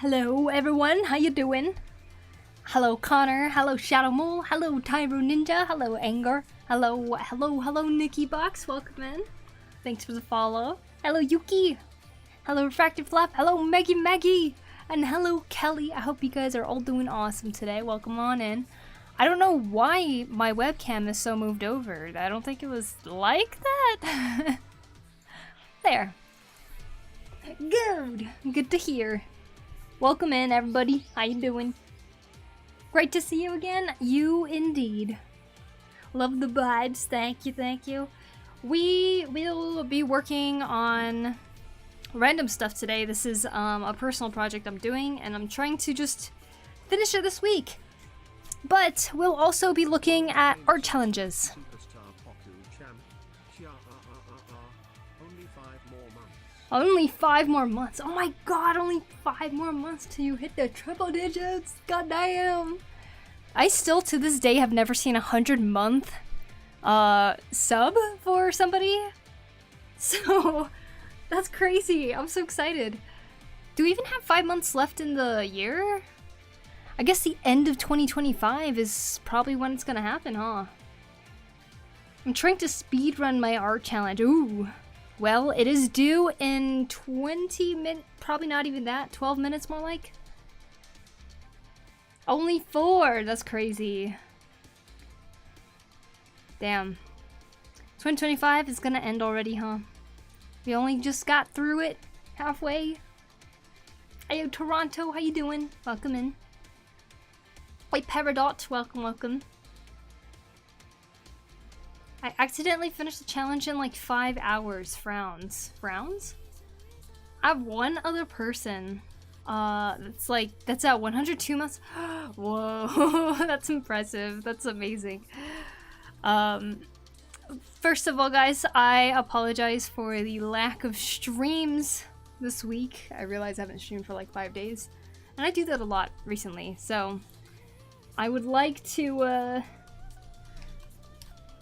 Hello everyone, how you doing? Hello Connor, hello Shadow Mole, hello Tyro Ninja, hello Anger, hello Nikki Box, welcome in. Thanks for the follow. Hello Yuki, hello Refractive Flap, hello Maggie, and hello Kelly. I hope you guys are all doing awesome today. Welcome on in. I don't know why my webcam is so moved over. I don't think it was like that. There. Good to hear. Welcome in everybody. How you doing? Great to see you again. You indeed. Love the vibes. Thank you. We will be working on random stuff today. This is a personal project I'm doing and I'm trying to just finish it this week. But we'll also be looking at art challenges. Only 5 more months. Oh my god, only 5 more months till you hit the triple digits. God damn. I still to this day have never seen 100-month sub for somebody. So that's crazy. I'm so excited. Do we even have 5 months left in the year? I guess the end of 2025 is probably when it's gonna happen, huh? I'm trying to speedrun my art challenge. Ooh. Well, it is due in 20 minutes, probably not even that, 12 minutes more like. Only 4, that's crazy. Damn. 2025 is gonna end already, huh? We only just got through it, halfway. Hey, Toronto, how you doing? Welcome in. Wait, Peridot, welcome. I accidentally finished the challenge in like 5 hours. Frowns? I have one other person. That's at 102 months. Whoa, that's impressive. That's amazing. First of all, guys, I apologize for the lack of streams this week. I realize I haven't streamed for like 5 days. And I do that a lot recently, so I would like to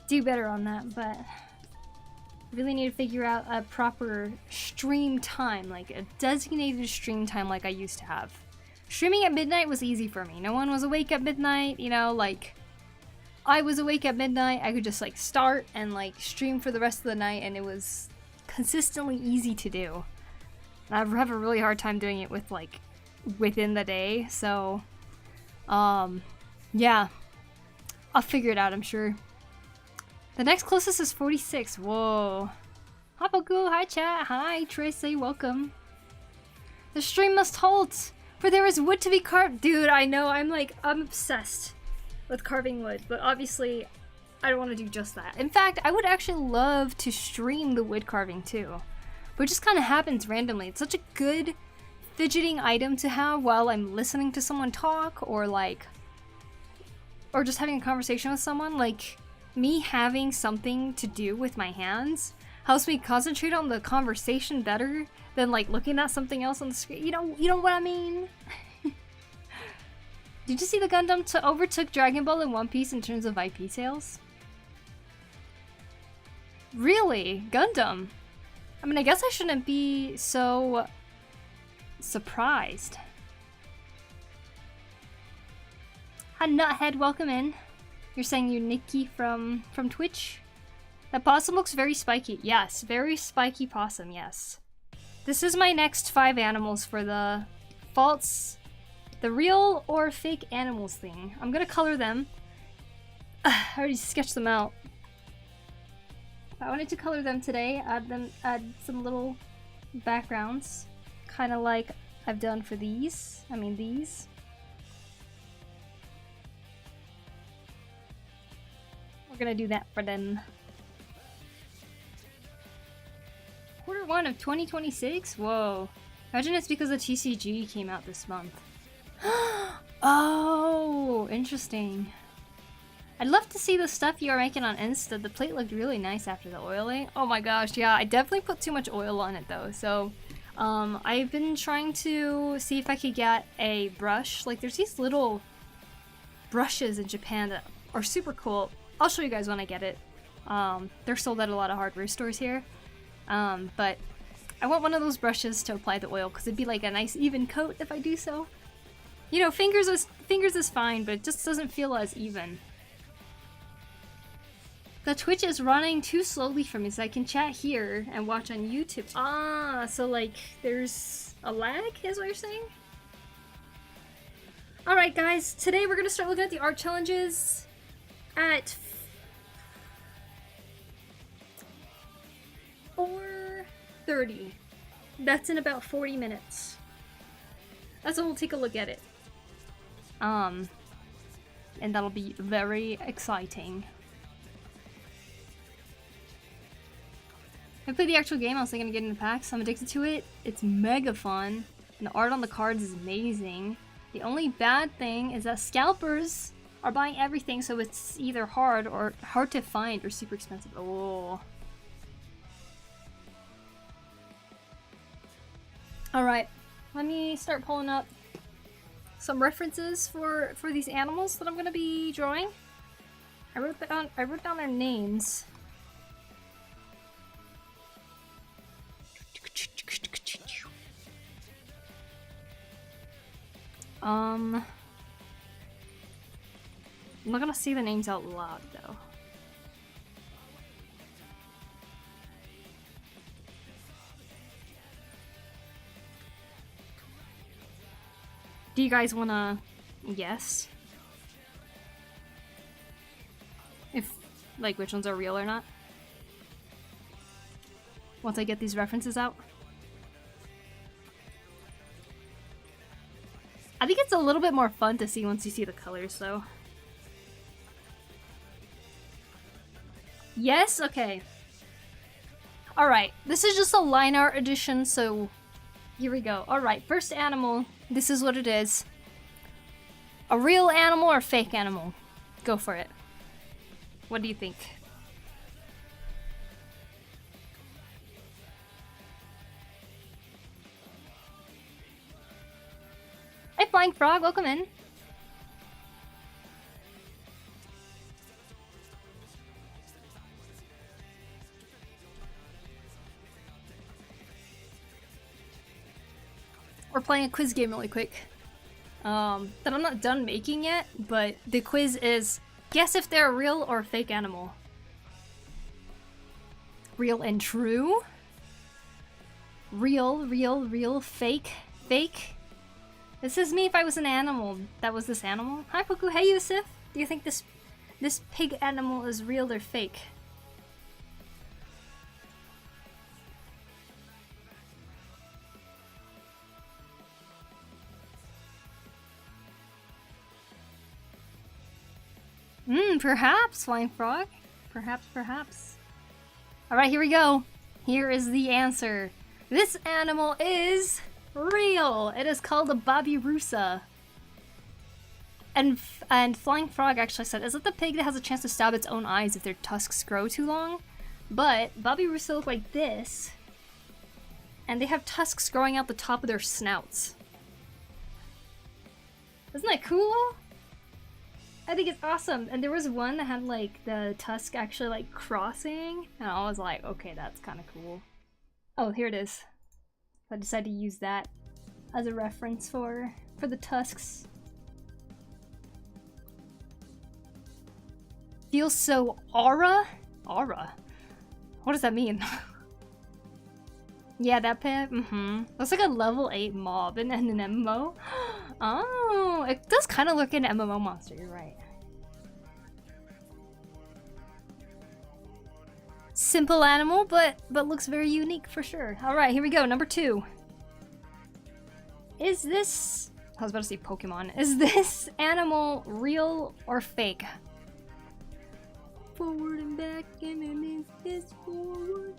do better on that, but I really need to figure out a proper stream time, like a designated stream time like I used to have. Streaming at midnight was easy for me. No one was awake at midnight, you know, like I was awake at midnight. I could just like start and like stream for the rest of the night and it was consistently easy to do. I have a really hard time doing it with like within the day, so yeah, I'll figure it out, I'm sure. The next closest is 46. Whoa. Hi Poku, hi chat, hi Tracy, welcome. The stream must halt, for there is wood to be carved. Dude, I know, I'm obsessed with carving wood, but obviously I don't want to do just that. In fact, I would actually love to stream the wood carving too, but it just kind of happens randomly. It's such a good fidgeting item to have while I'm listening to someone talk or just having a conversation with someone. Like, me having something to do with my hands helps me concentrate on the conversation better than like looking at something else on the screen. You know what I mean? Did you see the Gundam overtook Dragon Ball and One Piece in terms of IP sales? Really? Gundam? I mean, I guess I shouldn't be so surprised. Hi Nuthead, welcome in. You're saying you're Nikki from Twitch? That possum looks very spiky. Yes, very spiky possum, yes. This is my next 5 animals for the the real or fake animals thing. I'm gonna color them. I already sketched them out. I wanted to color them today, add some little backgrounds. Kinda like I've done for these. These. We're gonna do that for them. Q1 of 2026? Whoa. Imagine it's because the TCG came out this month. Oh, interesting. I'd love to see the stuff you are making on Insta. The plate looked really nice after the oiling. Oh my gosh, yeah, I definitely put too much oil on it though. So, I've been trying to see if I could get a brush. Like, there's these little brushes in Japan that are super cool. I'll show you guys when I get it. They're sold at a lot of hardware stores here. But I want one of those brushes to apply the oil because it'd be like a nice even coat if I do so. You know, fingers is fine, but it just doesn't feel as even. The Twitch is running too slowly for me, so I can chat here and watch on YouTube. Ah, so like there's a lag, is what you're saying? Alright guys, today we're gonna start looking at the art challenges at 4:30. That's in about 40 minutes. That's when we'll take a look at it. And that'll be very exciting. I played the actual game, I was thinking of getting the packs. I'm addicted to it. It's mega fun. And the art on the cards is amazing. The only bad thing is that scalpers are buying everything, so it's either hard to find or super expensive. Oh. Alright, let me start pulling up some references for these animals that I'm gonna be drawing. I wrote down their names. I'm not gonna say the names out loud though. Do you guys wanna guess if like which ones are real or not? Once I get these references out. I think it's a little bit more fun to see once you see the colors, though. Yes? Okay. Alright, this is just a line art edition, so here we go. Alright, first animal. This is what it is. A real animal or fake animal? Go for it. What do you think? Hi, Flying Frog, welcome in. We're playing a quiz game really quick. That I'm not done making yet, but the quiz is guess if they're a real or fake animal. Real and true? Real, fake, fake? This is me if I was an animal. That was this animal. Hi Poku, hey Yusuf. Do you think this pig animal is real or fake? Perhaps, Flying Frog. Perhaps. Alright, here we go. Here is the answer. This animal is real. It is called a babirusa. And Flying Frog actually said, is it the pig that has a chance to stab its own eyes if their tusks grow too long? But babirusa look like this. And they have tusks growing out the top of their snouts. Isn't that cool? I think it's awesome. And there was one that had like the tusk actually like crossing. And I was like, okay, that's kind of cool. Oh, here it is. I decided to use that as a reference for the tusks. Feels so aura? Aura? What does that mean? Yeah, that pet? Looks like a level 8 mob in an MMO. Oh, it does kind of look like an MMO monster, you're right. Simple animal, but looks very unique for sure. Alright, here we go, number 2. Is this... I was about to say Pokemon. Is this animal real or fake? Forward and back, and it means this forward.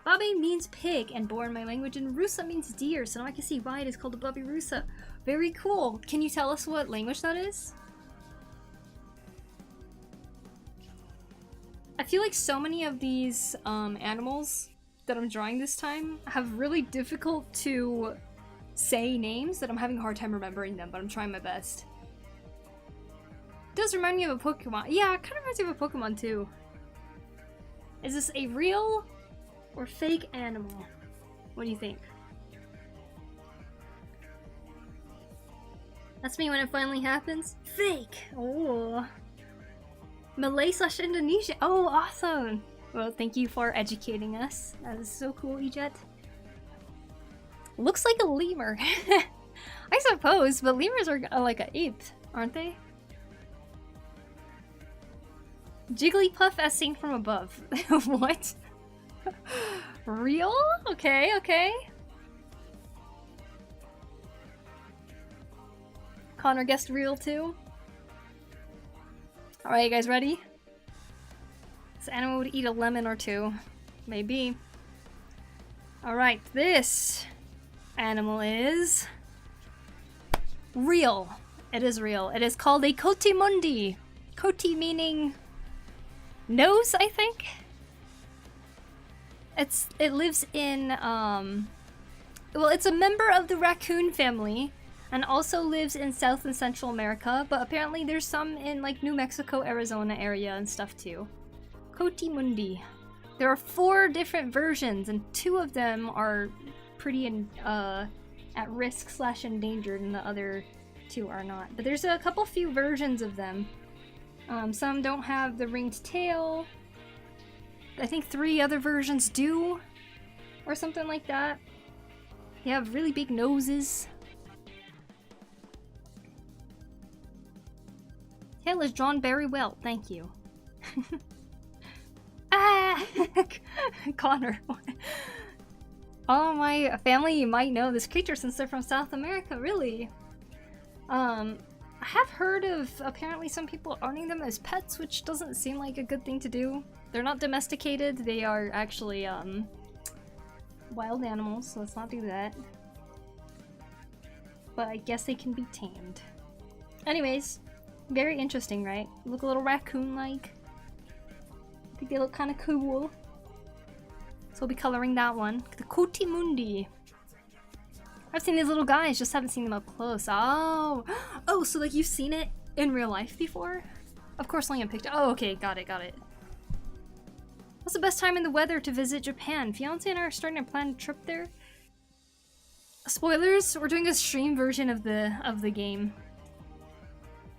Bobby means pig and boar in my language, and Rusa means deer, so now I can see why it is called a babirusa. Very cool. Can you tell us what language that is? I feel like so many of these animals that I'm drawing this time have really difficult to say names that I'm having a hard time remembering them, but I'm trying my best. It does remind me of a Pokemon. Yeah, it kind of reminds me of a Pokemon too. Is this a real or fake animal? What do you think? That's me when it finally happens. Fake! Oh. Malay/Indonesia. Oh, awesome! Well, thank you for educating us. That is so cool, Ejet. Looks like a lemur. I suppose, but lemurs are like an ape, aren't they? Jigglypuff as seen from above. What? Real? Okay, okay. Connor guessed real too. Alright, you guys ready? This animal would eat a lemon or two. Maybe. Alright, this animal is real. It is real. It is called a coatimundi. Coati meaning nose, I think. It lives in well, it's a member of the raccoon family and also lives in South and Central America, but apparently there's some in like New Mexico, Arizona area and stuff too. Coatimundi. There are 4 different versions and 2 of them are pretty at risk / endangered and the other 2 are not. But there's a couple few versions of them. Some don't have the ringed tail. I think 3 other versions do, or something like that. They have really big noses. Tail is drawn very well, thank you. Ah! Connor. Oh, my family might know this creature since they're from South America, really. I have heard of apparently some people owning them as pets, which doesn't seem like a good thing to do. They're not domesticated, they are actually wild animals, so let's not do that. But I guess they can be tamed. Anyways, very interesting, right? Look a little raccoon-like. I think they look kind of cool. So we'll be coloring that one. The coatimundi. I've seen these little guys, just haven't seen them up close. Oh! Oh, so like you've seen it in real life before? Of course, only in picture. Oh, okay, got it, got it. What's the best time in the weather to visit Japan? Fiance and I are starting to plan a trip there. Spoilers, we're doing a stream version of the game.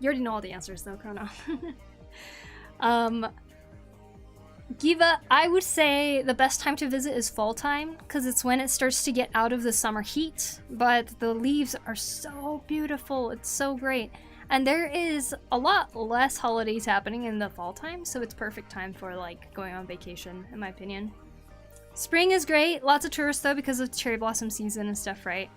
You already know all the answers though, Chrono. Giva, I would say the best time to visit is fall time, because it's when it starts to get out of the summer heat, but the leaves are so beautiful, it's so great. And there is a lot less holidays happening in the fall time, so it's perfect time for like going on vacation, in my opinion. Spring is great, lots of tourists though because of cherry blossom season and stuff, right?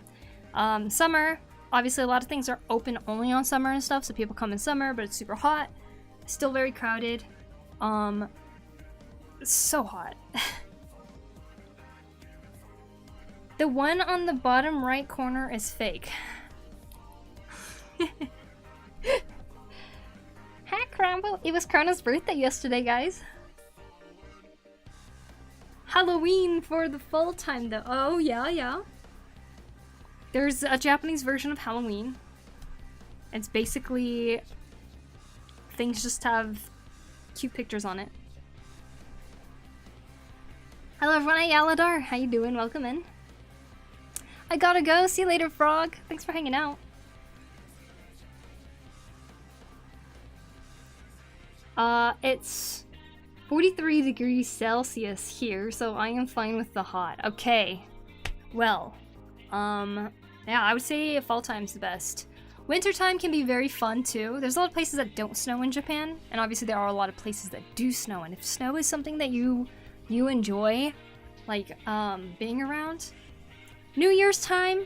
Summer, obviously a lot of things are open only on summer and stuff, so people come in summer, but it's super hot, still very crowded. It's so hot. The one on the bottom right corner is fake. Hi, Crumble. It was Chrono's birthday yesterday, guys. Halloween for the fall time, though. Oh, yeah, yeah. There's a Japanese version of Halloween. It's basically things just have cute pictures on it. Hello everyone, hey Aladar, how you doing? Welcome in. I gotta go, see you later Frog. Thanks for hanging out. It's 43 degrees Celsius here, so I am fine with the hot. Okay, well, yeah, I would say fall time's the best. Wintertime can be very fun too. There's a lot of places that don't snow in Japan, and obviously there are a lot of places that do snow, and if snow is something that you enjoy, like, being around. New Year's time,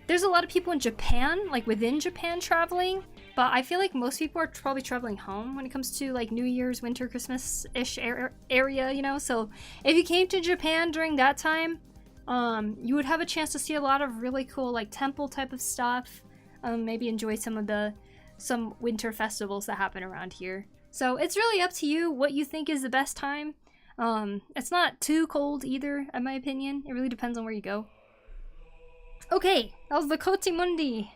there's a lot of people in Japan, like within Japan traveling, but I feel like most people are probably traveling home when it comes to like New Year's, winter, Christmas-ish area, you know? So if you came to Japan during that time, you would have a chance to see a lot of really cool like temple type of stuff, maybe enjoy some winter festivals that happen around here. So it's really up to you what you think is the best time. It's not too cold either, in my opinion. It really depends on where you go. Okay, that was the coatimundi.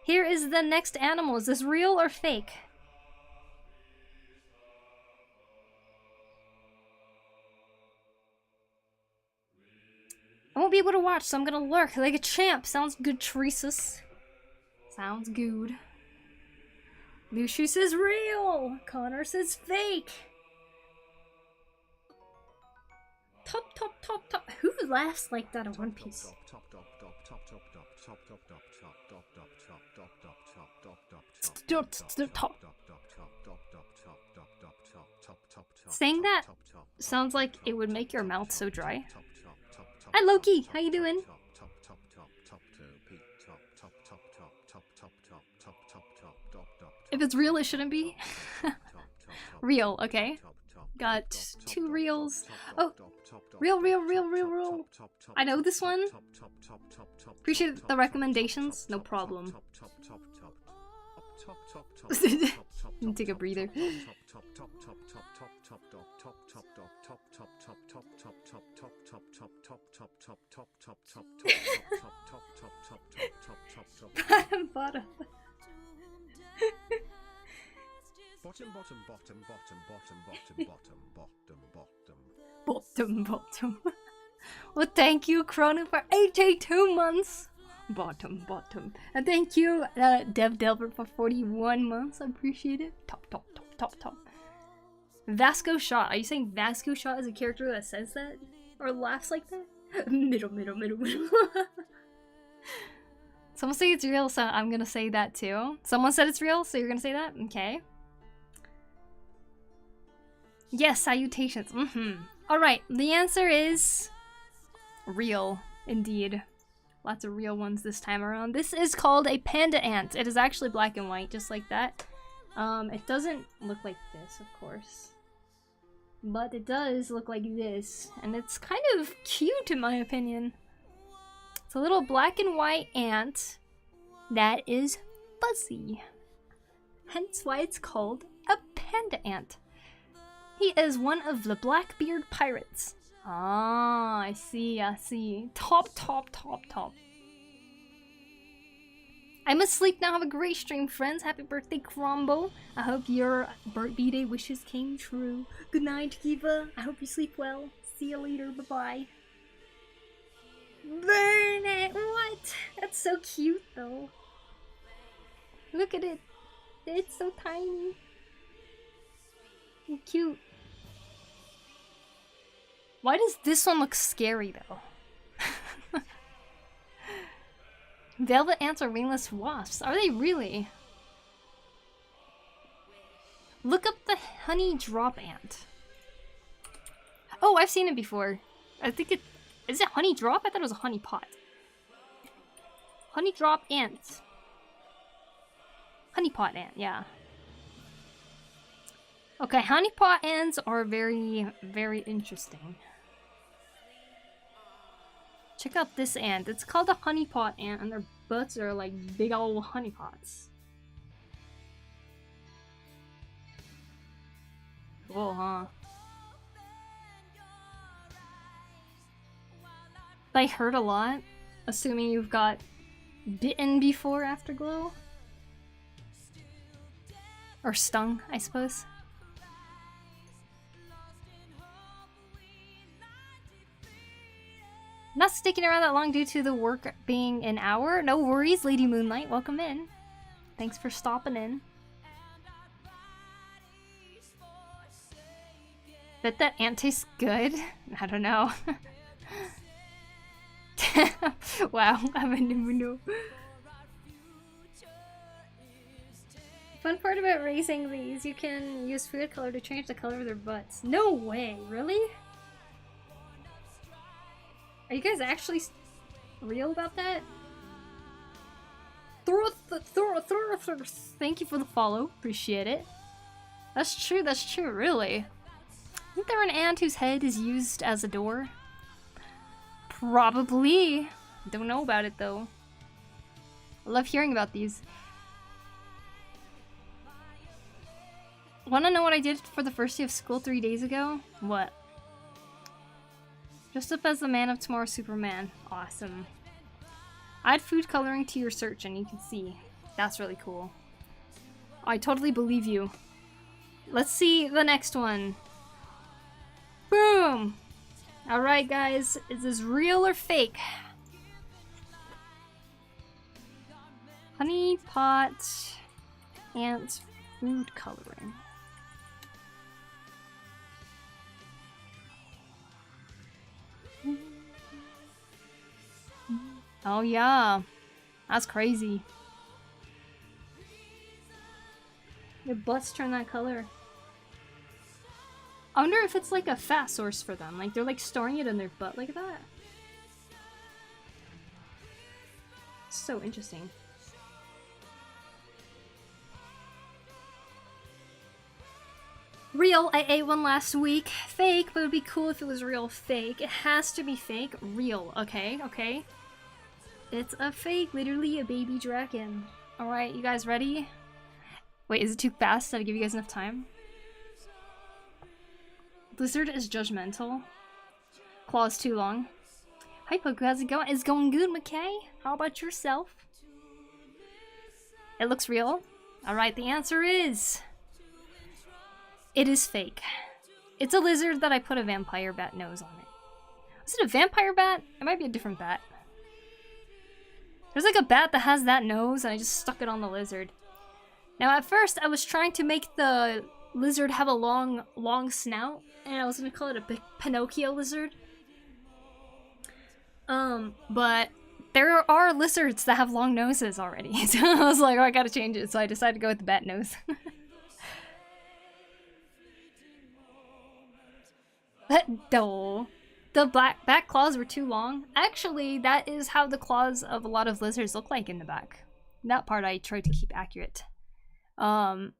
Here is the next animal. Is this real or fake? I won't be able to watch, so I'm gonna lurk like a champ. Sounds good, Teresa's. Sounds good. Lucius says real. Connor says fake. Top, top, top, top. Who laughs like that in One Piece? Saying that sounds like it would make your mouth so dry. Hi Loki, how you doing? If it's real, it shouldn't be. Real, okay. Got 2 reels. Oh, real. I know this one. Appreciate the recommendations. No problem. Take a breather. Bottom. Bottom. Well, thank you, Chrono, for 82 months. Bottom. And thank you, Dev Delbert, for 41 months. I appreciate it. Top. Vasco Shot. Are you saying Vasco Shot is a character that says that? Or laughs like that? Middle. Someone say it's real, so I'm gonna say that too. Someone said it's real, so you're gonna say that? Okay. Yes, salutations. Alright, the answer is real, indeed. Lots of real ones this time around. This is called a panda ant. It is actually black and white, just like that. It doesn't look like this, of course. But it does look like this. And it's kind of cute, in my opinion. It's a little black and white ant that is fuzzy. Hence why it's called a panda ant. He is one of the Blackbeard pirates. Ah, I see. Top. I must sleep now. Have a great stream, friends. Happy birthday, Crombo. I hope your B-Day wishes came true. Good night, Kiva. I hope you sleep well. See you later. Bye-bye. Burn it! What? That's so cute, though. Look at it. It's so tiny. And cute. Why does this one look scary, though? Velvet ants are wingless wasps. Are they really? Look up the honey drop ant. Oh, I've seen it before. I think it... Is it honey drop? I thought it was a honey pot. Honey drop ants. Honey pot ant, yeah. Okay, honey pot ants are very, very interesting. Check out this ant. It's called a honey pot ant, and their butts are like big old honey pots. Cool, huh? They hurt a lot, assuming you've got bitten before Afterglow. Or stung, I suppose. Not sticking around that long due to the work being an hour. No worries, Lady Moonlight. Welcome in. Thanks for stopping in. Bet that ant tastes good? I don't know. Wow, I wouldn't even know. Fun part about raising these, you can use food color to change the color of their butts. No way, really? Are you guys actually real about that? Thank you for the follow. Appreciate it. That's true, really. Isn't there an ant whose head is used as a door? Probably. Don't know about it though. I love hearing about these. Wanna know what I did for the first day of school 3 days ago? What? Dressed up as the Man of Tomorrow Superman. Awesome. Add food coloring to your search and you can see. That's really cool. I totally believe you. Let's see the next one. Boom! Alright guys, is this real or fake? Honey pot ant food coloring. Oh yeah, that's crazy. Their butts turn that color. I wonder if it's like a fat source for them. Like they're like storing it in their butt like that. So interesting. Real, I ate one last week. Fake, but it would be cool if it was real. Fake. It has to be fake. Real, okay, okay. It's a fake, literally a baby dragon. Alright, you guys ready? Wait, is it too fast? Did I give you guys enough time? Blizzard is judgmental. Claw is too long. Hi Poku, how's it going? It's going good, McKay. How about yourself? It looks real. Alright, the answer is... it is fake. It's a lizard that I put a vampire bat nose on it. Is it a vampire bat? It might be a different bat. There's like a bat that has that nose and I just stuck it on the lizard. Now at first I was trying to make the lizard have a long snout and I was gonna call it a Pinocchio lizard. But there are lizards that have long noses already. So I was like, oh, I gotta change it. So I decided to go with the bat nose. No. The back claws were too long. Actually, that is how the claws of a lot of lizards look like in the back. That part I tried to keep accurate.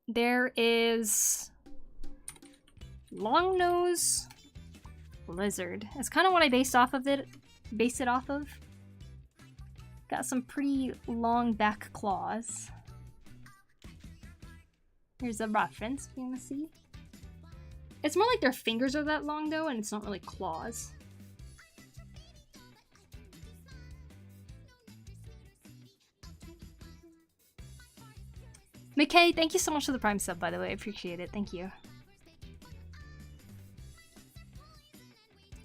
There is long nose lizard. It's kind of what I based it off of. Got some pretty long back claws. Here's a reference if you want to see. It's more like their fingers are that long though, and it's not really claws. McKay, thank you so much for the Prime sub, by the way. I appreciate it. Thank you.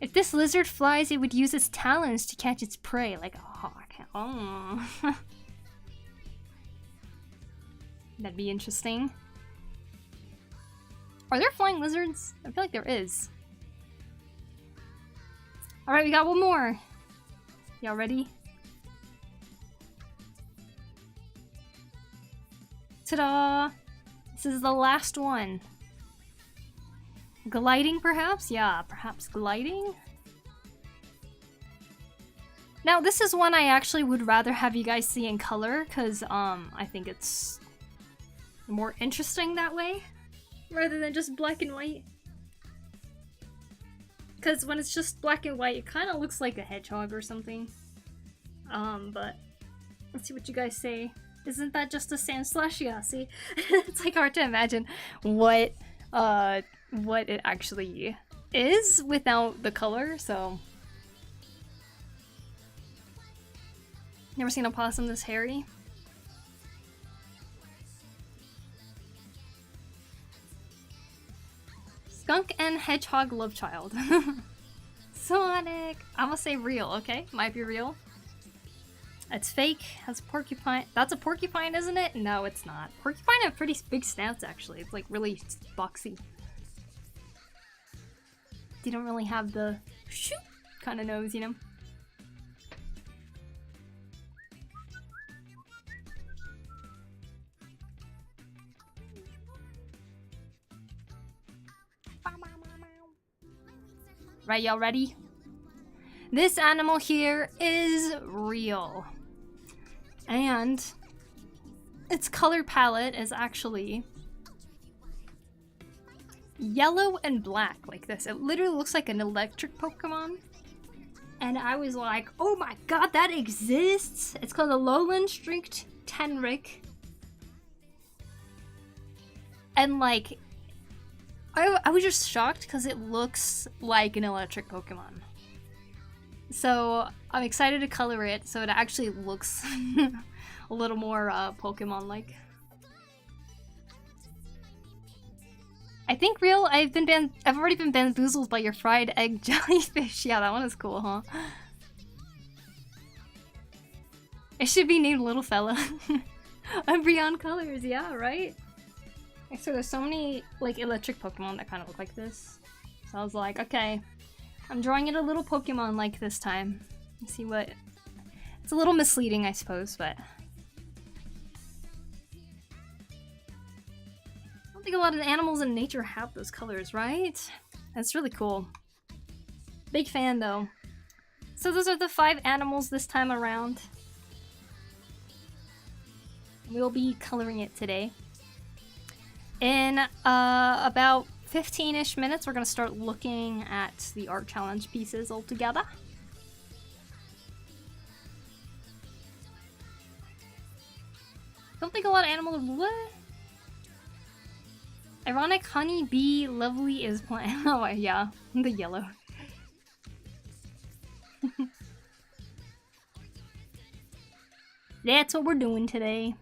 If this lizard flies, it would use its talons to catch its prey, like a hawk. Oh. That'd be interesting. Are there flying lizards? I feel like there is. Alright, we got one more. Y'all ready? Ta-da! This is the last one. Gliding, perhaps? Yeah, perhaps gliding? Now, this is one I actually would rather have you guys see in color, because, I think it's more interesting that way, rather than just black and white. Because when it's just black and white, it kind of looks like a hedgehog or something. But let's see what you guys say. Isn't that just a sand slash? Yeah, see? It's like hard to imagine what it actually is without the color, so. Never seen a possum this hairy. Skunk and hedgehog love child. Sonic! I'm gonna say real, okay? Might be real. It's fake. Has a porcupine. That's a porcupine, isn't it? No, it's not. Porcupine have pretty big snouts, actually. It's like really boxy. They don't really have the shoot kind of nose, you know? Right, y'all ready? This animal here is real. And its color palette is actually yellow and black like this. It literally looks like an electric Pokemon. And I was like, oh my god, that exists! It's called a Lowland Streaked Tenric. And like, I was just shocked because it looks like an electric Pokemon. So I'm excited to color it so it actually looks a little more Pokemon-like. I think real. I've already been bamboozled by your fried egg jellyfish. Yeah, that one is cool, huh? It should be named Little Fella. Umbreon colors, yeah, right? So there's so many like electric Pokemon that kind of look like this. So I was like, okay, I'm drawing it a little Pokemon like this time. Let's see what... It's a little misleading, I suppose, but... I don't think a lot of animals in nature have those colors, right? That's really cool. Big fan, though. So those are the 5 animals this time around. We'll be coloring it today. In about 15-ish minutes, we're going to start looking at the art challenge pieces all together. Don't think a lot of animals... What? Ironic honey bee lovely is plant. Oh, yeah. The yellow. That's what we're doing today.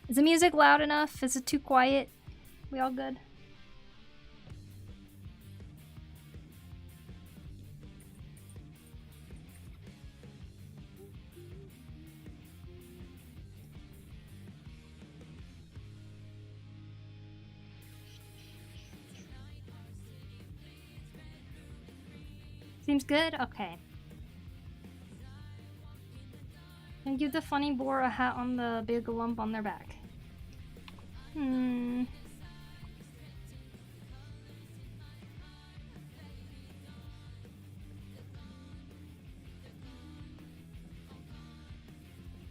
Is the music loud enough? Is it too quiet? We all good? Seems good? Okay. And give the funny boar a hat on the big lump on their back.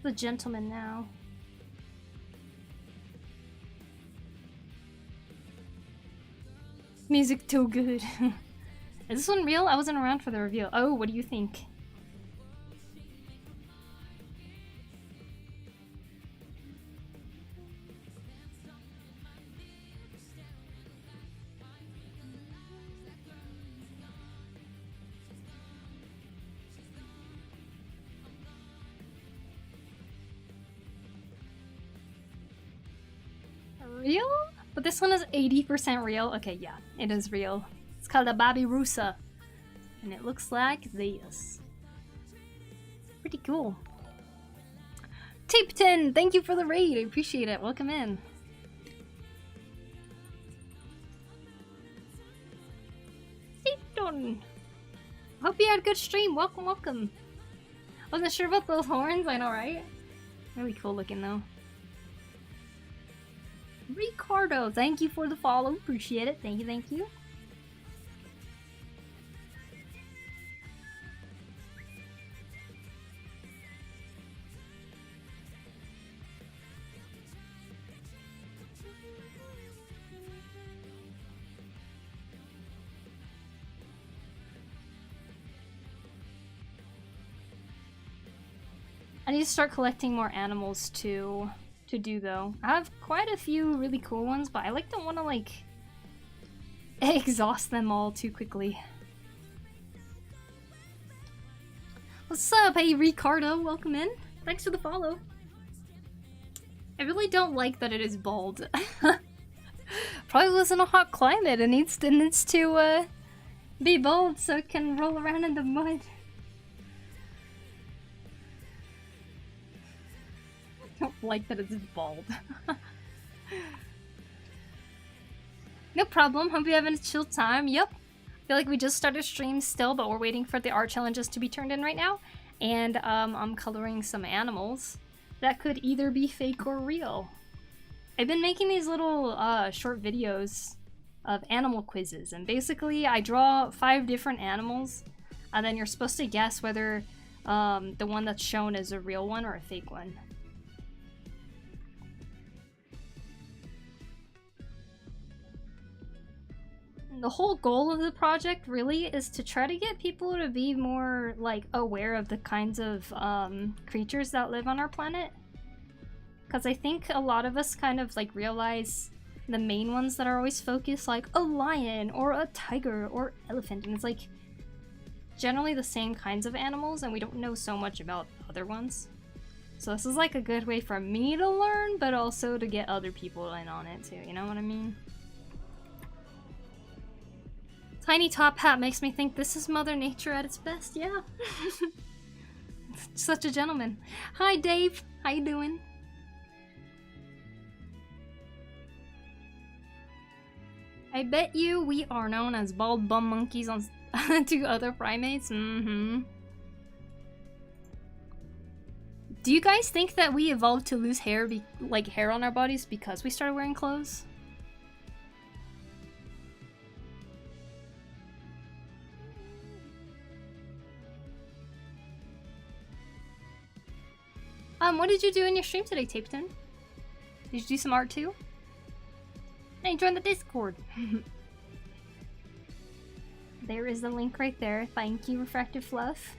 The gentleman now. Music too good. Is this one real? I wasn't around for the reveal. Oh, what do you think? Real? But this one is 80% real? Okay, yeah, it is real. It's called a Babirusa. And it looks like this. Pretty cool. Tapeton, thank you for the raid. I appreciate it. Welcome in. Tapeton. Hope you had a good stream. Welcome, welcome. Wasn't sure about those horns. I know, right? Really cool looking, though. Ricardo, thank you for the follow. Appreciate it. Thank you, thank you. I need to start collecting more animals to do though. I have quite a few really cool ones, but I don't want to like exhaust them all too quickly. What's up? Hey Ricardo, welcome in. Thanks for the follow. I really don't like that it is bald. Probably lives in a hot climate and needs to be bald so it can roll around in the mud. I don't like that it's bald. No problem. Hope you're having a chill time. Yep. I feel like we just started stream still, but we're waiting for the art challenges to be turned in right now. And I'm coloring some animals that could either be fake or real. I've been making these little short videos of animal quizzes, and basically I draw 5 different animals, and then you're supposed to guess whether the one that's shown is a real one or a fake one. The whole goal of the project really is to try to get people to be more like aware of the kinds of creatures that live on our planet. Because I think a lot of us kind of like realize the main ones that are always focused, like a lion or a tiger or elephant, and it's like generally the same kinds of animals and we don't know so much about other ones. So this is like a good way for me to learn, but also to get other people in on it too, you know what I mean? Tiny top hat makes me think this is Mother Nature at its best, yeah. Such a gentleman. Hi Dave, how you doing? I bet you we are known as bald bum monkeys on to other primates. Mm-hmm. Do you guys think that we evolved to lose hair, like hair on our bodies, because we started wearing clothes? What did you do in your stream today, Tapeton? Did you do some art too? Hey, join the Discord. There is the link right there. Thank you, Refractive Fluff.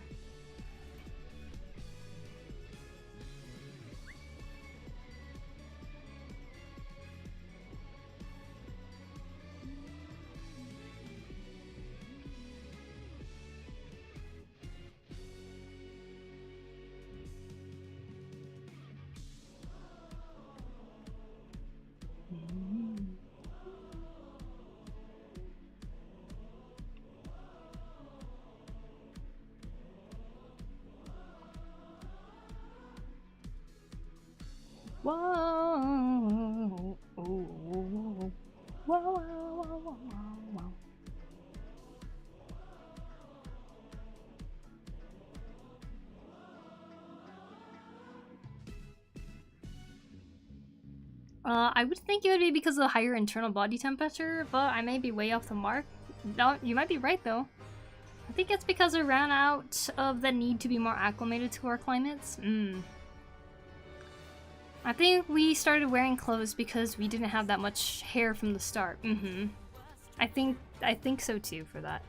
Whoa. Whoa. Whoa. I would think it would be because of the higher internal body temperature, but I may be way off the mark. No, you might be right though. I think it's because we ran out of the need to be more acclimated to our climates. I think we started wearing clothes because we didn't have that much hair from the start. I think so too for that.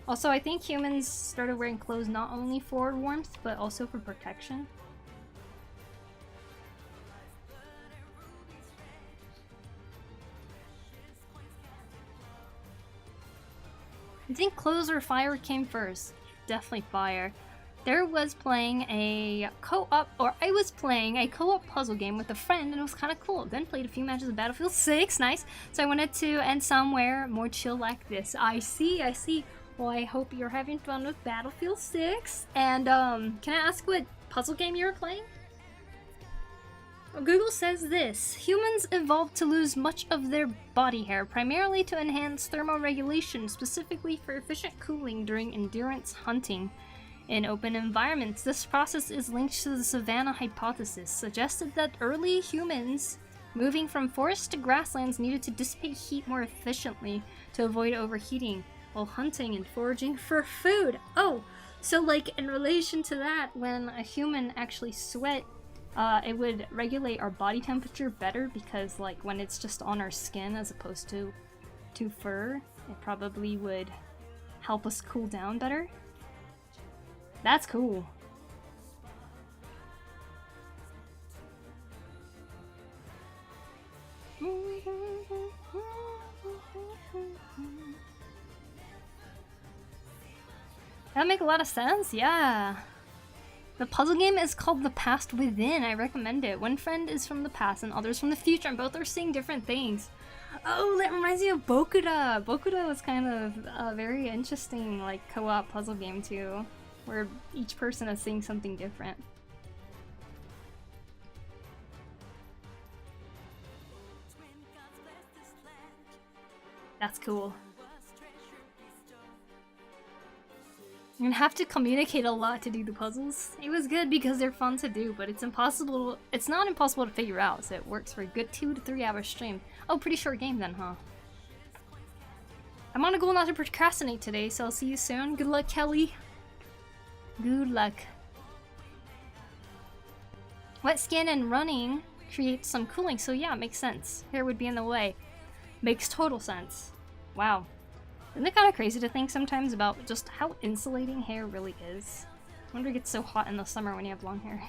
Also, I think humans started wearing clothes not only for warmth, but also for protection. I think clothes or fire came first. Definitely fire. I was playing a co-op puzzle game with a friend and it was kind of cool. Then played a few matches of Battlefield 6, nice. So I wanted to end somewhere more chill like this. I see. Well, I hope you're having fun with Battlefield 6. And can I ask what puzzle game you were playing? Well, Google says this: humans evolved to lose much of their body hair, primarily to enhance thermoregulation, specifically for efficient cooling during endurance hunting in open environments. This process is linked to the savanna hypothesis, suggested that early humans moving from forests to grasslands needed to dissipate heat more efficiently to avoid overheating while hunting and foraging for food. Oh, so like in relation to that, when a human actually sweat, it would regulate our body temperature better because like when it's just on our skin as opposed to fur, it probably would help us cool down better. That's cool. That make a lot of sense, yeah. The puzzle game is called The Past Within. I recommend it. One friend is from the past and others from the future, and both are seeing different things. Oh, that reminds me of Bokuda. Bokuda was kind of a very interesting like co-op puzzle game too, where each person is seeing something different. That's cool. You're gonna have to communicate a lot to do the puzzles. It was good because they're fun to do, but it's not impossible to figure out, so it works for a good 2 to 3 hour stream. Oh, pretty short game then, huh? I'm on a goal not to procrastinate today, so I'll see you soon. Good luck, Kelly. Good luck. Wet skin and running creates some cooling, so yeah, it makes sense. Hair would be in the way. Makes total sense. Wow. Isn't it kind of crazy to think sometimes about just how insulating hair really is? I wonder if it gets so hot in the summer when you have long hair.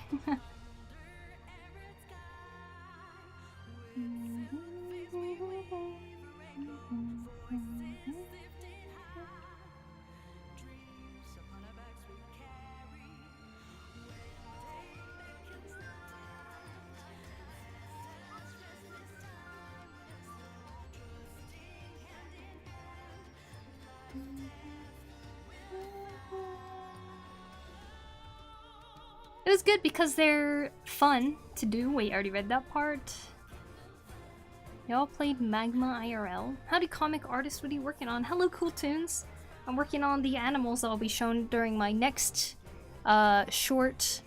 But it's good because they're fun to do. Wait, I already read that part. Y'all played Magma IRL? Howdy comic artist, what are you working on? Hello Cool Tunes. I'm working on the animals that will be shown during my next short,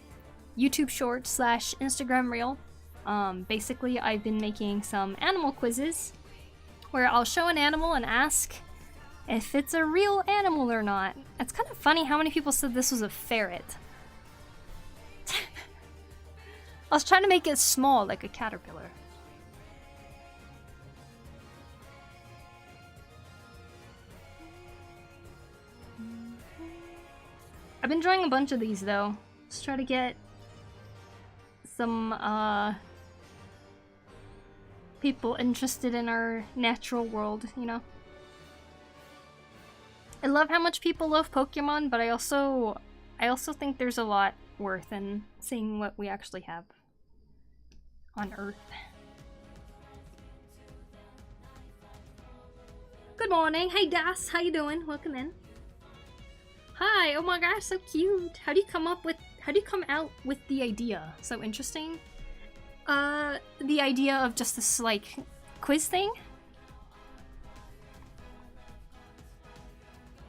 YouTube short / Instagram reel. Basically I've been making some animal quizzes where I'll show an animal and ask if it's a real animal or not. It's kind of funny how many people said this was a ferret. I was trying to make it small like a caterpillar. I've been drawing a bunch of these though. Let's try to get some people interested in our natural world, you know? I love how much people love Pokemon, but I also think there's a lot worth in seeing what we actually have on Earth. Good morning. Hey Das, how you doing? Welcome in. Hi, oh my gosh, so cute. How do you come out with the idea? So interesting. The idea of just this like quiz thing.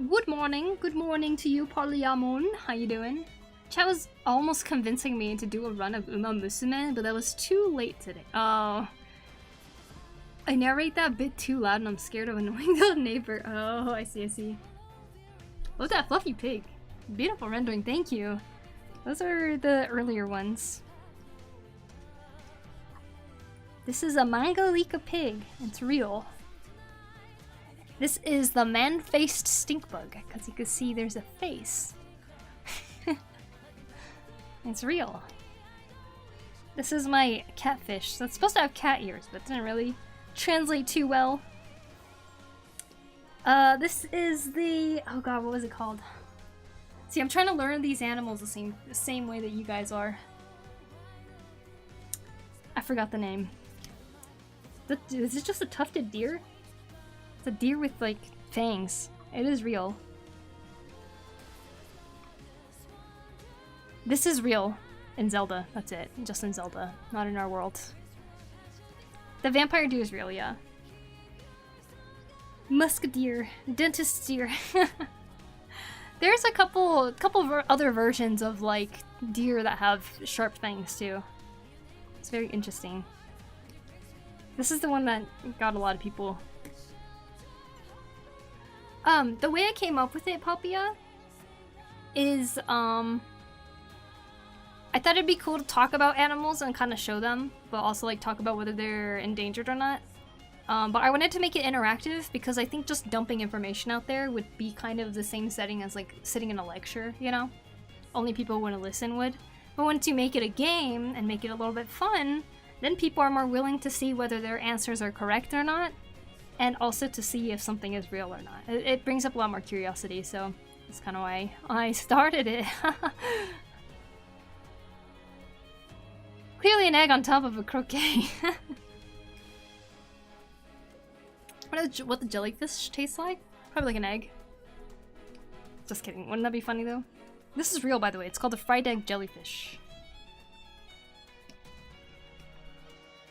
Good morning to you, Parliamon. How you doing? Chat was almost convincing me to do a run of Uma Musume, but that was too late today. Oh. I narrate that bit too loud and I'm scared of annoying the neighbor. Oh, I see. Look at that fluffy pig. Beautiful rendering, thank you. Those are the earlier ones. This is a Mangalika pig. It's real. This is the man-faced stink bug, because you can see there's a face. It's real. This is my catfish. That's supposed to have cat ears, but it didn't really translate too well. This is the... oh god, what was it called? See, I'm trying to learn these animals the same way that you guys are. I forgot the name. Is it just a tufted deer? It's a deer with, like, fangs. It is real. This is real in Zelda. That's it. Just in Zelda. Not in our world. The vampire deer is real, yeah. Musketeer. Dentist deer. There's a couple other versions of, like, deer that have sharp fangs, too. It's very interesting. This is the one that got a lot of people. The way I came up with it, Popia, is, I thought it'd be cool to talk about animals and kind of show them, but also, like, talk about whether they're endangered or not. But I wanted to make it interactive because I think just dumping information out there would be kind of the same setting as, like, sitting in a lecture, you know? Only people who want to listen would. But once you make it a game and make it a little bit fun, then people are more willing to see whether their answers are correct or not, and also to see if something is real or not. It brings up a lot more curiosity, so that's kind of why I started it. Clearly an egg on top of a croquet. What the jellyfish tastes like? Probably like an egg. Just kidding. Wouldn't that be funny though? This is real, by the way. It's called a fried egg jellyfish.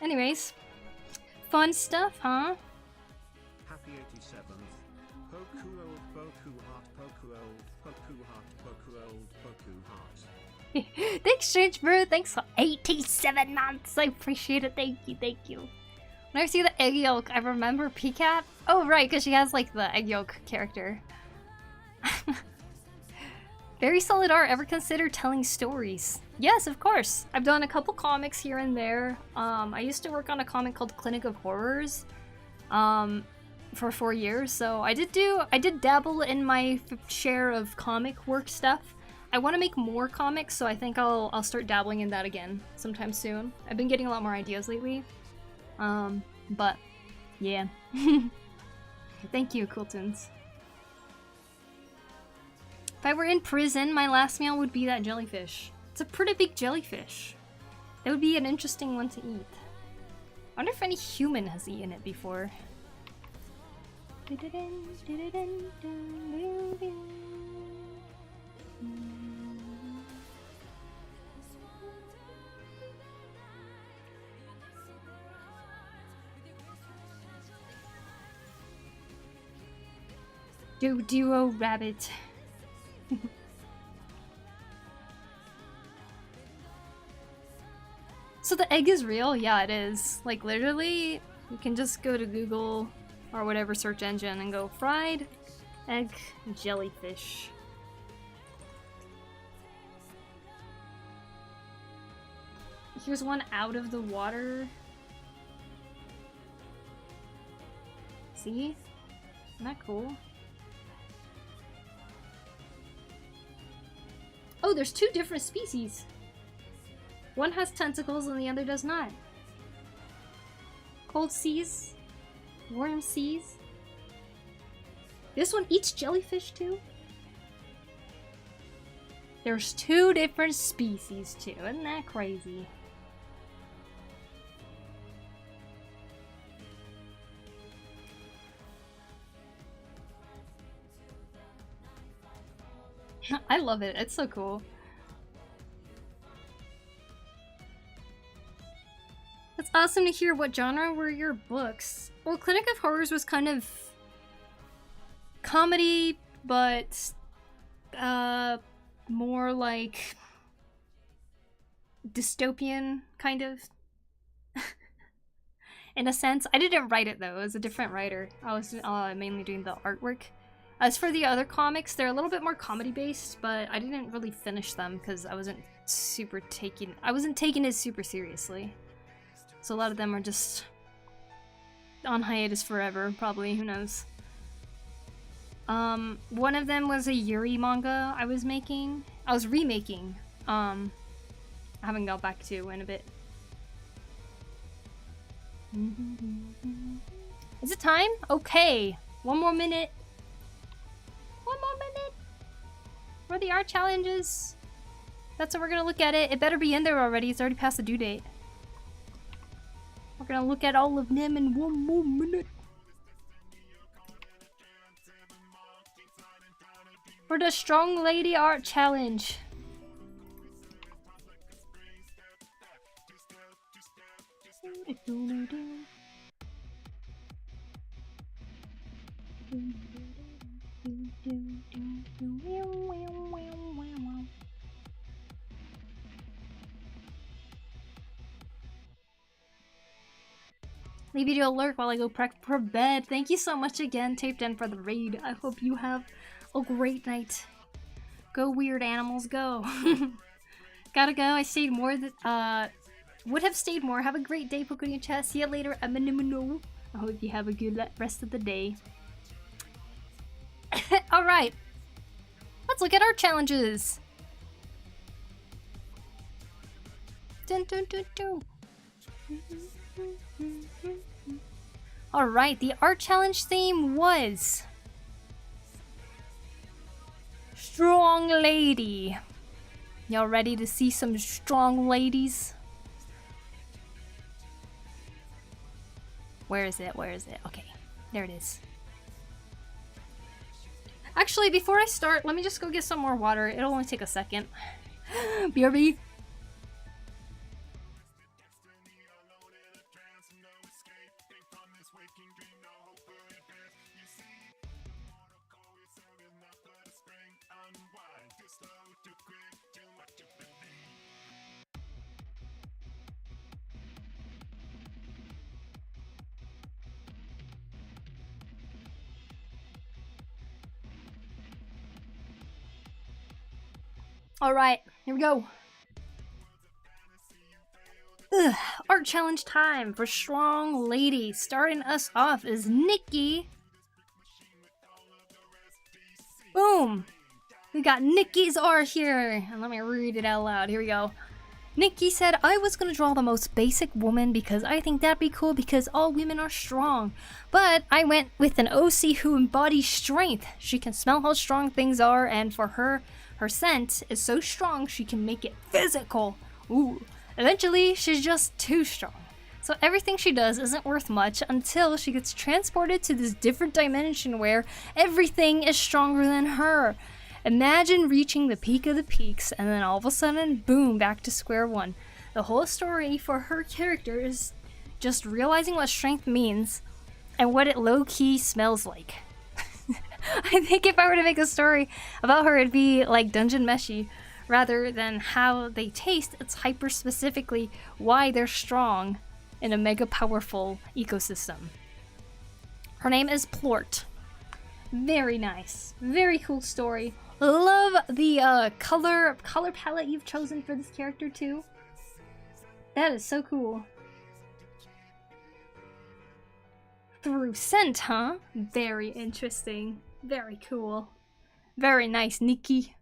Anyways, fun stuff, huh? Happy 87th. Poku old, Poku heart, Poku old, Poku heart, Poku old, Poku heart. Thanks, Strange Brew. Thanks for 87 months. I appreciate it. Thank you. When I see the egg yolk, I remember Peacat. Oh, right, because she has, like, the egg yolk character. Very solid art. Ever consider telling stories? Yes, of course. I've done a couple comics here and there. I used to work on a comic called Clinic of Horrors for 4 years, so I did dabble in my share of comic work stuff. I want to make more comics, so I think I'll start dabbling in that again sometime soon. I've been getting a lot more ideas lately. But yeah. Thank you, Cool Tunes. If I were in prison, my last meal would be that jellyfish. It's a pretty big jellyfish. It would be an interesting one to eat. I wonder if any human has eaten it before. Duo rabbit. So the egg is real? Yeah, it is. Like, literally, you can just go to Google or whatever search engine and go fried egg jellyfish. Here's one out of the water. See? Isn't that cool? Oh, there's two different species. One has tentacles and the other does not. Cold seas, warm seas. This one eats jellyfish too? There's two different species too, isn't that crazy? I love it, it's so cool. It's awesome to hear. What genre were your books? Well, Clinic of Horrors was kind of comedy, but more like dystopian, kind of. In a sense. I didn't write it though, it was a different writer. I was mainly doing the artwork. As for the other comics, they're a little bit more comedy based, but I didn't really finish them because I wasn't taking it super seriously. So a lot of them are just on hiatus forever, probably, who knows. One of them was a Yuri manga I was remaking. I haven't got back to in a bit. Is it time? Okay, one more minute. One more minute for the art challenges. That's what we're gonna look at it. It better be in there already. It's already past the due date. We're gonna look at all of them in one more minute. For the Strong Lady Art Challenge. Leave you to alert while I go prep for bed. Thank you so much again, Taped In, for the raid. I hope you have a great night. Go weird animals, go. Gotta go. I stayed more would have stayed more. Have a great day, Poku and chat. See you later. I hope you have a good rest of the day. Alright. Let's look at our challenges. Dun, dun, dun, dun. Alright, the art challenge theme was Strong Lady. Y'all ready to see some strong ladies? Where is it? Where is it? Okay, there it is. Actually, before I start, let me just go get some more water. It'll only take a second. BRB. Alright, here we go. Art challenge time for Strong Lady. Starting us off is Nikki. Boom! We got Nikki's art here. And let me read it out loud. Here we go. Nikki said, I was gonna draw the most basic woman because I think that'd be cool because all women are strong. But I went with an OC who embodies strength. She can smell how strong things are, and for her, her scent is so strong she can make it physical. Ooh. Eventually, she's just too strong. So everything she does isn't worth much until she gets transported to this different dimension where everything is stronger than her. Imagine reaching the peak of the peaks and then all of a sudden, boom, back to square one. The whole story for her character is just realizing what strength means and what it low-key smells like. I think if I were to make a story about her, it'd be like Dungeon Meshi. Rather than how they taste, it's hyper specifically why they're strong in a mega powerful ecosystem. Her name is Plort. Very nice. Very cool story. Love the color palette you've chosen for this character too. That is so cool. Through scent, huh? Very interesting. Very cool. Very nice, Nikki.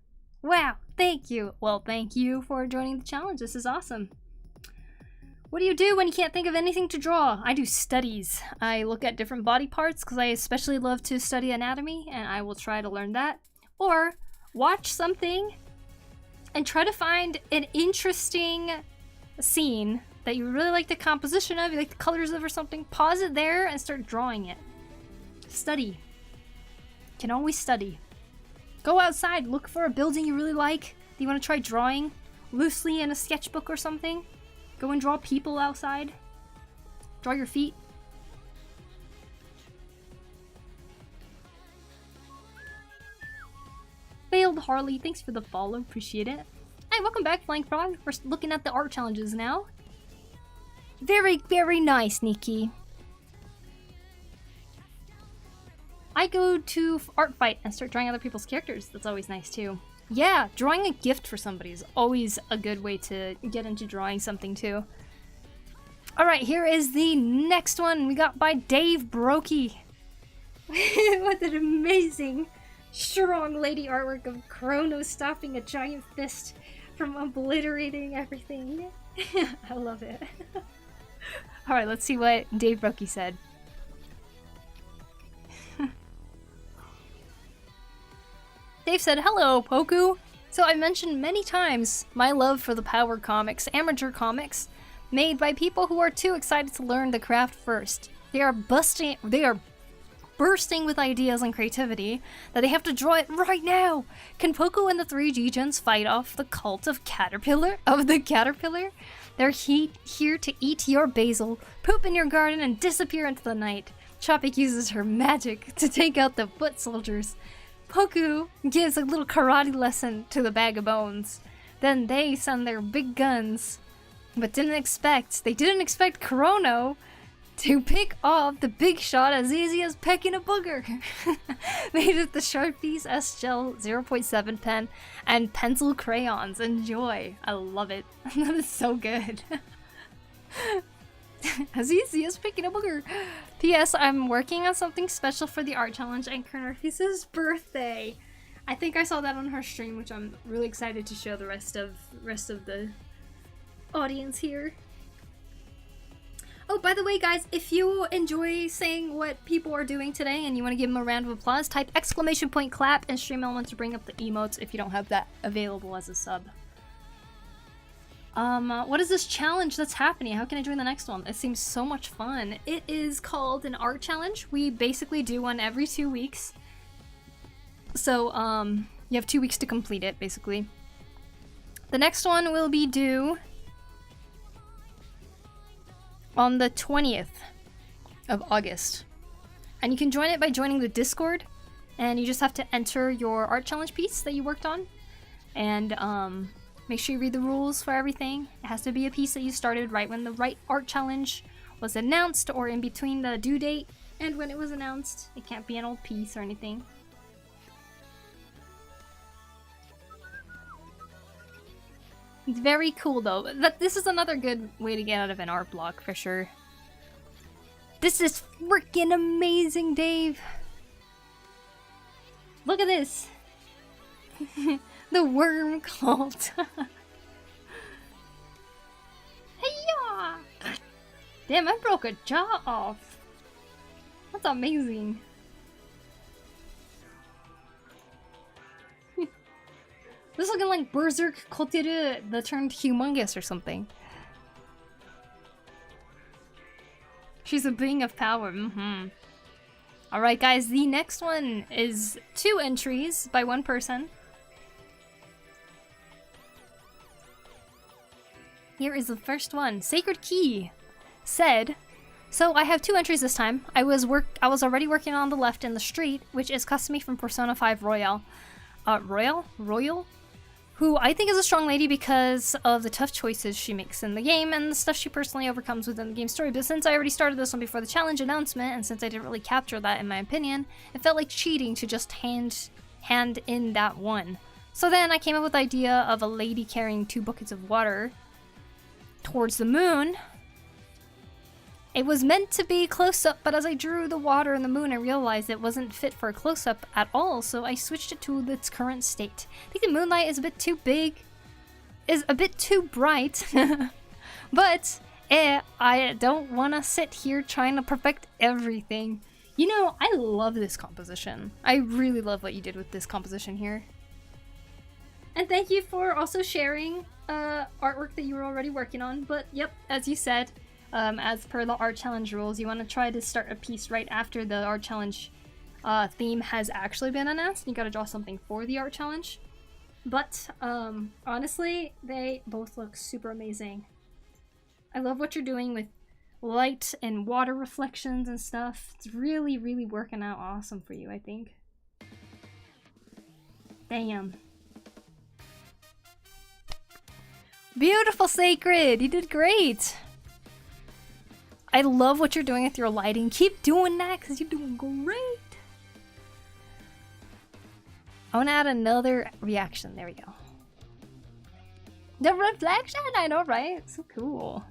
Wow, thank you. Well, thank you for joining the challenge. This is awesome. What do you do when you can't think of anything to draw? I do studies. I look at different body parts because I especially love to study anatomy, and I will try to learn that. Or watch something and try to find an interesting scene that you really like the composition of, you like the colors of or something. Pause it there and start drawing it. Study. Can always study. Go outside, look for a building you really like that you want to try drawing loosely in a sketchbook or something. Go and draw people outside. Draw your feet. Failed Harley, thanks for the follow, appreciate it. Hey, welcome back, Flying Frog. We're looking at the art challenges now. Very, very nice, Nikki. I go to Art Fight and start drawing other people's characters. That's always nice too. Yeah, drawing a gift for somebody is always a good way to get into drawing something too. Alright, here is the next one we got by Dave Brokey. What an amazing, strong lady artwork of Chrono stopping a giant fist from obliterating everything. I love it. Alright, let's see what Dave Brokey said. Dave said, "Hello, Poku. So I mentioned many times my love for the power comics, amateur comics, made by people who are too excited to learn the craft first. They are bursting with ideas and creativity that they have to draw it right now. Can Poku and the 3G gens fight off the cult of the caterpillar? They're here to eat your basil, poop in your garden, and disappear into the night. Chopik uses her magic to take out the foot soldiers. Poku gives a little karate lesson to the bag of bones. Then they send their big guns. But they didn't expect Chrono to pick off the big shot as easy as pecking a booger. Made with the Sharpies S-Gel 0.7 pen and pencil crayons. Enjoy. I love it. That is so good. As easy as picking a booger. P.S. I'm working on something special for the art challenge and Kernarfis's birthday. I think I saw that on her stream, which I'm really excited to show the rest of the audience here. Oh, by the way, guys, if you enjoy saying what people are doing today and you want to give them a round of applause, type !clap and Stream Elements to bring up the emotes if you don't have that available as a sub. What is this challenge that's happening? How can I join the next one? It seems so much fun. It is called an art challenge. We basically do one every 2 weeks. So, you have 2 weeks to complete it, basically. The next one will be due on the 20th of August. And you can join it by joining the Discord. And you just have to enter your art challenge piece that you worked on. And, make sure you read the rules for everything. It has to be a piece that you started right when the right art challenge was announced or in between the due date and when it was announced. It can't be an old piece or anything. It's very cool though. This is another good way to get out of an art block for sure. This is freaking amazing, Dave. Look at this. The worm cult. Hey-ya! Damn, I broke a jaw off. That's amazing. This is looking like Berserk Koteru that turned humongous or something. She's a being of power. Alright guys, the next one is 2 entries by 1 person. Here is the first one. Sacred Key said, So I have 2 entries this time. I was already working on the left in the street, which is Custom from Persona 5 Royale. Royal? Who I think is a strong lady because of the tough choices she makes in the game and the stuff she personally overcomes within the game story. But since I already started this one before the challenge announcement, and since I didn't really capture that in my opinion, it felt like cheating to just hand in that one. So then I came up with the idea of a lady carrying 2 buckets of water towards the moon. It was meant to be close-up, but as I drew the water and the moon, I realized it wasn't fit for a close-up at all, so I switched it to its current state. I think the moonlight is a bit too big, is a bit too bright, but I don't want to sit here trying to perfect everything. You know, I love this composition. I really love what you did with this composition here. And thank you for also sharing artwork that you were already working on, but yep, as you said, as per the art challenge rules, you want to try to start a piece right after the art challenge theme has actually been announced. You gotta draw something for the art challenge. But honestly, they both look super amazing. I love what you're doing with light and water reflections and stuff. It's really, really working out awesome for you, I think. Damn. Beautiful, Sacred! You did great! I love what you're doing with your lighting. Keep doing that because you're doing great. I want to add another reaction. There we go. The reflection, I know, right? So cool.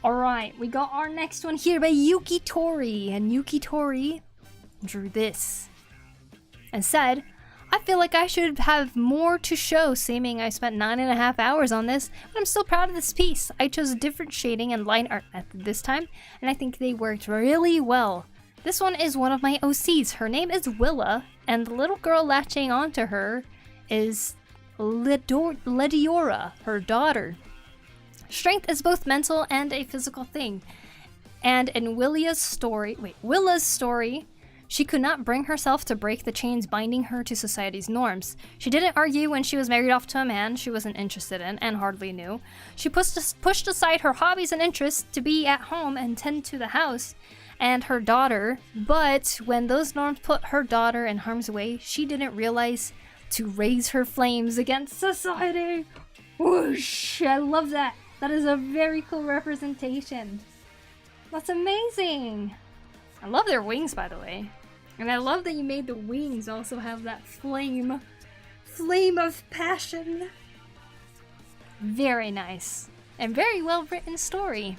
Alright, we got our next one here by Yuki Tori. And Yuki Tori drew this and said, I feel like I should have more to show, seeming I spent 9.5 hours on this, but I'm still proud of this piece. I chose a different shading and line art method this time, and I think they worked really well. This one is one of my OCs. Her name is Willa, and the little girl latching onto her is Lediora, her daughter. Strength is both mental and a physical thing, and in Willa's story, she could not bring herself to break the chains binding her to society's norms. She didn't argue when she was married off to a man she wasn't interested in and hardly knew. She pushed aside her hobbies and interests to be at home and tend to the house and her daughter, but when those norms put her daughter in harm's way, she didn't realize to raise her flames against society. Whoosh! I love that. That is a very cool representation. That's amazing. I love their wings, by the way. And I love that you made the wings also have that flame of passion. Very nice. And very well written story.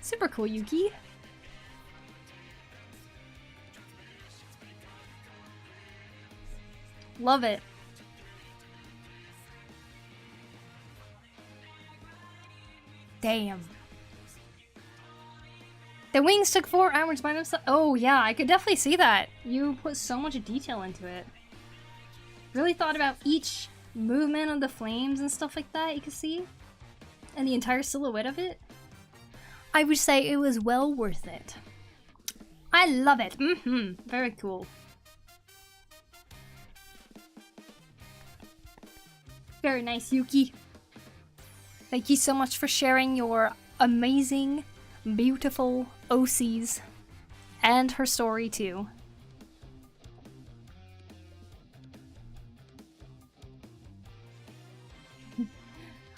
Super cool, Yuki. Love it. Damn. The wings took 4 hours by themselves. Oh yeah, I could definitely see that. You put so much detail into it. Really thought about each movement of the flames and stuff like that, you can see. And the entire silhouette of it. I would say it was well worth it. I love it. Very cool. Very nice, Yuki. Thank you so much for sharing your amazing, beautiful OCs and her story too.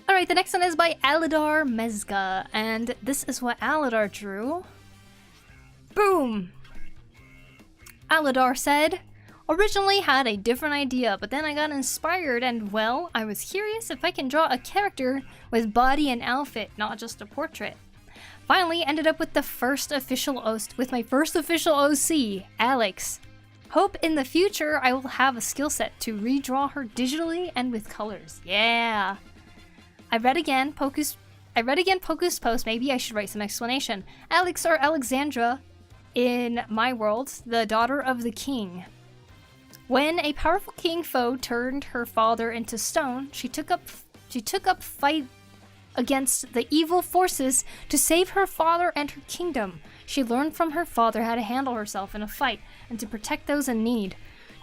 Alright, the next one is by Alidar Mezga, and this is what Alidar drew. Boom! Alidar said, originally had a different idea, but then I got inspired and, well, I was curious if I can draw a character with body and outfit, not just a portrait. Finally ended up with my first official OC, Alex. Hope in the future I will have a skill set to redraw her digitally and with colors. Yeah! I read again Poku's post, maybe I should write some explanation. Alex or Alexandra, in my world, the daughter of the king. When a powerful king foe turned her father into stone, she took up fight against the evil forces to save her father and her kingdom. She learned from her father how to handle herself in a fight and to protect those in need.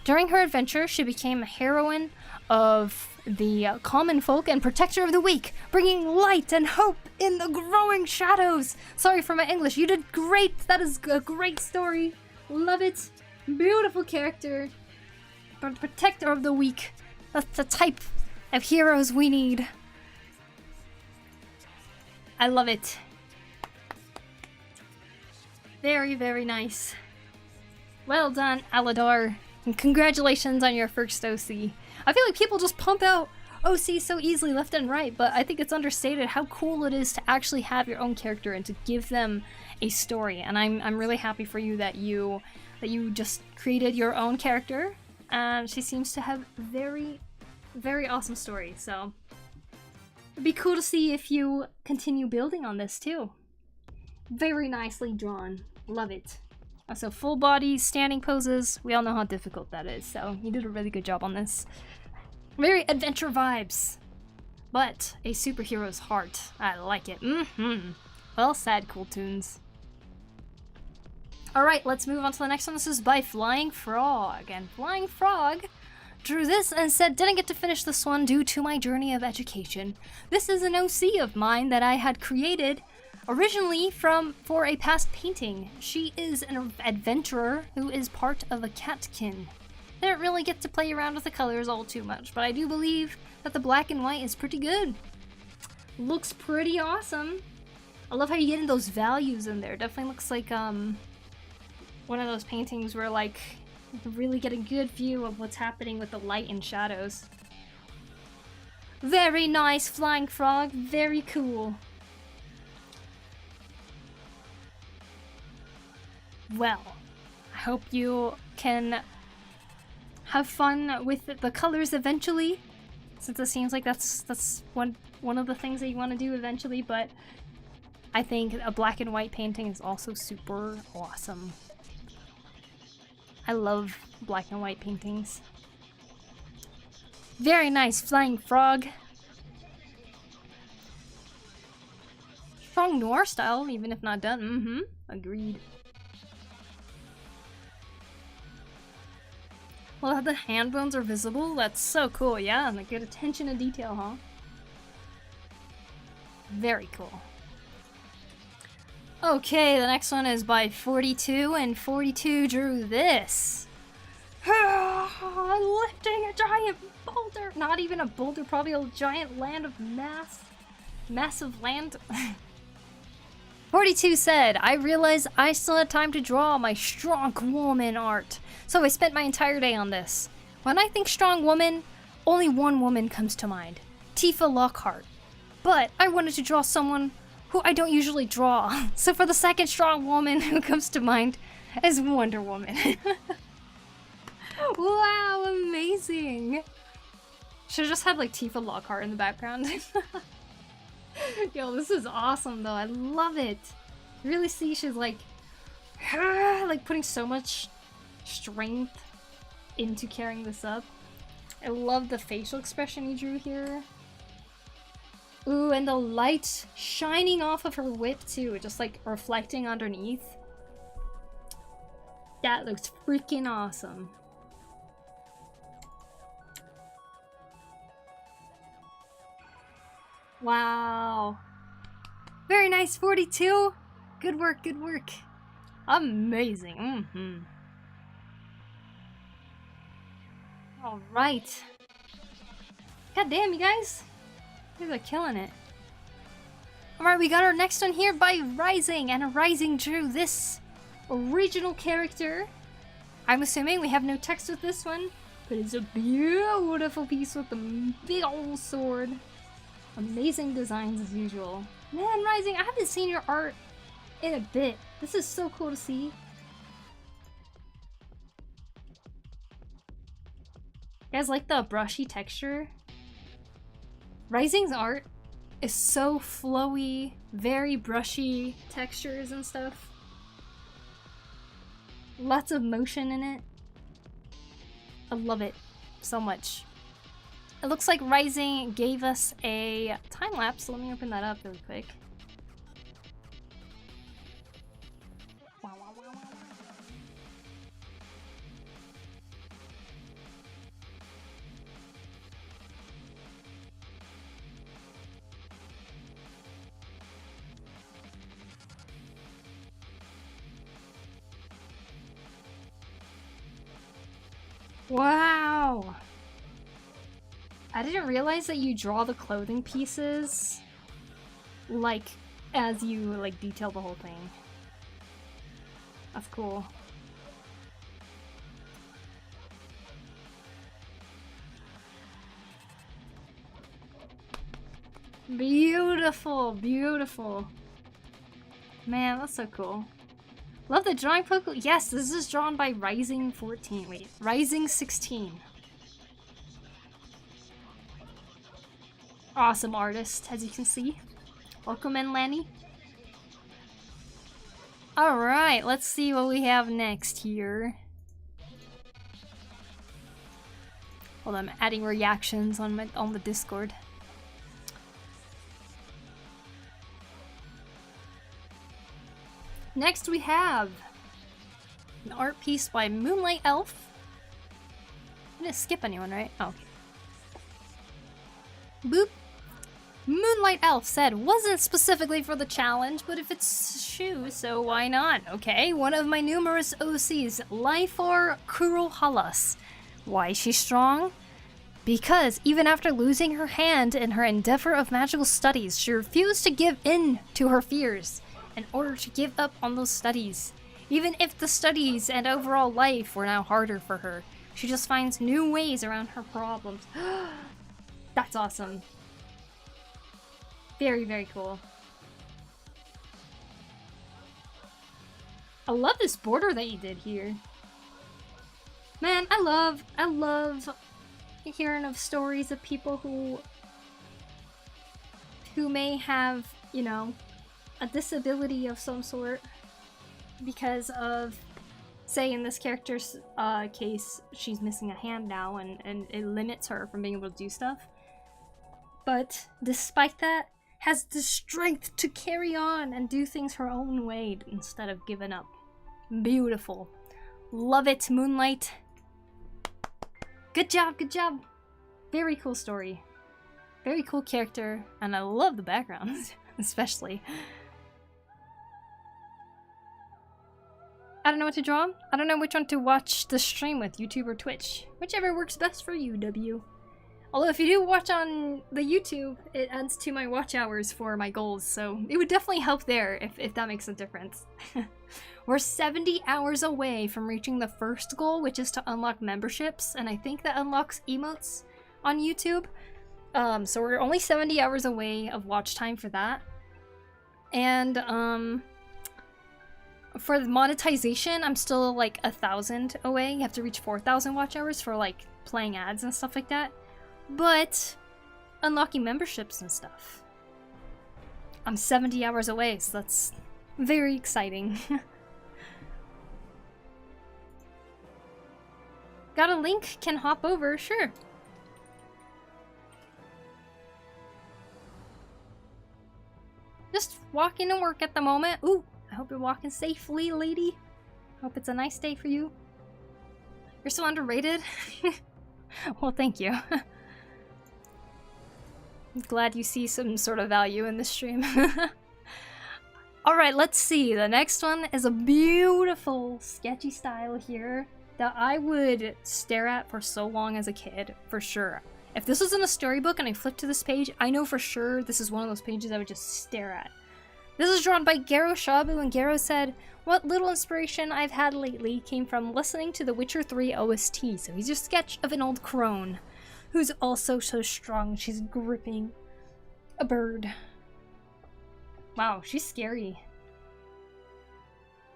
During her adventure, she became a heroine of the common folk and protector of the weak, bringing light and hope in the growing shadows. Sorry for my English. You did great. That is a great story. Love it. Beautiful character. But protector of the weak. That's the type of heroes we need. I love it. Very, very nice. Well done, Aladar. And congratulations on your first OC. I feel like people just pump out OC so easily left and right, but I think it's understated how cool it is to actually have your own character and to give them a story. And I'm really happy for you that you just created your own character. And she seems to have very, very awesome story. So it'd be cool to see if you continue building on this too. Very nicely drawn. Love it. Also, full body standing poses. We all know how difficult that is, so you did a really good job on this. Very adventure vibes, but a superhero's heart. I like it. Well said, Cool Tunes. Alright, let's move on to the next one. This is by Flying Frog. And Flying Frog drew this and said, didn't get to finish this one due to my journey of education. This is an OC of mine that I had created originally for a past painting. She is an adventurer who is part of a catkin. Didn't really get to play around with the colors all too much, but I do believe that the black and white is pretty good. Looks pretty awesome. I love how you're getting those values in there. Definitely looks like one of those paintings where like you can really get a good view of what's happening with the light and shadows. Very nice, Flying Frog. Very cool. Well, I hope you can have fun with the colors eventually, since it seems like that's one of the things that you want to do eventually, but I think a black and white painting is also super awesome. I love black and white paintings. Very nice, Flying Frog. Strong noir style, even if not done. Agreed. Well, the hand bones are visible. That's so cool, yeah. And like good attention to detail, huh? Very cool. Okay, the next one is by 42, and 42 drew this. Lifting a giant boulder. Not even a boulder, probably a giant land of massive land. 42 said, I realized I still had time to draw my strong woman art, so I spent my entire day on this. When I think strong woman, only one woman comes to mind, Tifa Lockhart. But I wanted to draw someone who I don't usually draw, so for the second strong woman who comes to mind is Wonder Woman. Wow, amazing! Should've just had like Tifa Lockhart in the background. Yo, this is awesome though. I love it. You really see she's like putting so much strength into carrying this up. I love the facial expression you drew here. Ooh, and the light shining off of her whip too, just like reflecting underneath. That looks freaking awesome. Wow. Very nice, 42. Good work, good work. Amazing. Alright. God damn, you guys. You guys are killing it. Alright, we got our next one here by Rising, and Rising drew this original character. I'm assuming we have no text with this one, but it's a beautiful piece with a big old sword. Amazing designs as usual. Man, Rising, I haven't seen your art in a bit. This is so cool to see. You guys like the brushy texture? Rising's art is so flowy, very brushy textures and stuff. Lots of motion in it. I love it so much. It looks like Rising gave us a time lapse, so let me open that up really quick. Wow! I didn't realize that you draw the clothing pieces, like, as you, like, detail the whole thing. That's cool. Beautiful, beautiful. Man, that's so cool. Love the drawing, Poku. Yes, this is drawn by Rising 14. Wait, Rising 16. Awesome artist, as you can see. Welcome in, Lanny. Alright, let's see what we have next here. Hold on, I'm adding reactions on the Discord. Next we have an art piece by Moonlight Elf. I didn't skip anyone, right? Oh. Boop. Moonlight Elf said, wasn't specifically for the challenge, but if it's Shu, so why not? Okay, one of my numerous OCs, Lyfor Kurohalas. Why is she strong? Because even after losing her hand in her endeavor of magical studies, she refused to give in to her fears in order to give up on those studies. Even if the studies and overall life were now harder for her, she just finds new ways around her problems. That's awesome. Very, very cool. I love this border that you did here. Man, I love hearing of stories of people who may have, you know, a disability of some sort because of, say in this character's case, she's missing a hand now and it limits her from being able to do stuff. But despite that, has the strength to carry on and do things her own way instead of giving up. Beautiful. Love it, Moonlight. Good job, good job. Very cool story. Very cool character, and I love the backgrounds, especially. I don't know what to draw. I don't know which one to watch the stream with, YouTube or Twitch. Whichever works best for you, W. Although if you do watch on the YouTube, it adds to my watch hours for my goals, so it would definitely help there if that makes a difference. We're 70 hours away from reaching the first goal, which is to unlock memberships, and I think that unlocks emotes on YouTube. So we're only 70 hours away of watch time for that. And for the monetization, I'm still like 1,000 away. You have to reach 4,000 watch hours for like playing ads and stuff like that. But unlocking memberships and stuff, I'm 70 hours away, so that's very exciting. Got a link? Can hop over? Sure. Just walking to work at the moment. Ooh, I hope you're walking safely, lady. Hope it's a nice day for you. You're so underrated. Well, thank you. I'm glad you see some sort of value in this stream. Alright, let's see. The next one is a beautiful sketchy style here that I would stare at for so long as a kid, for sure. If this was in a storybook and I flipped to this page, I know for sure this is one of those pages I would just stare at. This is drawn by Garo Shabu, and Garo said, "What little inspiration I've had lately came from listening to the Witcher 3 OST." So he's a sketch of an old crone who's also so strong. She's gripping a bird. Wow, she's scary.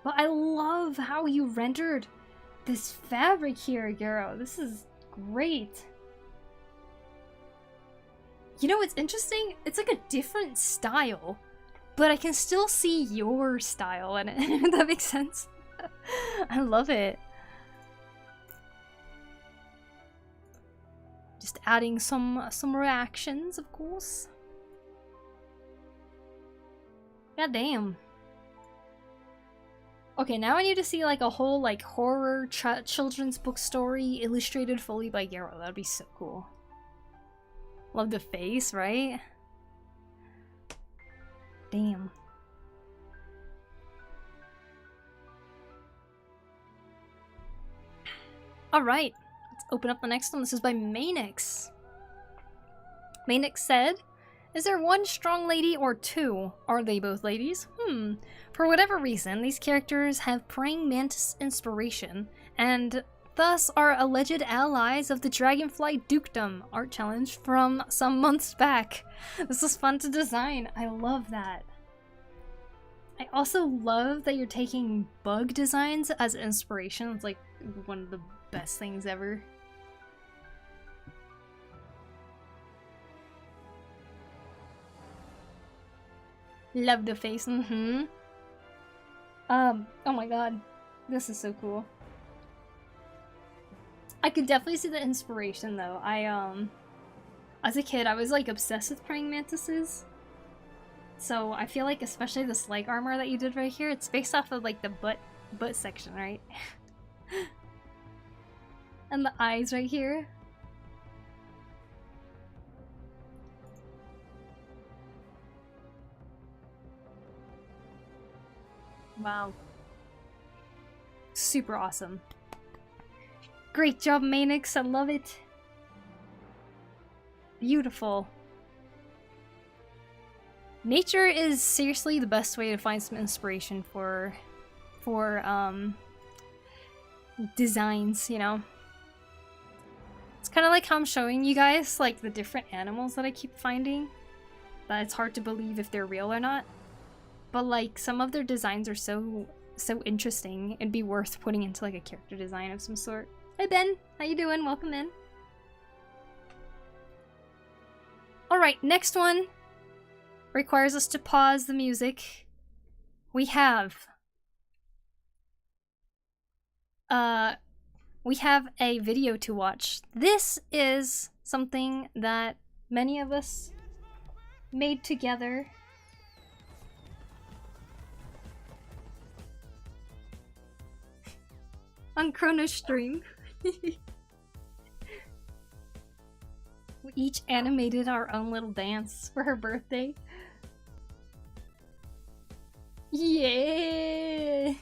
But I love how you rendered this fabric here, Garo. This is great. You know what's interesting? It's like a different style, but I can still see your style in it, if that makes sense. I love it. Just adding some reactions, of course. God damn. Okay, now I need to see like a whole like horror children's book story illustrated fully by Garo. That'd be so cool. Love the face, right? Damn. Alright, let's open up the next one. This is by Manix. Manix said, is there one strong lady or two? Are they both ladies? For whatever reason, these characters have praying mantis inspiration, and thus are alleged allies of the Dragonfly Dukedom art challenge from some months back. This is fun to design. I love that. I also love that you're taking bug designs as inspiration. It's like one of the best things ever. Love the face, oh my god. This is so cool. I could definitely see the inspiration though. As a kid, I was like obsessed with praying mantises. So I feel like especially this leg armor that you did right here, it's based off of like the butt section, right? And the eyes right here. Wow. Super awesome. Great job, Manix. I love it. Beautiful. Nature is seriously the best way to find some inspiration for designs, you know? It's kind of like how I'm showing you guys, like, the different animals that I keep finding. That it's hard to believe if they're real or not. But, like, some of their designs are so interesting, it'd be worth putting into, like, a character design of some sort. Hey, Ben! How you doing? Welcome in. Alright, next one requires us to pause the music. We have a video to watch. This is something that many of us made together. On Chrono's stream. We each animated our own little dance for her birthday. Yeah!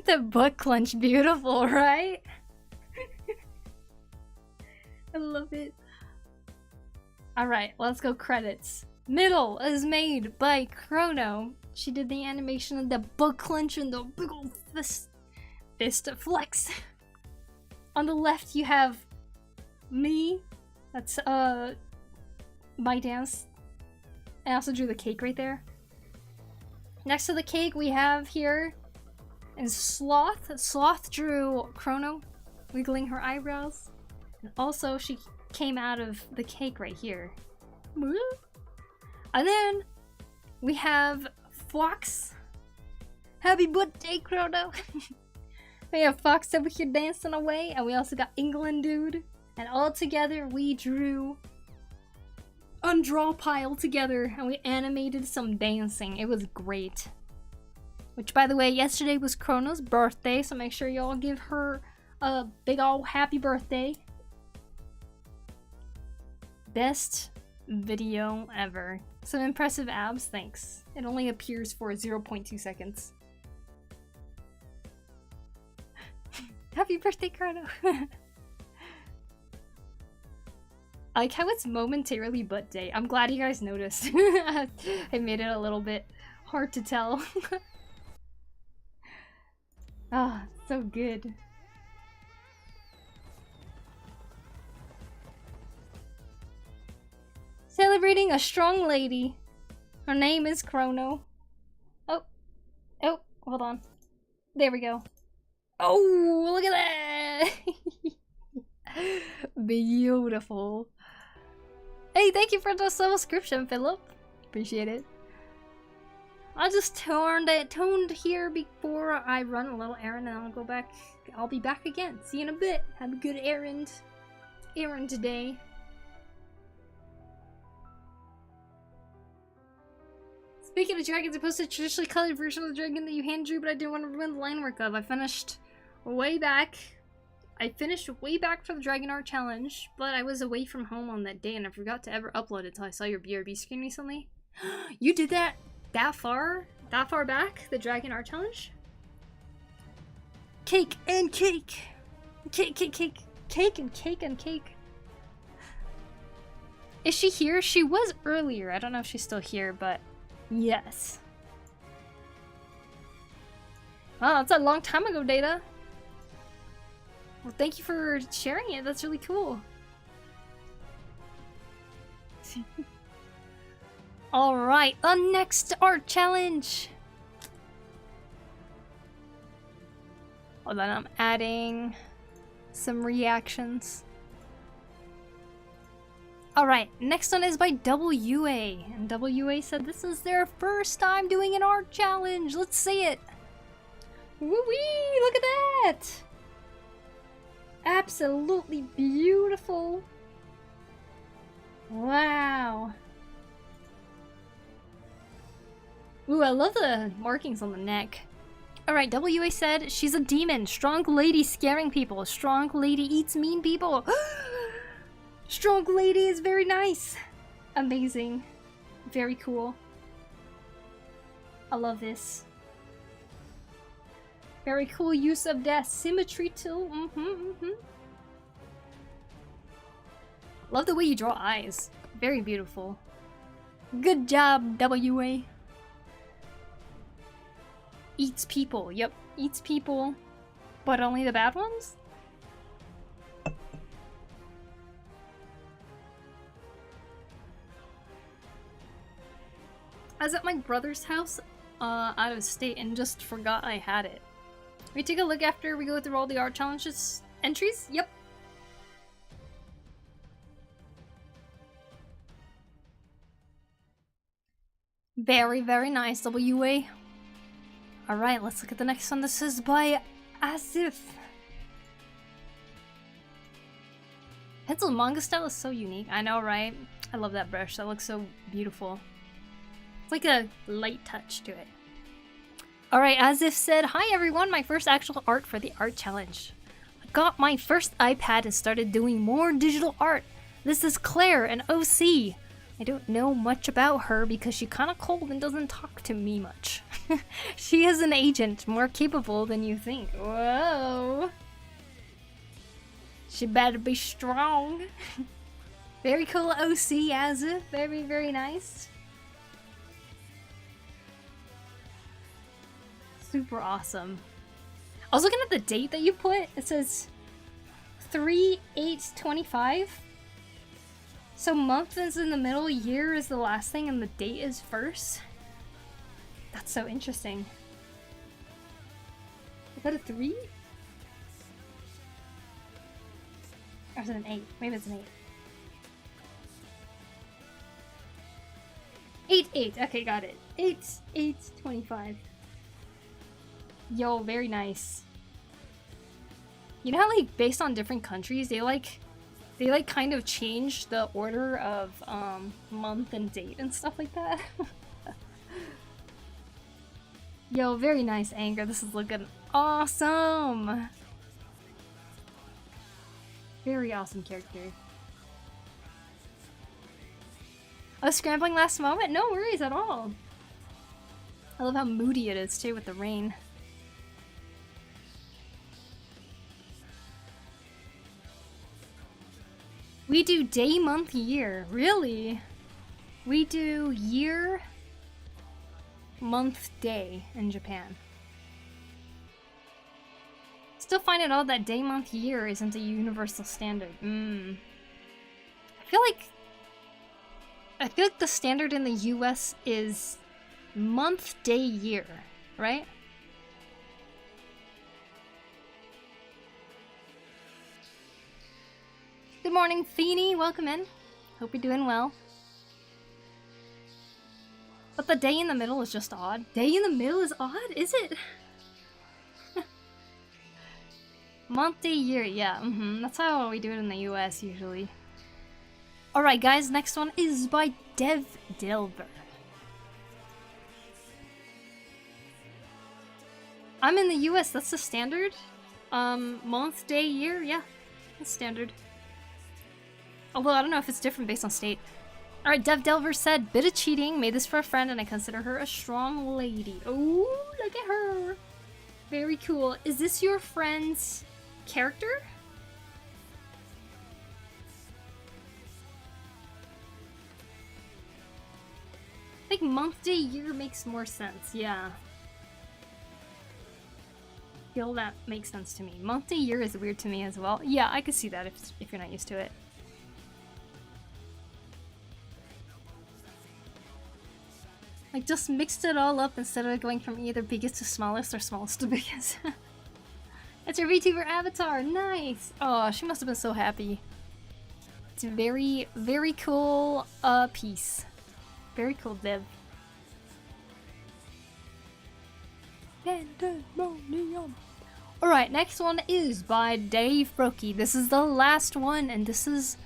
The butt clench, beautiful, right? I love it. Alright, let's go credits. Middle is made by Chrono. She did the animation of the butt clench and the big ol' fist flex. On the left you have me. That's my dance. I also drew the cake right there. Next to the cake we have here is Sloth. Sloth drew Chrono wiggling her eyebrows. And also she came out of the cake right here. And then we have Fox. Happy birthday, Chrono! We have Fox over here dancing away, and we also got England Dude. And all together we drew Undraw Pile together, and we animated some dancing. It was great. Which, by the way, yesterday was Chrono's birthday, so make sure y'all give her a big ol' happy birthday. Best video ever. Some impressive abs, thanks. It only appears for 0.2 seconds. Happy birthday, Chrono! I like how it's momentarily butt day. I'm glad you guys noticed. I made it a little bit hard to tell. Ah, so good. Celebrating a strong lady. Her name is Chrono. Oh, hold on. There we go. Oh, look at that! Beautiful. Hey, thank you for the subscription, Philip. Appreciate it. I just tuned here before I run a little errand, and I'll go back. I'll be back again. See you in a bit. Have a good errand today. Speaking of dragons, I posted a traditionally colored version of the dragon that you hand drew, but I didn't want to ruin the line work of. I finished way back for the Dragon Art Challenge, but I was away from home on that day and I forgot to ever upload it until I saw your BRB screen recently. You did that far back? The Dragon Art Challenge? Cake and cake! Cake, cake, cake. Cake and cake and cake. Is she here? She was earlier. I don't know if she's still here, but yes. Wow, that's a long time ago, Data. Well, thank you for sharing it. That's really cool. Alright, the next art challenge. Hold on, I'm adding some reactions. Alright, next one is by WA. And WA said this is their first time doing an art challenge. Let's see it. Woo-wee! Look at that! Absolutely beautiful. Wow. Ooh, I love the markings on the neck. Alright, WA said she's a demon. Strong lady scaring people. Strong lady eats mean people. Strong lady is very nice. Amazing. Very cool. I love this. Very cool use of that symmetry too. Love the way you draw eyes. Very beautiful. Good job, WA. Eats people. Yep, eats people. But only the bad ones? I was at my brother's house out of state and just forgot I had it. We take a look after we go through all the art challenges entries? Yep. Very, very nice, WA. Alright, let's look at the next one. This is by Asif. Pencil manga style is so unique. I know, right? I love that brush. That looks so beautiful. It's like a light touch to it. Alright, Asif said, hi everyone, my first actual art for the art challenge. I got my first iPad and started doing more digital art. This is Claire, an OC. I don't know much about her because she's kinda cold and doesn't talk to me much. She is an agent, more capable than you think. Whoa. She better be strong. Very cool OC, Asif. Very, very nice. Super awesome. I was looking at the date that you put. It says 3/8/25. So month is in the middle, year is the last thing, and the date is first. That's so interesting. Is that a 3? Or is it an 8? Maybe it's an 8. 8/8. Okay, got it. 8/8/25. Yo, very nice. You know how, like, based on different countries, they kind of change the order of month and date and stuff like that. Yo, very nice, Anger. This is looking awesome. Very awesome character. I was scrambling last moment? No worries at all. I love how moody it is too with the rain. We do day, month, year. Really? We do year, month, day in Japan. Still find it odd that day, month, year isn't a universal standard. I feel like the standard in the US is month, day, year, right? Good morning, Feeny. Welcome in. Hope you're doing well. But the day in the middle is just odd. Day in the middle is odd? Is it? Month, day, year. Yeah, that's how we do it in the US usually. Alright, guys. Next one is by Dev Delver. I'm in the US. That's the standard. Month, day, year. Yeah, that's standard. Although I don't know if it's different based on state. Alright, Dev Delver said, bit of cheating, made this for a friend and I consider her a strong lady. Oh, look at her. Very cool. Is this your friend's character? I think month, day, year makes more sense, yeah. Feel that makes sense to me. Month, day, year is weird to me as well. Yeah, I could see that if you're not used to it. Like, just mixed it all up instead of going from either biggest to smallest or smallest to biggest. It's your VTuber avatar! Nice! Oh, she must have been so happy. It's a very, very cool piece. Very cool div. Pandemonium! Alright, next one is by Dave Brokey. This is the last one, and this is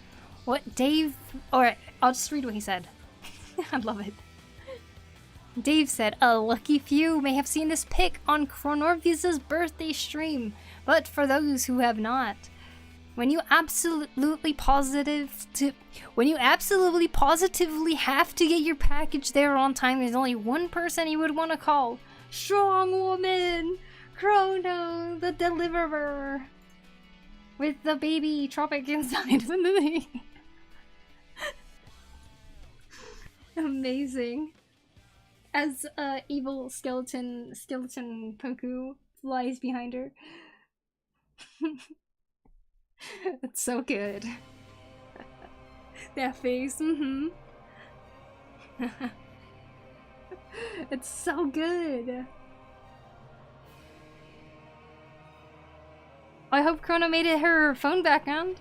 what Dave... Alright, I'll just read what he said. I love it. Dave said, a lucky few may have seen this pic on Chronorvius' birthday stream, but for those who have not, when you absolutely positively have to get your package there on time, there's only one person you would want to call. Strong woman! Chrono, the deliverer! With the baby Tropic inside. Amazing. As evil skeleton Poku flies behind her. It's so good. That face, It's so good. I hope Chrono made it her phone background.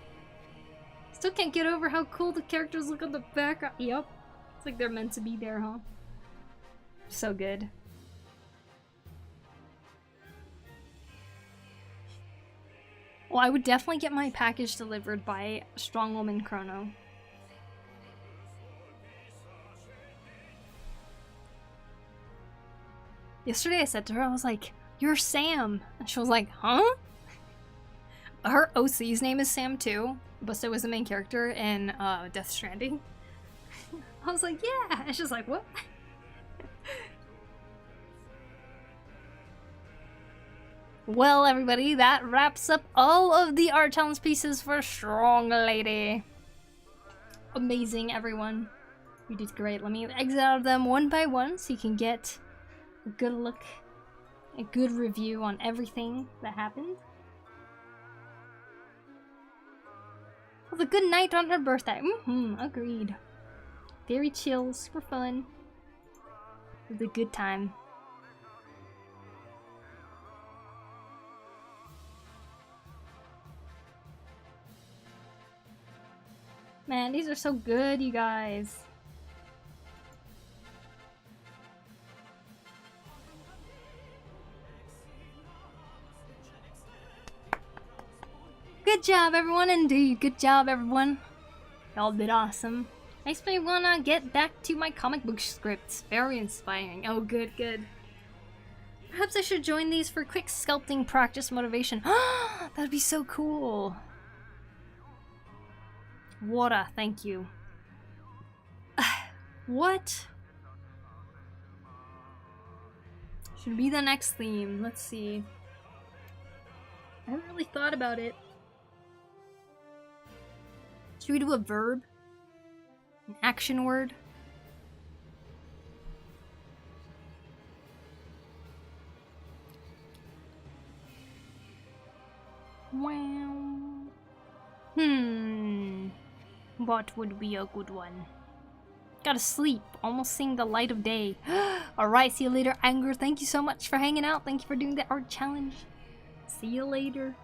Still can't get over how cool the characters look on the background. Yup. It's like they're meant to be there, huh? So good. Well, I would definitely get my package delivered by Strong Woman Chrono. Yesterday I said to her, I was like, you're Sam. And she was like, huh? Her OC's name is Sam too, but so was the main character in Death Stranding. I was like, yeah. And she's like, what? Well, everybody, that wraps up all of the art challenge pieces for Strong Lady. Amazing, everyone. You did great. Let me exit out of them one by one so you can get a good look, a good review on everything that happened. It was a good night on her birthday. Agreed. Very chill, super fun. It was a good time. Man, these are so good, you guys. Good job, everyone, indeed. Good job, everyone. Y'all did awesome. Makes me wanna get back to my comic book scripts. Very inspiring. Oh, good, good. Perhaps I should join these for quick sculpting practice motivation. That'd be so cool. Water, thank you. What? Should be the next theme. Let's see. I haven't really thought about it. Should we do a verb? An action word? Wow. What would be a good one? Gotta sleep. Almost seeing the light of day. Alright, see you later, Anger. Thank you so much for hanging out. Thank you for doing the art challenge. See you later.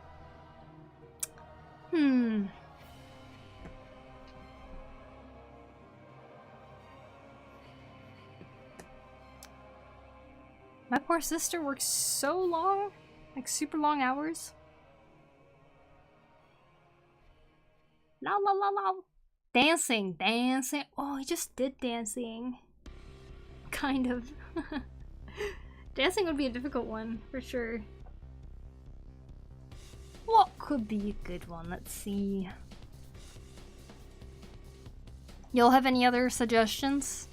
My poor sister works so long. Like super long hours. La la la la. Dancing, dancing. Oh, I just did dancing. Kind of. Dancing would be a difficult one, for sure. What could be a good one? Let's see. Y'all have any other suggestions?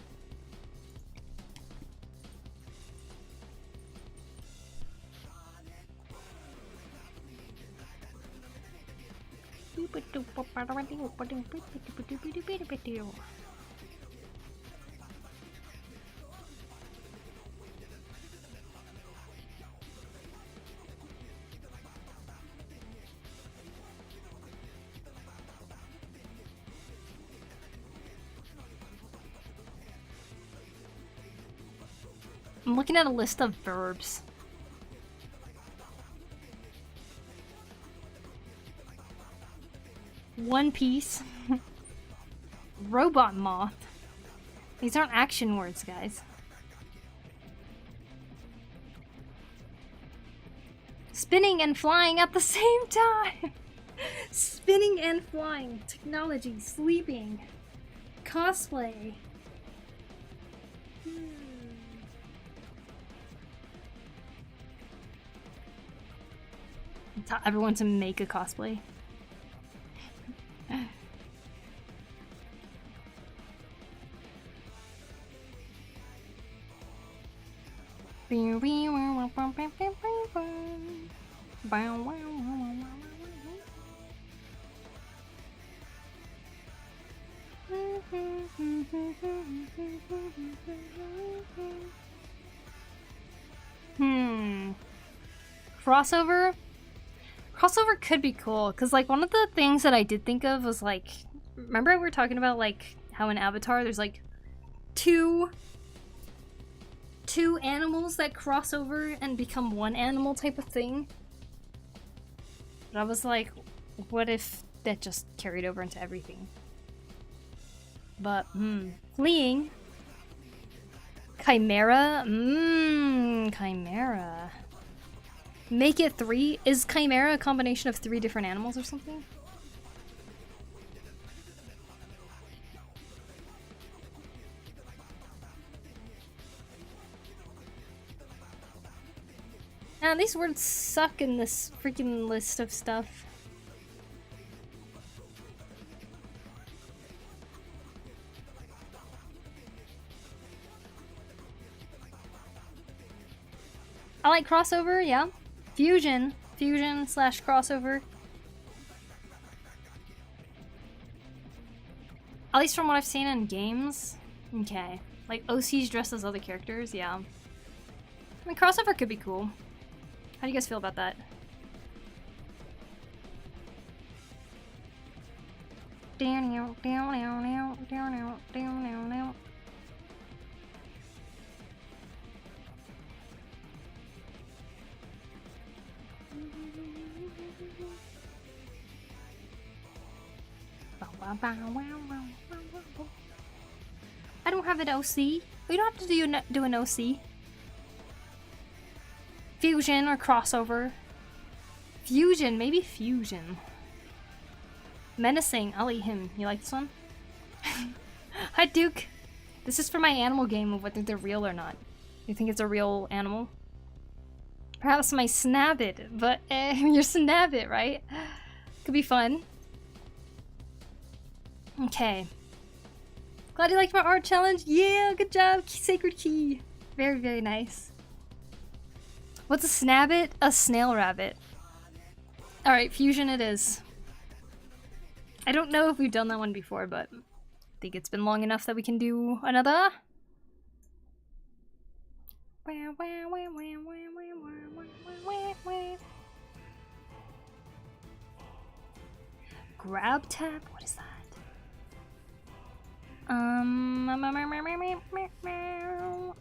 I'm looking at a list of verbs. One Piece. Robot moth. These aren't action words, guys. Spinning and flying at the same time. Spinning and flying. Technology. Sleeping. Cosplay. Tell everyone to make a cosplay. Crossover? Crossover could be cool, because like one of the things that I did think of was like, remember we were talking about like how in Avatar there's like two animals that cross over and become one animal type of thing? But I was like, what if that just carried over into everything? But, fleeing. Chimera? Chimera. Make it 3? Is Chimera a combination of 3 different animals or something? These words suck in this freaking list of stuff. I like crossover, yeah. Fusion slash crossover. At least from what I've seen in games. Okay. Like OCs dressed as other characters, yeah. I mean, crossover could be cool. How do you guys feel about that? I don't have an OC. We don't have to do an OC. Fusion or crossover. Fusion, maybe fusion. Menacing, I'll eat him. You like this one? Hi, Duke. This is for my animal game of whether they're real or not. You think it's a real animal? Perhaps my Snabbit, but you're Snabbit, right? Could be fun. Okay. Glad you liked my art challenge. Yeah, good job. Sacred Key. Very, very nice. What's a Snabbit? A snail rabbit. Alright, fusion it is. I don't know if we've done that one before, but I think it's been long enough that we can do another. Grab tap? What is that?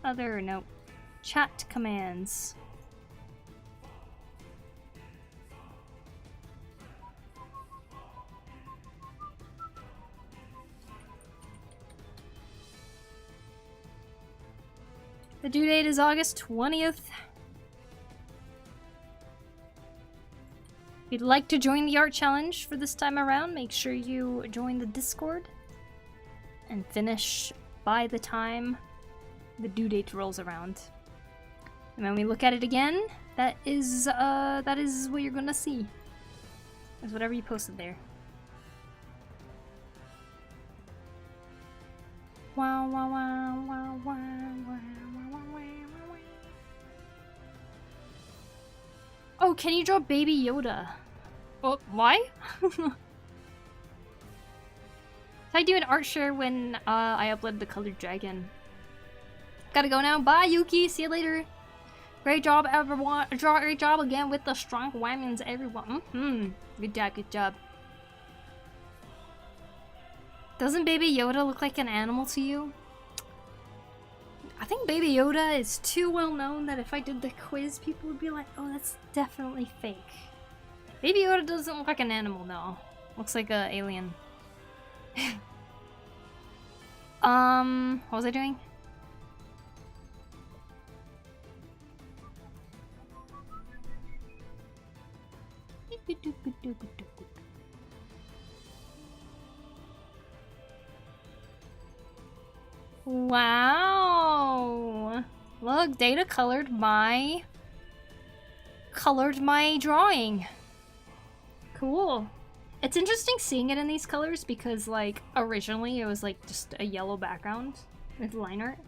Other, no. Chat commands. The due date is August 20th. If you'd like to join the art challenge for this time around, make sure you join the Discord and finish by the time the due date rolls around. And when we look at it again, that is what you're gonna see. Is whatever you posted there. Wow, wow, wow, wow, wow, wow, wow, wow, wow. Oh, can you draw Baby Yoda? Oh, why? I do an art share when I upload the colored dragon. Gotta go now. Bye, Yuki. See you later. Great job, everyone. Great job again with the strong whammies, everyone. Good job, good job. Doesn't Baby Yoda look like an animal to you? I think Baby Yoda is too well known that if I did the quiz, people would be like, oh, that's definitely fake. Baby Yoda doesn't look like an animal, though. Looks like an alien. What was I doing? Wow! Look, Data colored my drawing. Cool. It's interesting seeing it in these colors because, like, originally it was like just a yellow background with line art.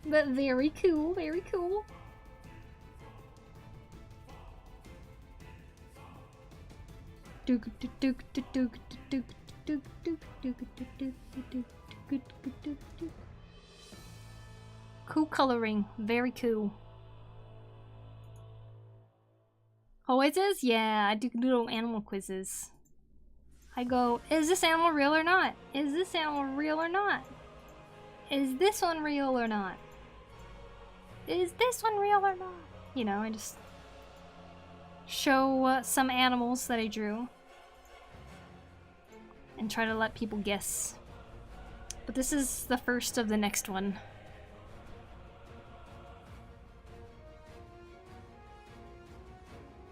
But very cool, very cool. Cool coloring, very cool. Quizzes? Yeah, I do little animal quizzes. I go, is this animal real or not? Is this animal real or not? Is this one real or not? Is this one real or not? You know, I just show some animals that I drew and try to let people guess. But this is the first of the next one.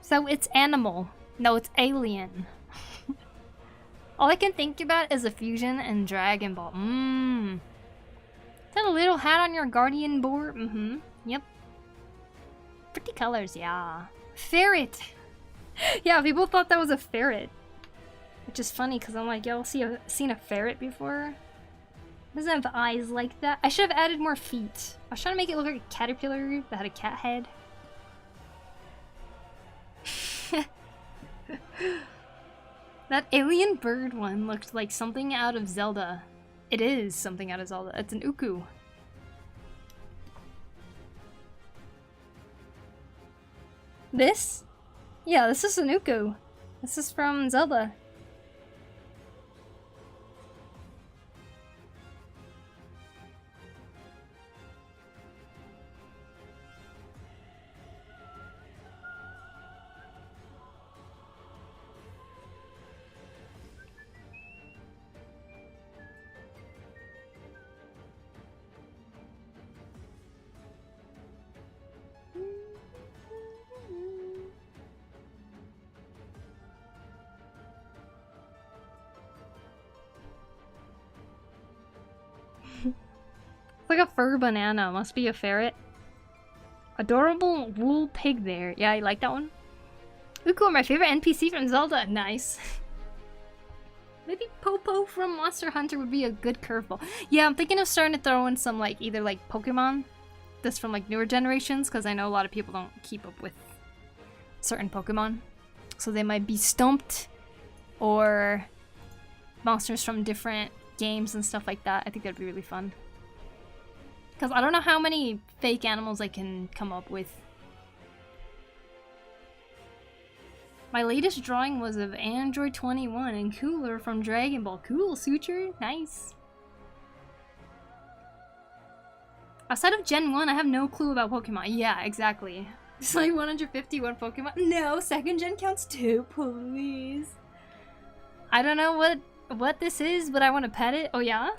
So it's animal. No, it's alien. All I can think about is a fusion and Dragon Ball. Is that a little hat on your guardian board? Yep. Pretty colors, yeah. Ferret! Yeah, people thought that was a ferret. Which is funny because I'm like, y'all seen a ferret before? It doesn't have eyes like that. I should have added more feet. I was trying to make it look like a caterpillar that had a cat head. That alien bird one looked like something out of Zelda. It is something out of Zelda. It's an uku. This? Yeah, this is an uku. This is from Zelda. Like a fur banana. Must be a ferret. Adorable wool pig there. Yeah, I like that one. Uku are my favorite NPC from Zelda. Nice. Maybe Popo from Monster Hunter would be a good curveball. Yeah, I'm thinking of starting to throw in some like either like Pokemon that's from like newer generations because I know a lot of people don't keep up with certain Pokemon. So they might be stumped or monsters from different games and stuff like that. I think that'd be really fun. Because I don't know how many fake animals I can come up with. My latest drawing was of Android 21 and Cooler from Dragon Ball. Cool, Suture. Nice. Outside of Gen 1, I have no clue about Pokemon. Yeah, exactly. It's like 151 Pokemon. No, second gen counts too, please. I don't know what this is, but I want to pet it. Oh yeah?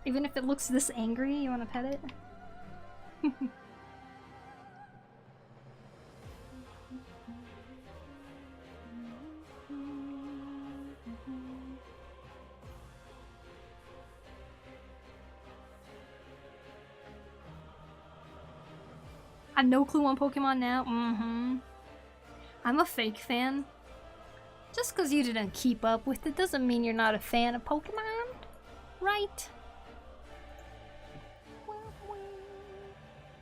Even if it looks this angry, you want to pet it? I have no clue on Pokemon now. I'm a fake fan. Just because you didn't keep up with it doesn't mean you're not a fan of Pokemon, right?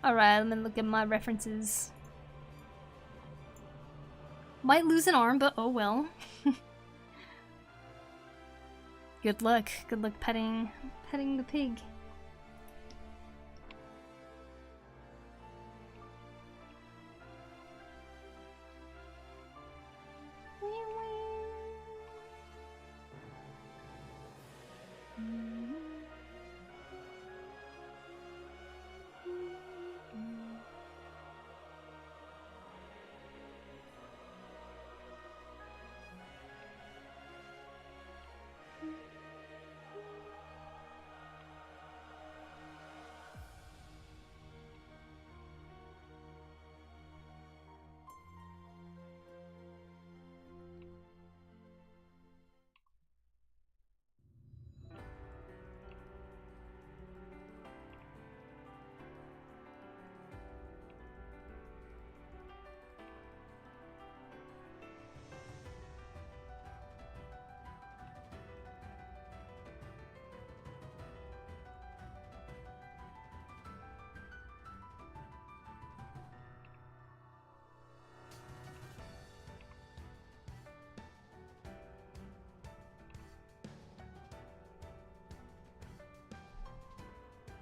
Alright, let me look at my references. Might lose an arm, but oh well. Good luck. Good luck petting the pig.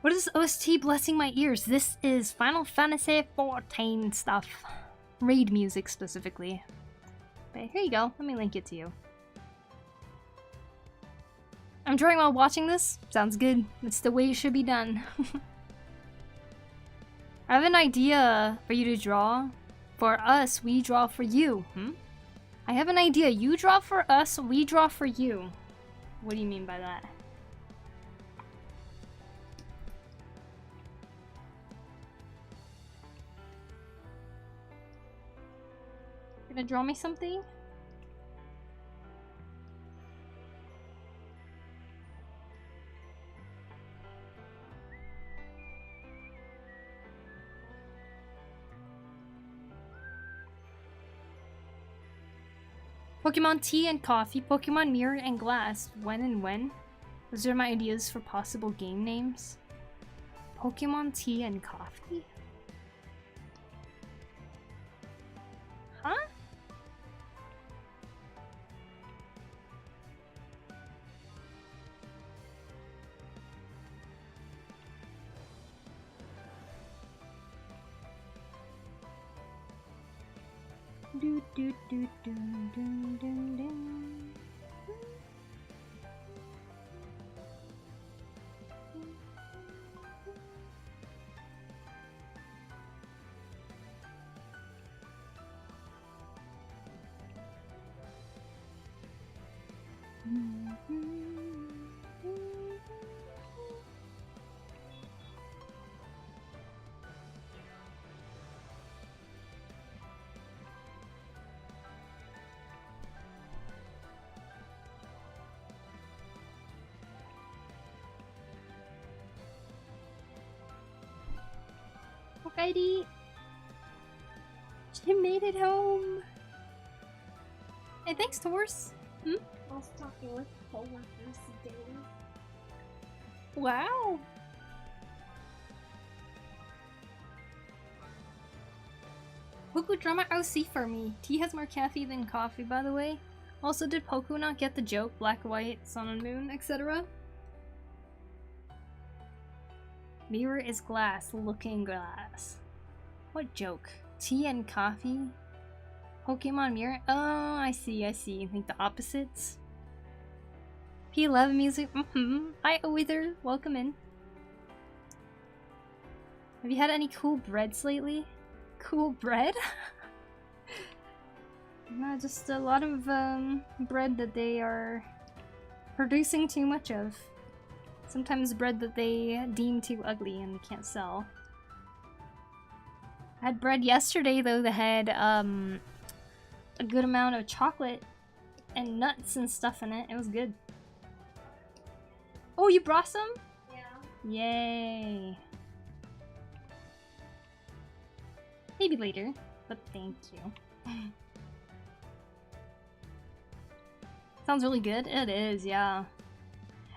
What is OST blessing my ears? This is Final Fantasy XIV stuff. Raid music specifically. But here you go, let me link it to you. I'm drawing while watching this? Sounds good. It's the way it should be done. I have an idea for you to draw. For us, we draw for you. I have an idea. You draw for us, we draw for you. What do you mean by that? Gonna draw me something? Pokemon tea and coffee, Pokemon mirror and glass. When and when? Those are my ideas for possible game names. Pokemon tea and coffee? Huh? Do do do do do do do. Alrighty. She made it home. Hey, thanks, Taurus. I was talking with coworkers today. Wow. Poku drama OC for me. Tea has more caffeine than coffee, by the way. Also, did Poku not get the joke? Black, white, sun and moon, etc.? Mirror is glass, looking glass. What joke? Tea and coffee? Pokemon mirror? Oh, I see, I see. I think the opposites. P11 music? Hi, Wither. Welcome in. Have you had any cool breads lately? Cool bread? No, just a lot of bread that they are producing too much of. Sometimes bread that they deem too ugly and they can't sell. I had bread yesterday though that had a good amount of chocolate and nuts and stuff in it. It was good. Oh, you brought some? Yeah. Yay. Maybe later, but thank you. Sounds really good. It is, yeah.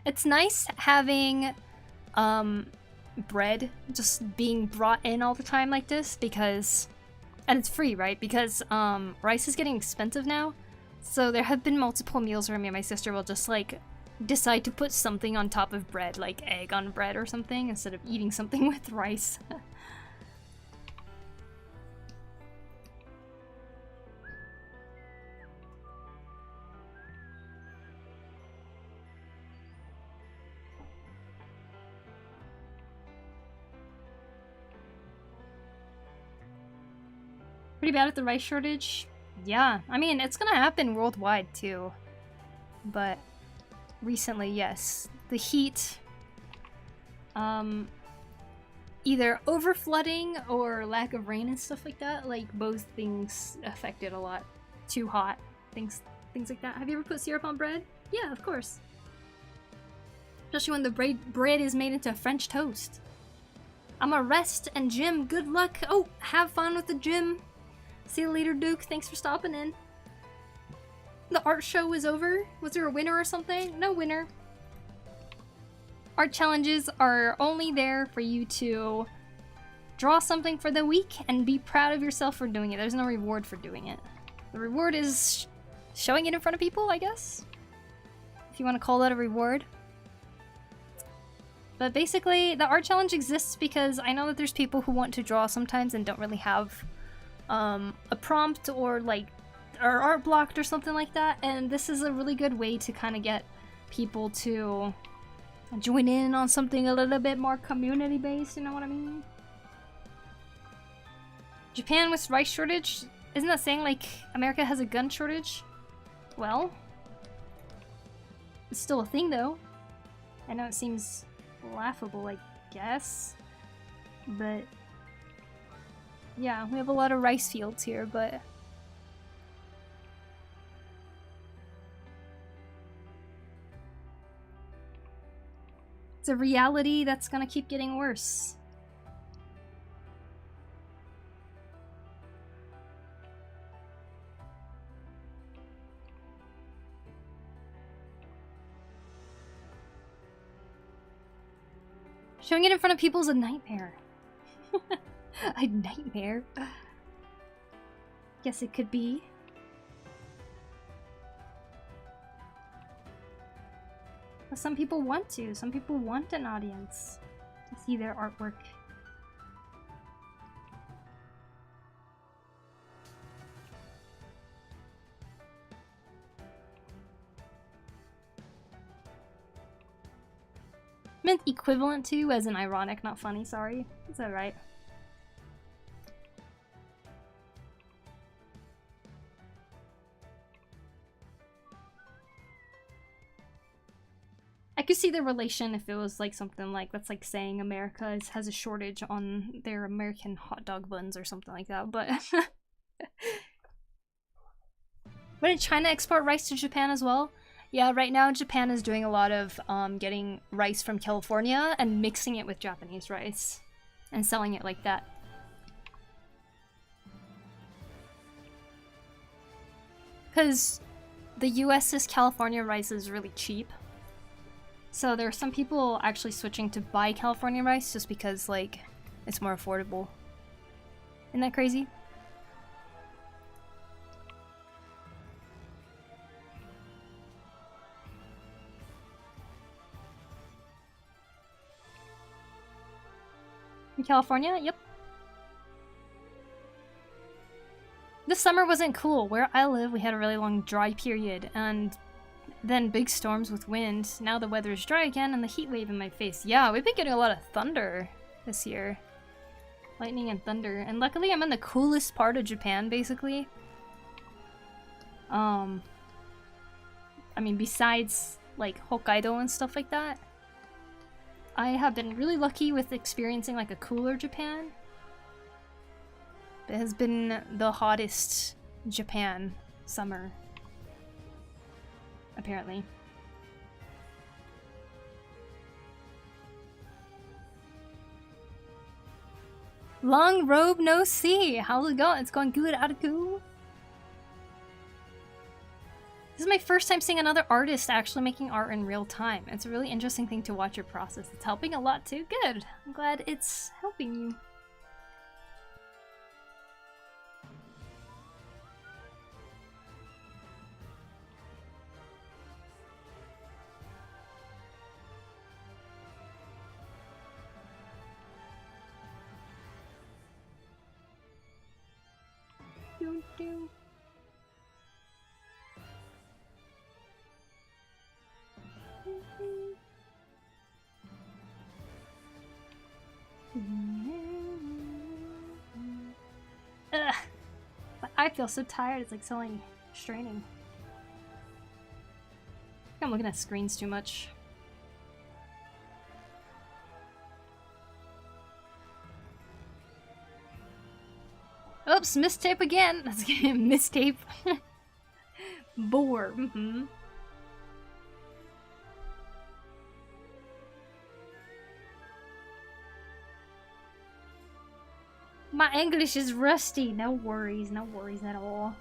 It's nice having bread just being brought in all the time like this because, and it's free, right? Because rice is getting expensive now. So there have been multiple meals where me and my sister will just like decide to put something on top of bread, like egg on bread or something, instead of eating something with rice. Pretty bad at the rice shortage? Yeah, I mean, it's gonna happen worldwide too. But recently, yes. The heat, either overflooding or lack of rain and stuff like that, like both things affected a lot. Too hot, things like that. Have you ever put syrup on bread? Yeah, of course. Especially when the bread is made into French toast. I'ma rest, and Jim, good luck. Oh, have fun with the gym. See you later, Duke. Thanks for stopping in. The art show is over. Was there a winner or something? No winner. Art challenges are only there for you to draw something for the week and be proud of yourself for doing it. There's no reward for doing it. The reward is showing it in front of people, I guess? If you want to call that a reward. But basically, the art challenge exists because I know that there's people who want to draw sometimes and don't really have a prompt or art blocked or something like that, and this is a really good way to kind of get people to join in on something a little bit more community based, you know what I mean? Japan with rice shortage? Isn't that saying like America has a gun shortage? Well, it's still a thing though. I know it seems laughable, I guess, but yeah, we have a lot of rice fields here, but it's a reality that's gonna keep getting worse. Showing it in front of people is a nightmare. A nightmare? Yes, it could be. But some people want to. Some people want an audience to see their artwork. Meant equivalent to as an ironic, not funny, sorry. It's alright. I could see the relation if it was like something like that's like saying America has a shortage on their American hot dog buns or something like that, but wouldn't China export rice to Japan as well? Yeah, right now Japan is doing a lot of getting rice from California and mixing it with Japanese rice and selling it like that. Because the US's California rice is really cheap. So there are some people actually switching to buy California rice just because, like, it's more affordable. Isn't that crazy? In California? Yep. This summer wasn't cool. Where I live, we had a really long dry period, and then big storms with wind. Now the weather is dry again and the heat wave in my face. Yeah, we've been getting a lot of thunder this year. Lightning and thunder. And luckily I'm in the coolest part of Japan, basically. I mean, besides, like, Hokkaido and stuff like that. I have been really lucky with experiencing, like, a cooler Japan. It has been the hottest Japan summer. Apparently. Long robe, no sea. How's it going? It's going good, Ataku. This is my first time seeing another artist actually making art in real time. It's a really interesting thing to watch your process. It's helping a lot too. Good. I'm glad it's helping you. do. Ugh. But I feel so tired, it's like so like straining. I think I'm looking at screens too much. Oops, mistape again. That's getting mistape. Bore. My English is rusty. No worries at all.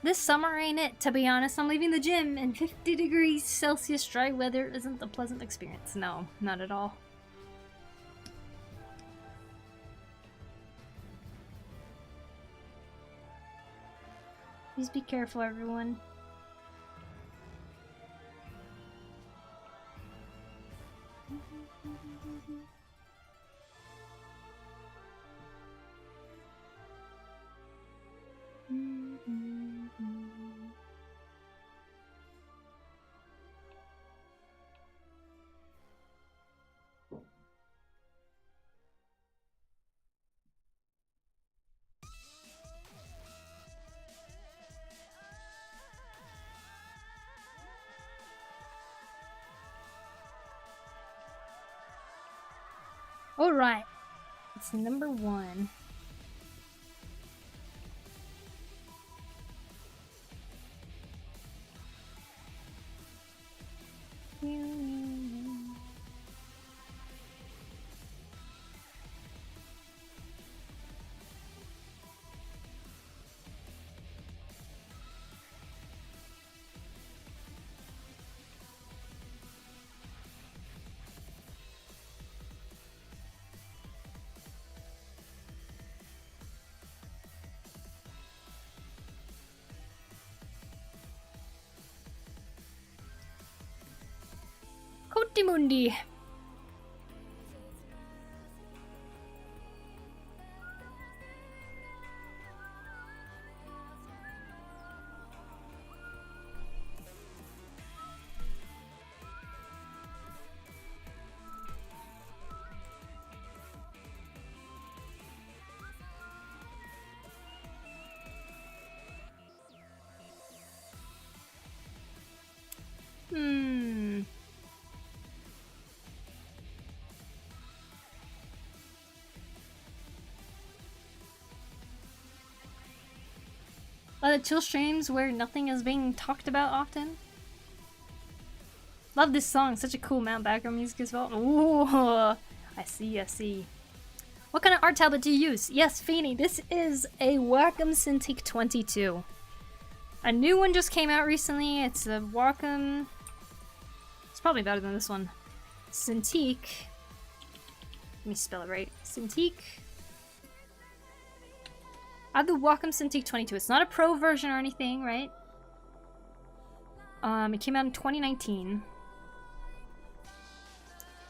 This summer ain't it, to be honest. I'm leaving the gym and 50 degrees Celsius dry weather isn't a pleasant experience. No, not at all. Please be careful, everyone. Alright, it's number 1. Kotimundi. The chill streams where nothing is being talked about often. Love this song, such a cool mount background music as well. Ooh, I see. What kind of art tablet do you use? Yes, Feeny, this is a Wacom Cintiq 22. A new one just came out recently. It's a Wacom. It's probably better than this one. Cintiq. Let me spell it right. Cintiq. I have the Wacom Cintiq 22. It's not a pro version or anything, right? It came out in 2019.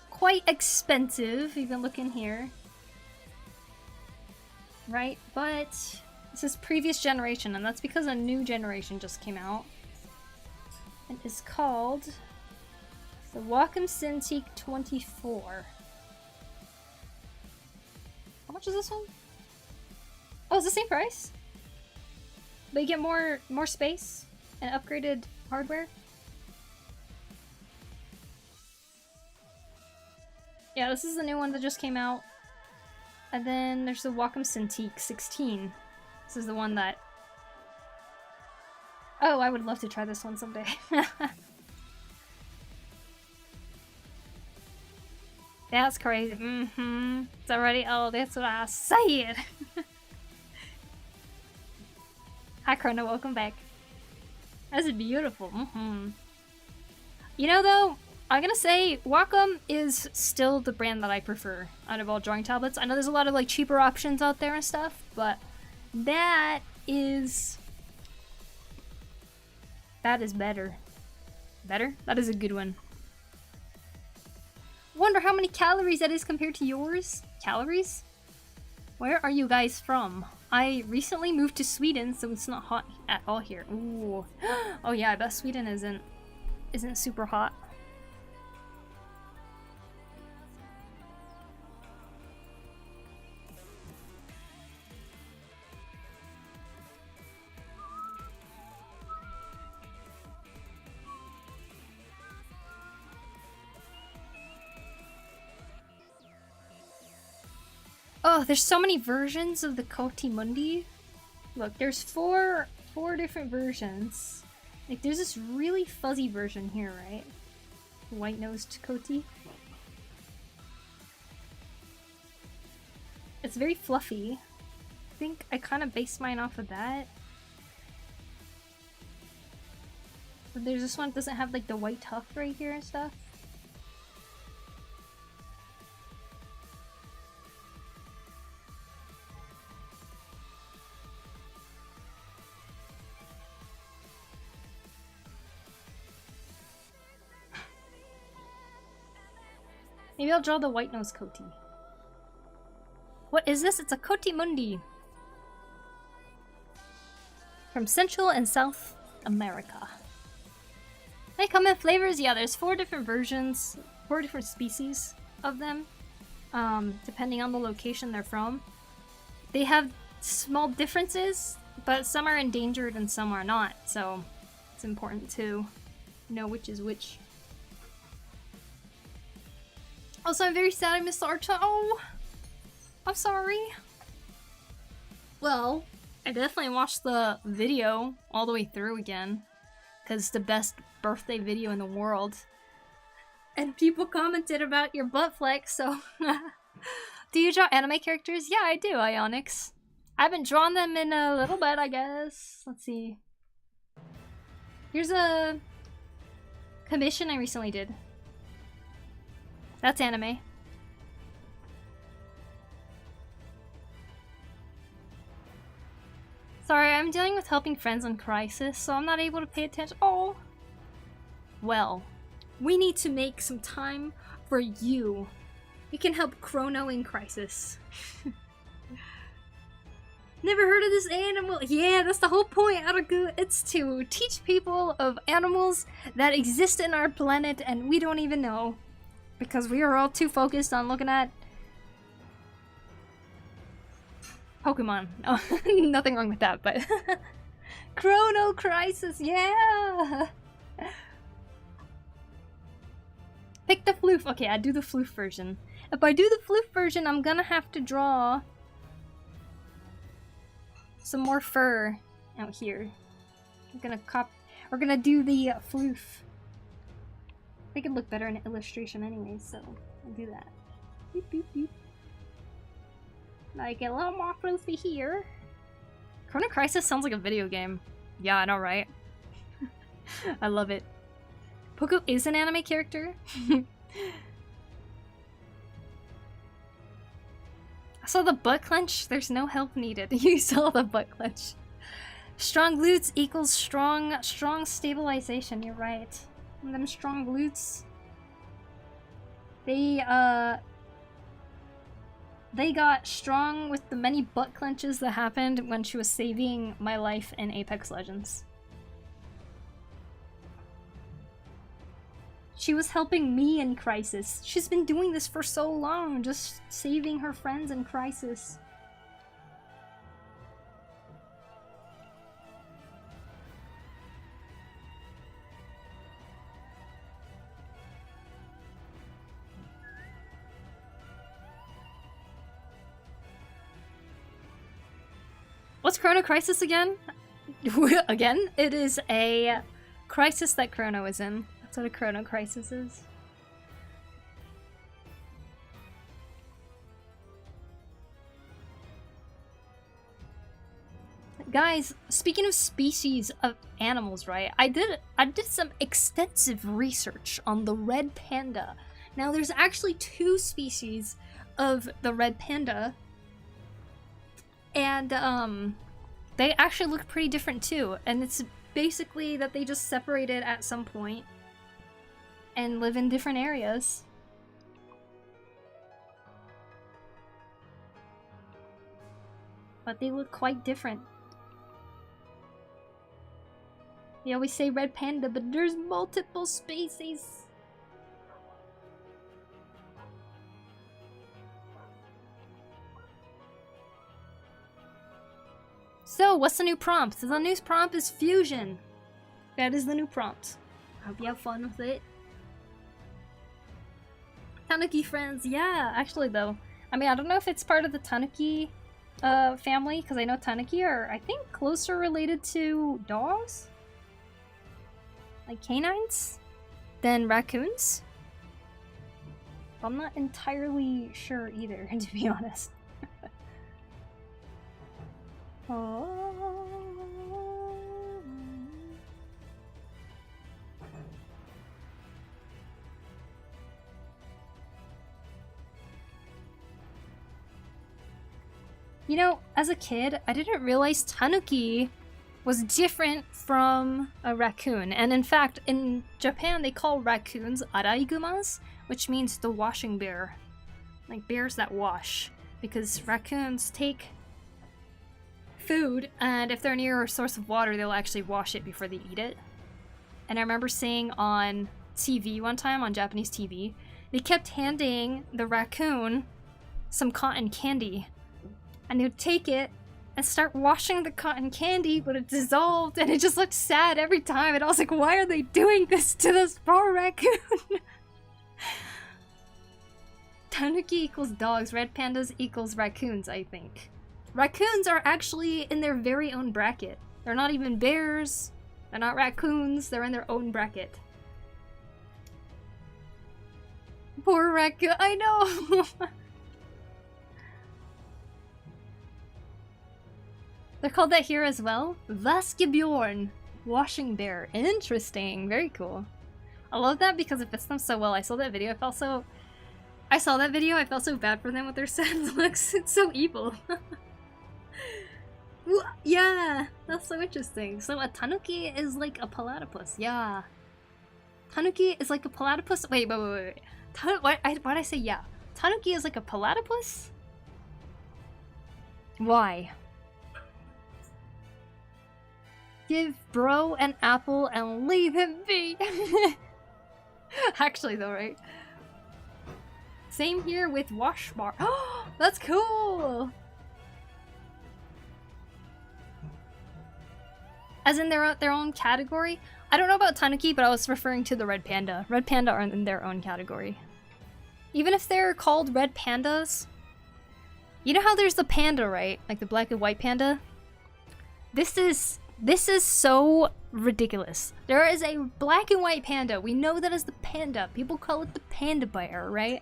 Quite expensive, even looking here. right? But this is previous generation, and that's because a new generation just came out. It is called the Wacom Cintiq 24. How much is this one? Oh, it's the same price? But you get more space and upgraded hardware? Yeah, this is the new one that just came out. And then there's the Wacom Cintiq 16. This is the one that... Oh, I would love to try this one someday. That's crazy. Mm-hmm. It's already... Oh, that's what I said. Hi, Chrono. Welcome back. That's beautiful. Mm-hmm. You know, though, I'm gonna say Wacom is still the brand that I prefer out of all drawing tablets. I know there's a lot of like cheaper options out there and stuff, but that is better. Better? That is a good one. Wonder how many calories that is compared to yours? Calories? Where are you guys from? I recently moved to Sweden, so it's not hot at all here. Ooh. Oh yeah, I bet Sweden isn't super hot. Oh, there's so many versions of the Koti Mundi. Look, there's four different versions. Like, there's this really fuzzy version here, right? White-nosed Koti. It's very fluffy. I think I kind of based mine off of that. But there's this one that doesn't have, like, the white tuft right here and stuff. Maybe I'll draw the white nose Koti. What is this? It's a Koti Mundi. From Central and South America. They come in flavors? Yeah, there's 4 different versions, 4 different species of them, depending on the location they're from. They have small differences, but some are endangered and some are not, so it's important to know which is which. Also, I'm very sad I missed the art. Oh, I'm sorry. Well, I definitely watched the video all the way through again, because it's the best birthday video in the world. And people commented about your butt flex, so... Do you draw anime characters? Yeah, I do, Ionix. I haven't drawn them in a little bit, I guess. Let's see. Here's a commission I recently did. That's anime. Sorry, I'm dealing with helping friends in crisis, so I'm not able to pay attention. Oh! Well, we need to make some time for you. You can help Chrono in crisis. Never heard of this animal? Yeah, that's the whole point. It's to teach people of animals that exist in our planet and we don't even know. Because we are all too focused on looking at Pokemon. Oh, nothing wrong with that, but Chrono Crisis, yeah! Pick the floof. Okay, I do the floof version. If I do the floof version, I'm gonna have to draw some more fur out here. We're gonna do the floof. I think it'd look better in illustration anyway, so I'll do that. Beep, beep, beep. Like a little more floofy here. Chrono Crisis sounds like a video game. Yeah, I know, right? I love it. Poku is an anime character. I saw the butt clench. There's no help needed. You saw the butt clench. Strong glutes equals strong stabilization. You're right. And them strong glutes. They they got strong with the many butt clenches that happened when she was saving my life in Apex Legends. She was helping me in Crisis. She's been doing this for so long, just saving her friends in Crisis. What's Chrono Crisis again? Again? It is a crisis that Chrono is in. That's what a Chrono Crisis is. Guys, speaking of species of animals, right? I did some extensive research on the red panda. Now there's actually 2 species of the red panda. And they actually look pretty different too. And it's basically that they just separated at some point and live in different areas. But they look quite different. You always say red panda, but there's multiple species. So, what's the new prompt? The new prompt is fusion. That is the new prompt. Hope you have fun with it. Tanuki friends, yeah, actually though. I mean, I don't know if it's part of the Tanuki family, because I know Tanuki are, I think, closer related to dogs? Like canines? Than raccoons? I'm not entirely sure either, to be honest. Oh. You know, as a kid, I didn't realize Tanuki was different from a raccoon. And in fact, in Japan, they call raccoons araigumas, which means the washing bear. Like bears that wash. Because raccoons take food, and if they're near a source of water, they'll actually wash it before they eat it. And I remember seeing on TV one time, on Japanese TV, they kept handing the raccoon some cotton candy. And they would take it and start washing the cotton candy, but it dissolved, and it just looked sad every time. And I was like, why are they doing this to this poor raccoon? Tanuki equals dogs, red pandas equals raccoons, I think. Raccoons are actually in their very own bracket. They're not even bears. They're not raccoons. They're in their own bracket. Poor raccoon. I know. They're called that here as well. Vaskebjorn. Washing bear. Interesting. Very cool. I love that because it fits them so well. I saw that video. I felt so bad for them with their sad looks. It's so evil. Yeah, that's so interesting. So a tanuki is like a platypus. Yeah. Tanuki is like a platypus. Wait. Why'd I say yeah? Tanuki is like a platypus? Why? Give bro an apple and leave him be. Actually though, right? Same here with Washbar. Oh, that's cool! As in their own category? I don't know about Tanuki, but I was referring to the red panda. Red panda are in their own category. Even if they're called red pandas, you know how there's the panda, right? Like the black and white panda? This is so ridiculous. There is a black and white panda. We know that as the panda. People call it the panda bear, right?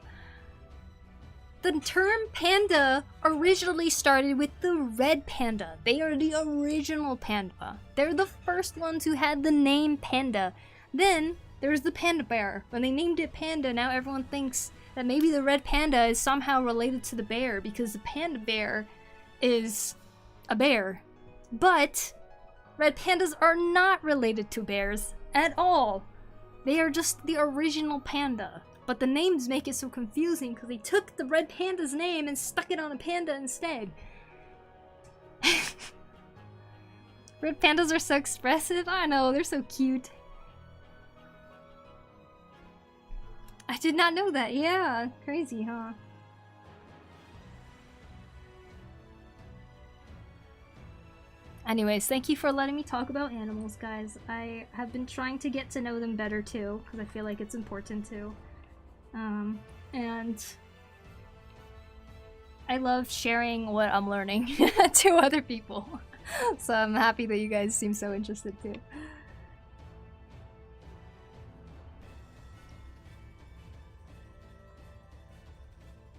The term panda originally started with the red panda. They are the original panda. They're the first ones who had the name panda. Then there's the panda bear. When they named it panda, now everyone thinks that maybe the red panda is somehow related to the bear because the panda bear is a bear. But red pandas are not related to bears at all. They are just the original panda. but the names make it so confusing because they took the red panda's name and stuck it on a panda instead. Red pandas are so expressive. I know, they're so cute. I did not know that. Yeah, crazy, huh? Anyways, thank you for letting me talk about animals, guys. I have been trying to get to know them better too, because I feel like it's important too. And I love sharing what I'm learning to other people. So I'm happy that you guys seem so interested too.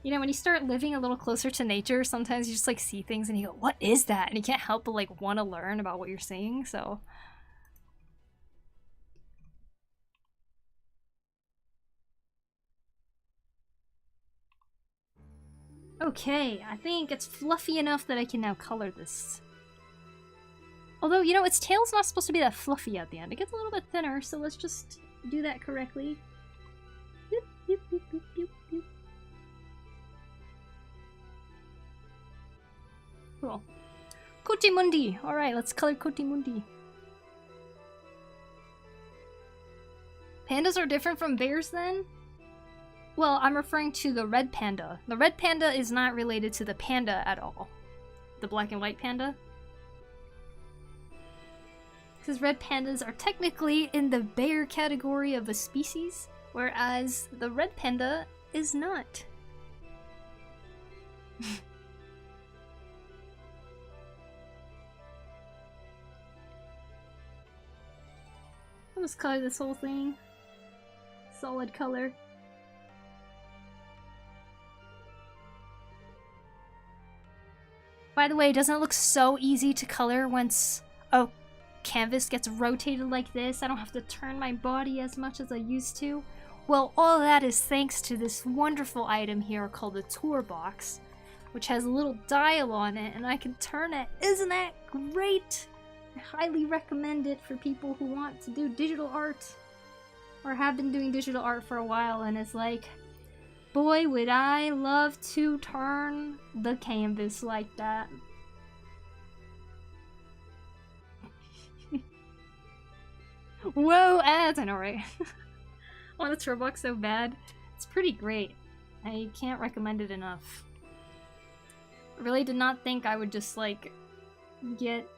You know, when you start living a little closer to nature, sometimes you just like see things and you go, what is that? And you can't help but like want to learn about what you're seeing, so. Okay, I think it's fluffy enough that I can now color this. Although, you know, its tail's not supposed to be that fluffy at the end. It gets a little bit thinner, so let's just do that correctly. Boop, boop, boop, boop, boop, boop. Cool. Kotimundi! Alright, let's color Kotimundi. Pandas are different from bears then? Well, I'm referring to the red panda. The red panda is not related to the panda at all. The black and white panda. Because red pandas are technically in the bear category of a species, whereas the red panda is not. I'll just color this whole thing. Solid color. By the way, doesn't it look so easy to color once a canvas gets rotated like this? I don't have to turn my body as much as I used to. Well, all that is thanks to this wonderful item here called the Tour Box, which has a little dial on it and I can turn it. Isn't that great? I highly recommend it for people who want to do digital art or have been doing digital art for a while and it's like, boy, would I love to turn the canvas like that. Whoa, ads! I know, right? I want a Tour Box so bad. It's pretty great. I can't recommend it enough. I really did not think I would just, like, get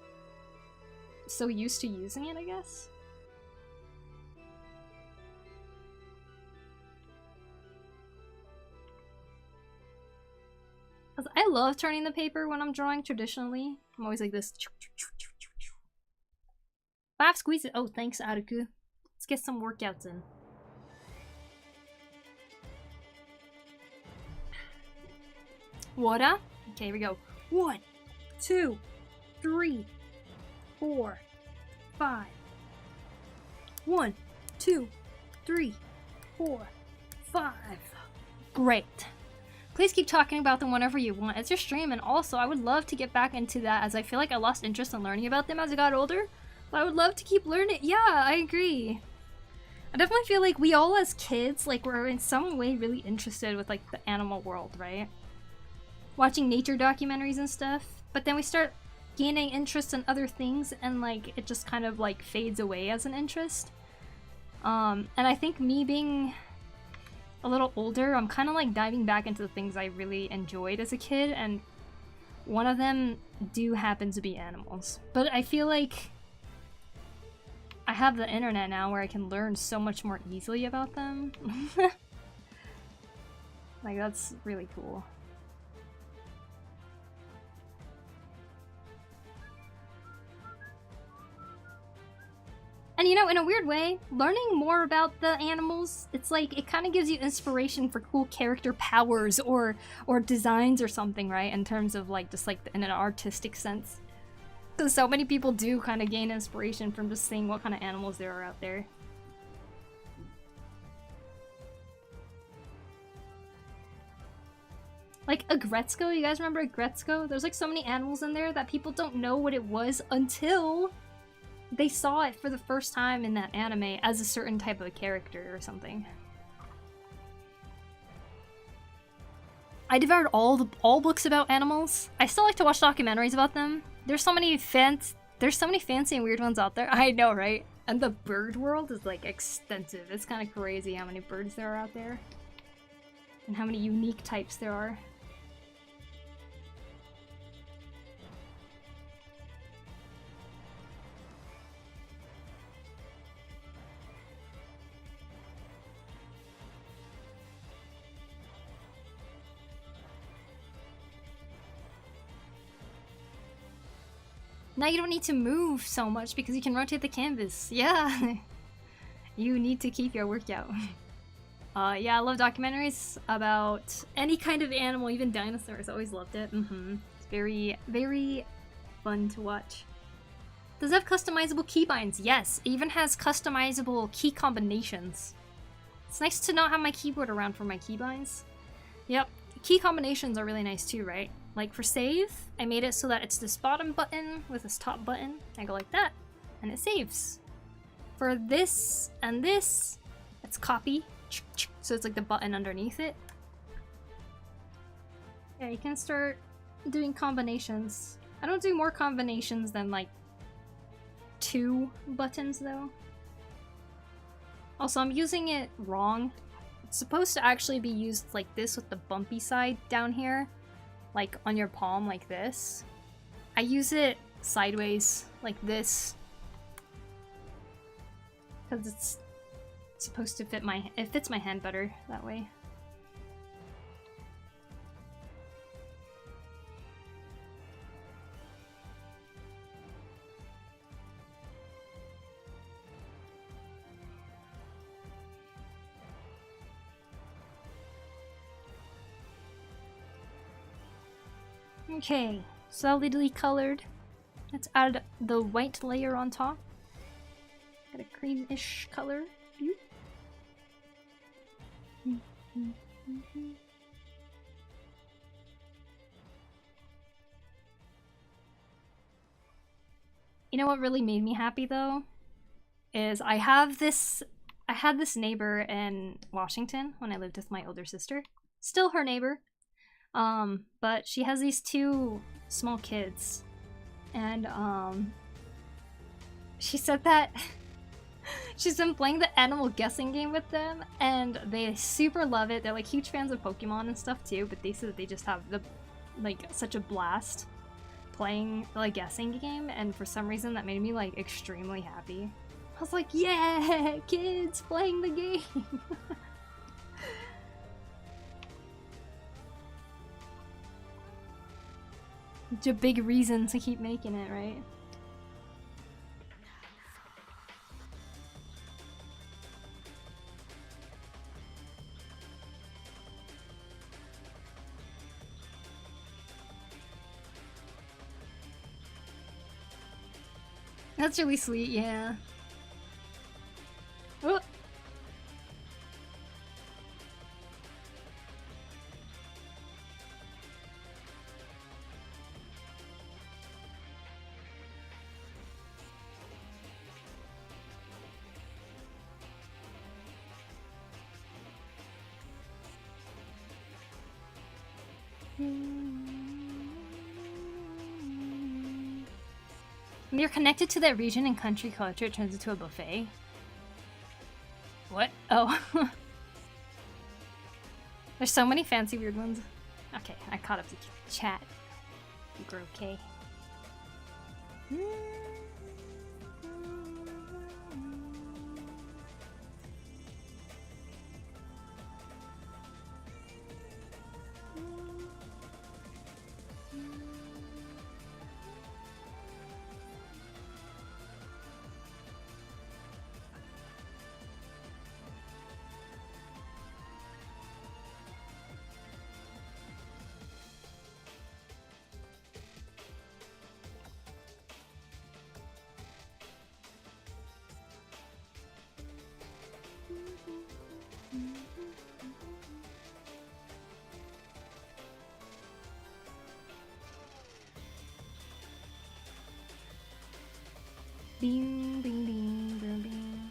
so used to using it, I guess. I love turning the paper when I'm drawing traditionally. I'm always like this. 5 squeezes. Oh, thanks, Aruku. Let's get some workouts in. Water. Okay, here we go. 1, 2, 3, 4, 5. 1, 2, 3, 4, 5. Great. Please keep talking about them whenever you want. It's your stream, and also I would love to get back into that as I feel like I lost interest in learning about them as I got older. But I would love to keep learning. Yeah, I agree. I definitely feel like we all as kids, like, we're in some way really interested with, like, the animal world, right? Watching nature documentaries and stuff. But then we start gaining interest in other things and, like, it just kind of, like, fades away as an interest. And I think me being a little older, I'm kind of like diving back into the things I really enjoyed as a kid, and one of them do happen to be animals. But I feel like I have the internet now where I can learn so much more easily about them. Like, that's really cool. And you know, in a weird way, learning more about the animals, it's like, it kind of gives you inspiration for cool character powers or designs or something, right? In terms of, like, just like in an artistic sense. Because so many people do kind of gain inspiration from just seeing what kind of animals there are out there. Like Agretzko, you guys remember Agretzko? There's like so many animals in there that people don't know what it was until they saw it for the first time in that anime as a certain type of character or something. I devoured all books about animals. I still like to watch documentaries about them. There's so many fancy and weird ones out there. I know, right? And the bird world is like extensive. It's kind of crazy how many birds there are out there. And how many unique types there are. Now you don't need to move so much because you can rotate the canvas. Yeah. You need to keep your workout. Yeah, I love documentaries about any kind of animal, even dinosaurs. Always loved it. It's very, very fun to watch. Does it have customizable keybinds? Yes, it even has customizable key combinations. It's nice to not have my keyboard around for my keybinds. Yep, key combinations are really nice too, right? Like for save, I made it so that it's this bottom button with this top button. I go like that, and it saves. For this and this, it's copy. So it's like the button underneath it. Yeah, you can start doing combinations. I don't do more combinations than like 2 buttons though. Also, I'm using it wrong. It's supposed to actually be used like this with the bumpy side down here. Like on your palm like this. I use it sideways like this. Because it's supposed to fit it fits my hand better that way. Okay, solidly colored. Let's add the white layer on top. Got a cream-ish color. You know what really made me happy though? Is I had this neighbor in Washington when I lived with my older sister. Still her neighbor. But she has these 2 small kids. And she said that she's been playing the animal guessing game with them, and they super love it. They're like huge fans of Pokemon and stuff too, but they said that they just have such a blast playing the guessing game, and for some reason that made me like extremely happy. I was like, yeah, kids playing the game. It's a big reason to keep making it, right? That's really sweet, yeah. Oh. When you're connected to that region and country culture, it turns into a buffet. What? Oh. There's so many fancy weird ones. Okay, I caught up to chat. You're okay. Bing, bing, bing, bing, bing.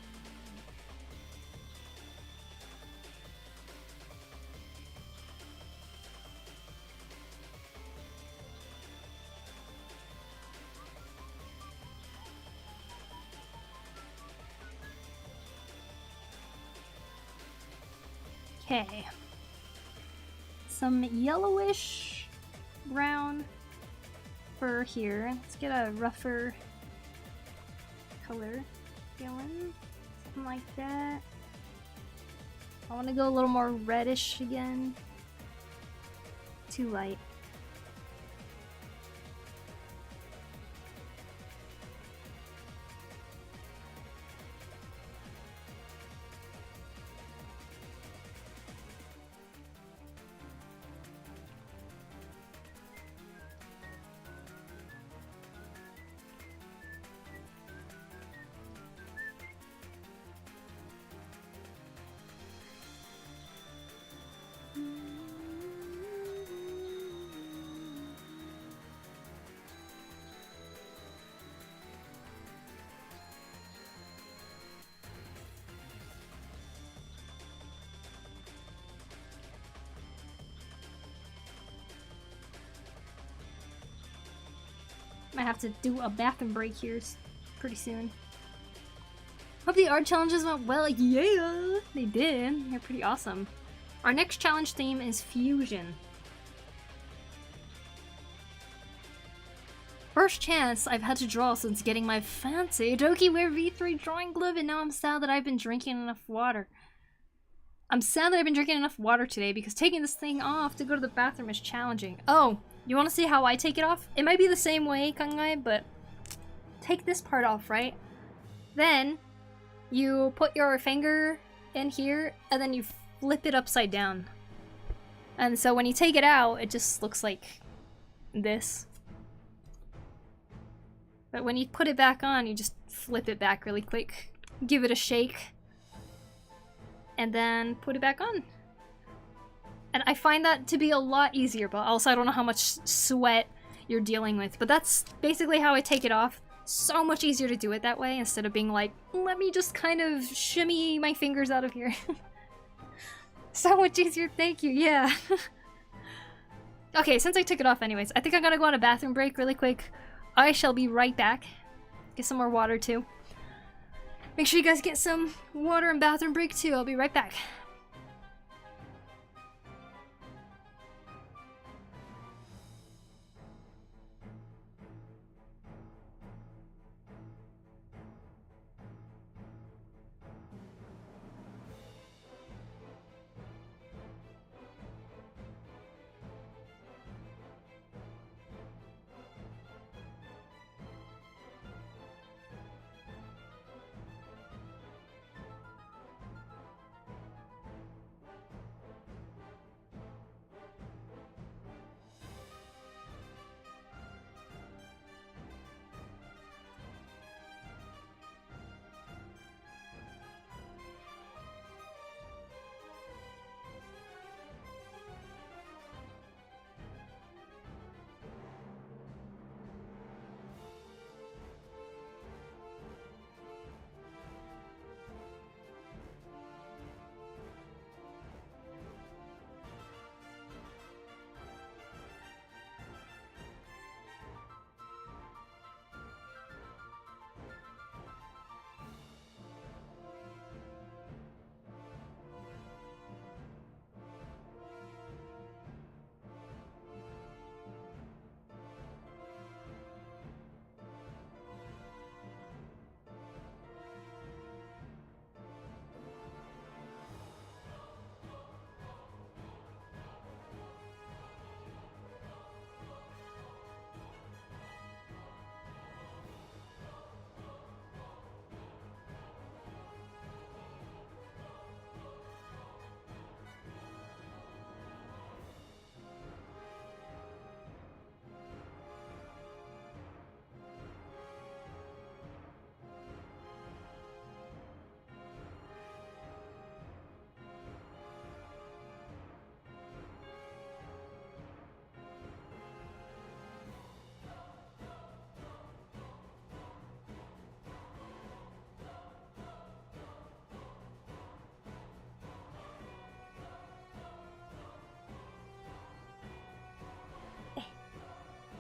Okay. Some yellowish brown fur here. Let's get a rougher color going. Something like that. I want to go a little more reddish again. Too light. Might have to do a bathroom break here pretty soon. Hope the art challenges went well. Yeah, they did. They're pretty awesome. Our next challenge theme is fusion. First chance I've had to draw since getting my fancy DAYYY V3 drawing glove, and now I'm sad that I've been drinking enough water. I'm sad that I've been drinking enough water today because taking this thing off to go to the bathroom is challenging. Oh, you want to see how I take it off? It might be the same way, Kangai, but take this part off, right? Then you put your finger in here and then you flip it upside down. And so when you take it out, it just looks like this. But when you put it back on, you just flip it back really quick. Give it a shake. And then put it back on. And I find that to be a lot easier, but also I don't know how much sweat you're dealing with. But that's basically how I take it off. So much easier to do it that way instead of being like, let me just kind of shimmy my fingers out of here. So much easier, thank you, yeah. Okay, since I took it off anyways, I think I'm gonna go on a bathroom break really quick. I shall be right back. Get some more water too. Make sure you guys get some water and bathroom break too. I'll be right back.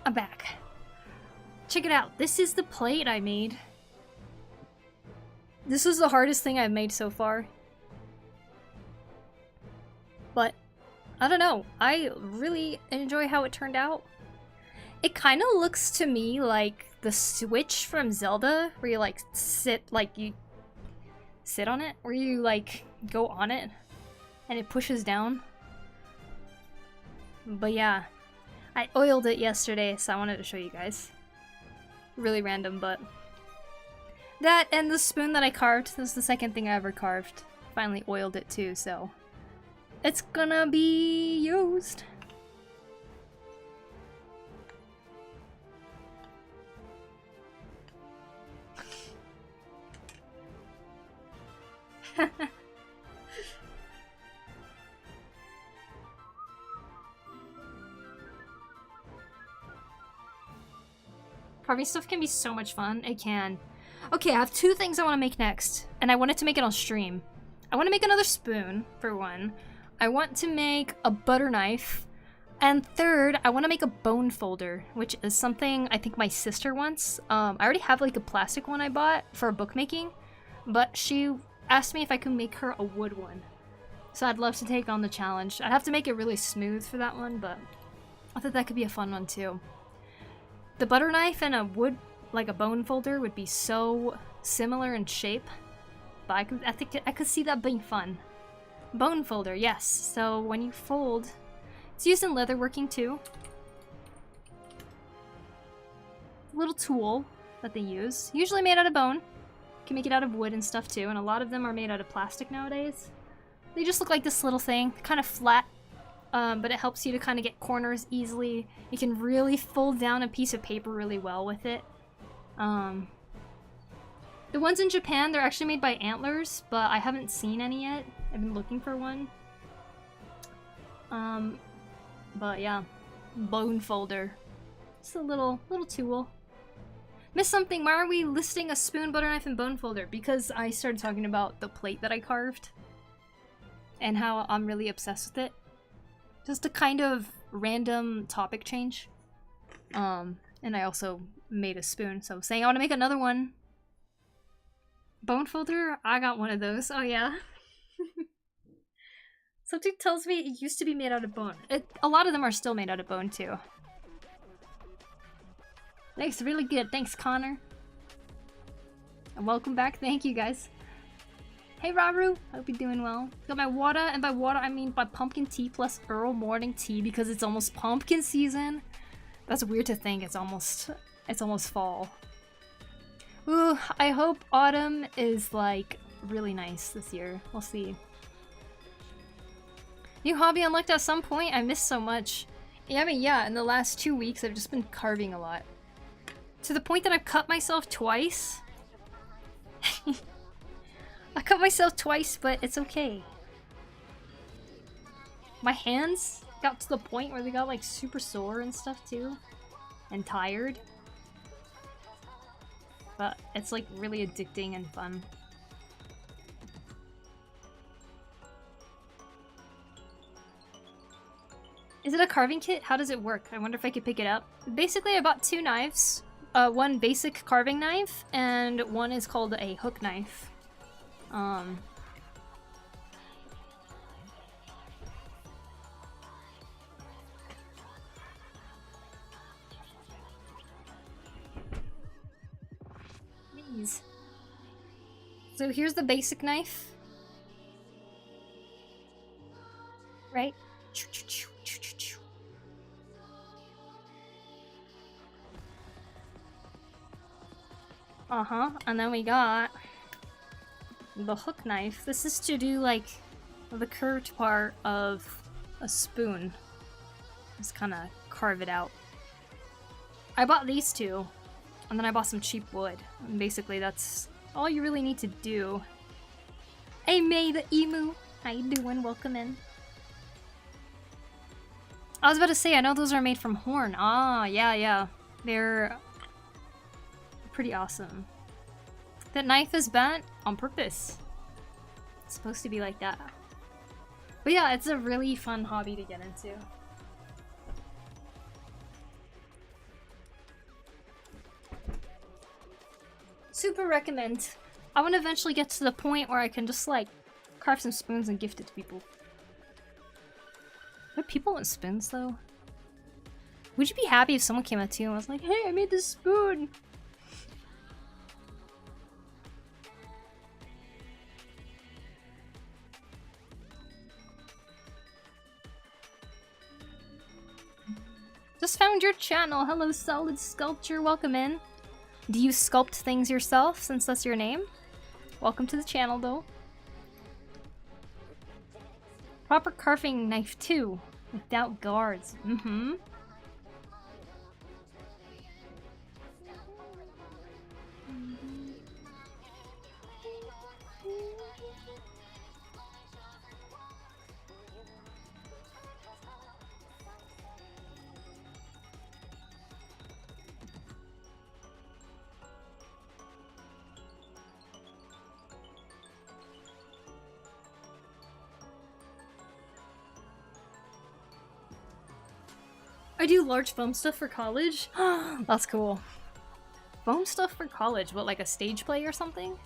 I'm back. Check it out. This is the plate I made. This was the hardest thing I've made so far. I don't know. I really enjoy how it turned out. It kind of looks to me like the Switch from Zelda, where you like sit on it, where you like go on it and it pushes down. But yeah, I oiled it yesterday, so I wanted to show you guys. Really random, but that and the spoon that I carved, this is the second thing I ever carved. Finally oiled it too, so it's gonna be used. Carving stuff can be so much fun. It can. Okay, I have two things I want to make next, and I wanted to make it on stream. I want to make another spoon, for one. I want to make a butter knife. And third, I want to make a bone folder, which is something I think my sister wants. I already have like a plastic one I bought for bookmaking, but she asked me if I could make her a wood one. So I'd love to take on the challenge. I'd have to make it really smooth for that one, but I thought that could be a fun one too. The butter knife and a wood, like a bone folder, would be so similar in shape, but I think I could see that being fun. Bone folder, yes. So when you fold, it's used in leatherworking too. Little tool that they use, usually made out of bone. You can make it out of wood and stuff too, and a lot of them are made out of plastic nowadays. They just look like this little thing, kind of flat, but it helps you to kind of get corners easily. You can really fold down a piece of paper really well with it. The ones in Japan, they're actually made by Antlers, but I haven't seen any yet. I've been looking for one. But yeah, bone folder. Just a little tool. Missed something. Why are we listing a spoon, butter knife, and bone folder? Because I started talking about the plate that I carved and how I'm really obsessed with it. Just a kind of random topic change. And I also made a spoon, so I was saying I want to make another one. Bone folder? I got one of those. Oh yeah. Something tells me it used to be made out of bone. A lot of them are still made out of bone too. Thanks, really good. Thanks, Connor. And welcome back. Thank you, guys. Hey, Raru. Hope you're doing well. Got my water, and by water I mean by pumpkin tea plus Earl morning tea because it's almost pumpkin season. That's weird to think. It's almost fall. Ooh, I hope autumn is like really nice this year. We'll see. New hobby unlocked at some point? I missed so much. Yeah, I mean, yeah, in the last 2 weeks I've just been carving a lot. To the point that I've cut myself twice. I cut myself twice, but it's okay. My hands got to the point where they got like super sore and stuff too. And tired. But it's like really addicting and fun. Is it a carving kit? How does it work? I wonder if I could pick it up. Basically, I bought 2 knives. One basic carving knife, and one is called a hook knife. These. So here's the basic knife. Right? And then we got the hook knife. This is to do like the curved part of a spoon. Just kind of carve it out. I bought these 2, and then I bought some cheap wood. And basically that's all you really need to do. Hey May the Emu, how you doing? Welcome in. I was about to say, I know those are made from horn. Ah, yeah. They're pretty awesome. That knife is bent on purpose. It's supposed to be like that. But yeah, it's a really fun hobby to get into. Super recommend. I want to eventually get to the point where I can just like carve some spoons and gift it to people. But people want spoons though. Would you be happy if someone came up to you and was like, "Hey, I made this spoon"? Just found your channel. Hello, Solid Sculpture. Welcome in. Do you sculpt things yourself, since that's your name? Welcome to the channel, though. Proper carving knife, too. Without guards. Mm-hmm. I do large foam stuff for college. That's cool. Foam stuff for college? What, like a stage play or something?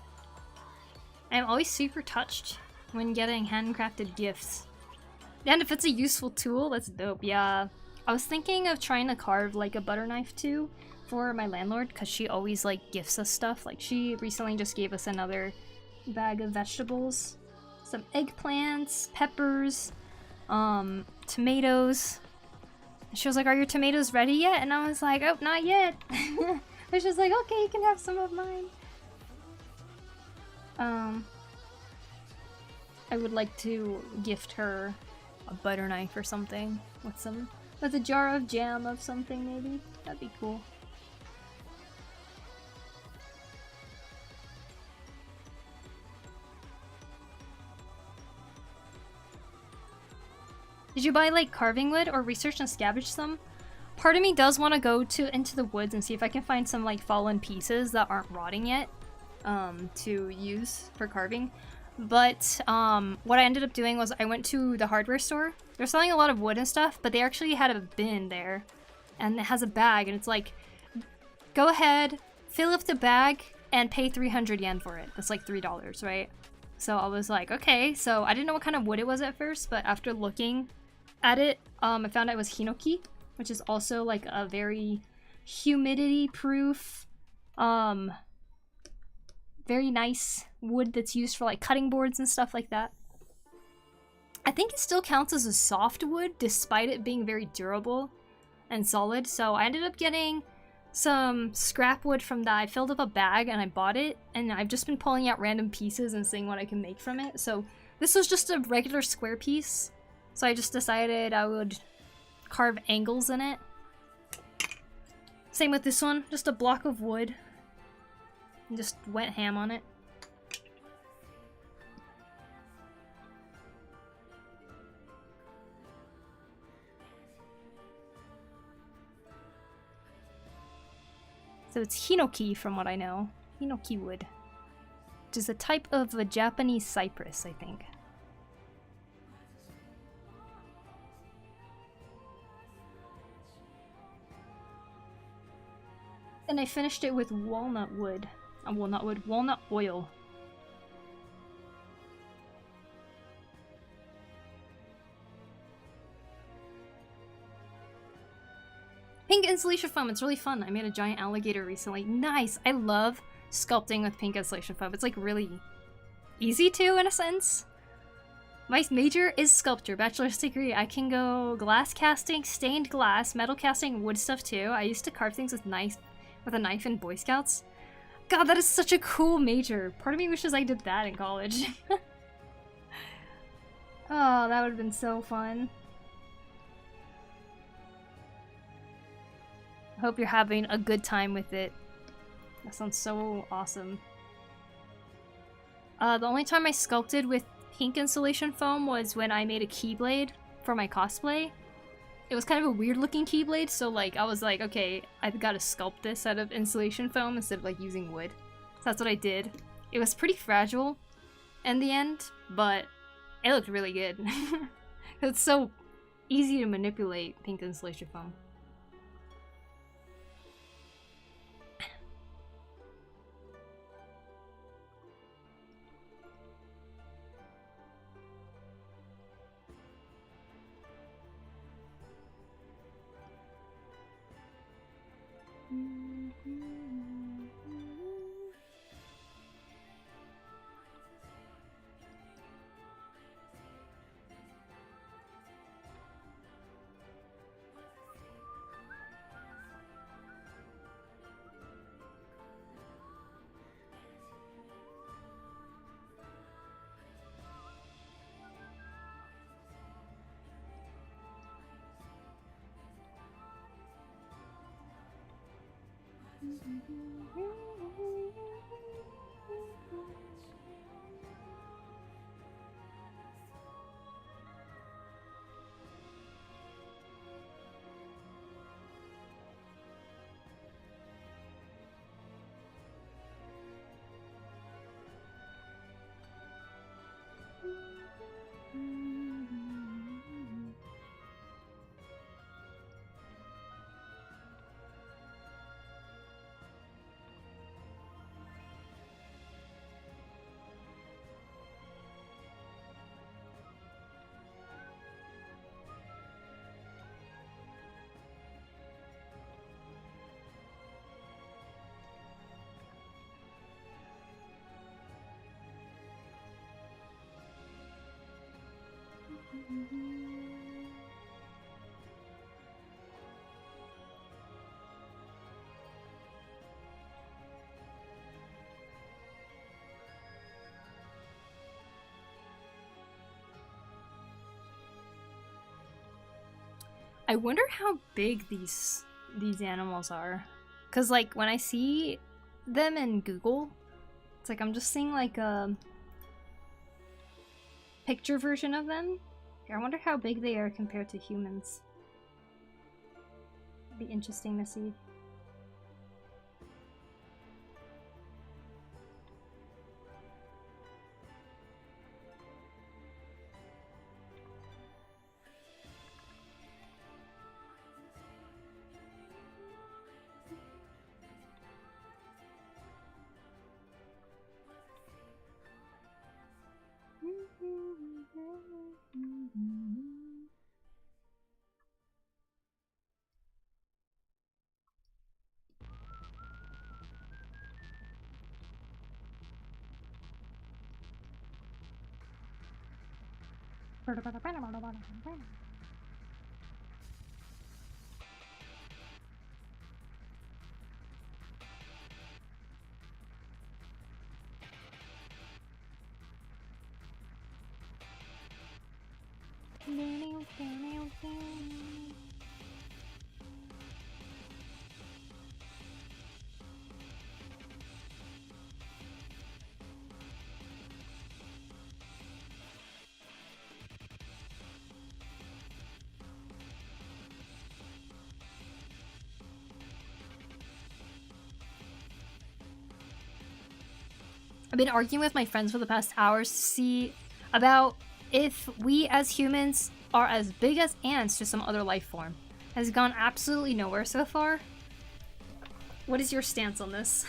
I'm always super touched when getting handcrafted gifts. And if it's a useful tool, that's dope, yeah. I was thinking of trying to carve like a butter knife too for my landlord, because she always like gifts us stuff. Like she recently just gave us another bag of vegetables. Some eggplants, peppers, tomatoes. She was like, "Are your tomatoes ready yet?" And I was like, "Oh, not yet." And she was like, "Okay, you can have some of mine." I would like to gift her a butter knife or something with a jar of jam of something, maybe. That'd be cool. Did you buy like carving wood or research and scavenge some? Part of me does want to go into the woods and see if I can find some like fallen pieces that aren't rotting yet to use for carving. But what I ended up doing was I went to the hardware store. They're selling a lot of wood and stuff, but they actually had a bin there and it has a bag, and it's like, go ahead, fill up the bag and pay 300 yen for it. That's like $3, right? So I was like, okay. So I didn't know what kind of wood it was at first, but after looking at it, I found out it was hinoki, which is also like a very humidity proof, very nice wood that's used for like cutting boards and stuff like that. I think it still counts as a soft wood despite it being very durable and solid. So I ended up getting some scrap wood from that. I filled up a bag and I bought it, and I've just been pulling out random pieces and seeing what I can make from it. So this was just a regular square piece. So I just decided I would carve angles in it. Same with this one, just a block of wood. And just went ham on it. So it's hinoki from what I know. Hinoki wood. Which is a type of a Japanese cypress, I think. And I finished it with walnut wood. Walnut oil. Pink insulation foam, it's really fun. I made a giant alligator recently. Nice! I love sculpting with pink insulation foam. It's like really easy to, in a sense. My major is sculpture, bachelor's degree. I can go glass casting, stained glass, metal casting, wood stuff too. I used to carve things with a knife in Boy Scouts. God, that is such a cool major. Part of me wishes I did that in college. Oh, that would have been so fun. I hope you're having a good time with it. That sounds so awesome. The only time I sculpted with pink insulation foam was when I made a keyblade for my cosplay. It was kind of a weird looking keyblade, so like I was like, okay, I've got to sculpt this out of insulation foam instead of like using wood. So that's what I did. It was pretty fragile in the end, but it looked really good. It's so easy to manipulate pink insulation foam. I wonder how big these animals are. Cause like when I see them in Google, it's like I'm just seeing like a picture version of them. I wonder how big they are compared to humans. It'd be interesting to see. I've been arguing with my friends for the past hours to see about if we as humans are as big as ants to some other life form. Has gone absolutely nowhere so far. What is your stance on this?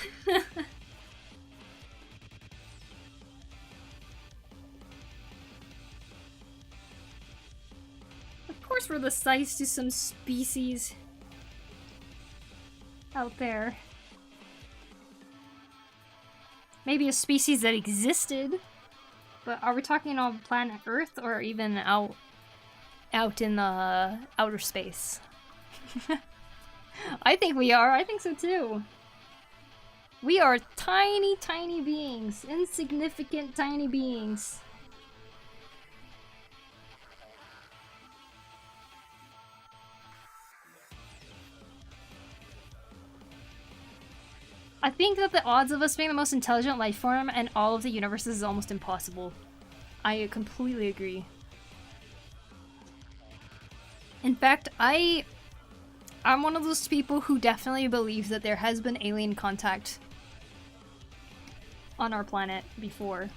Of course we're the size to some species out there. Maybe a species that existed, but are we talking on planet Earth or even out in the outer space? I think we are. I think so too. We are tiny, tiny beings. Insignificant tiny beings. I think that the odds of us being the most intelligent life form in all of the universes is almost impossible. I completely agree. In fact, I'm one of those people who definitely believes that there has been alien contact on our planet before.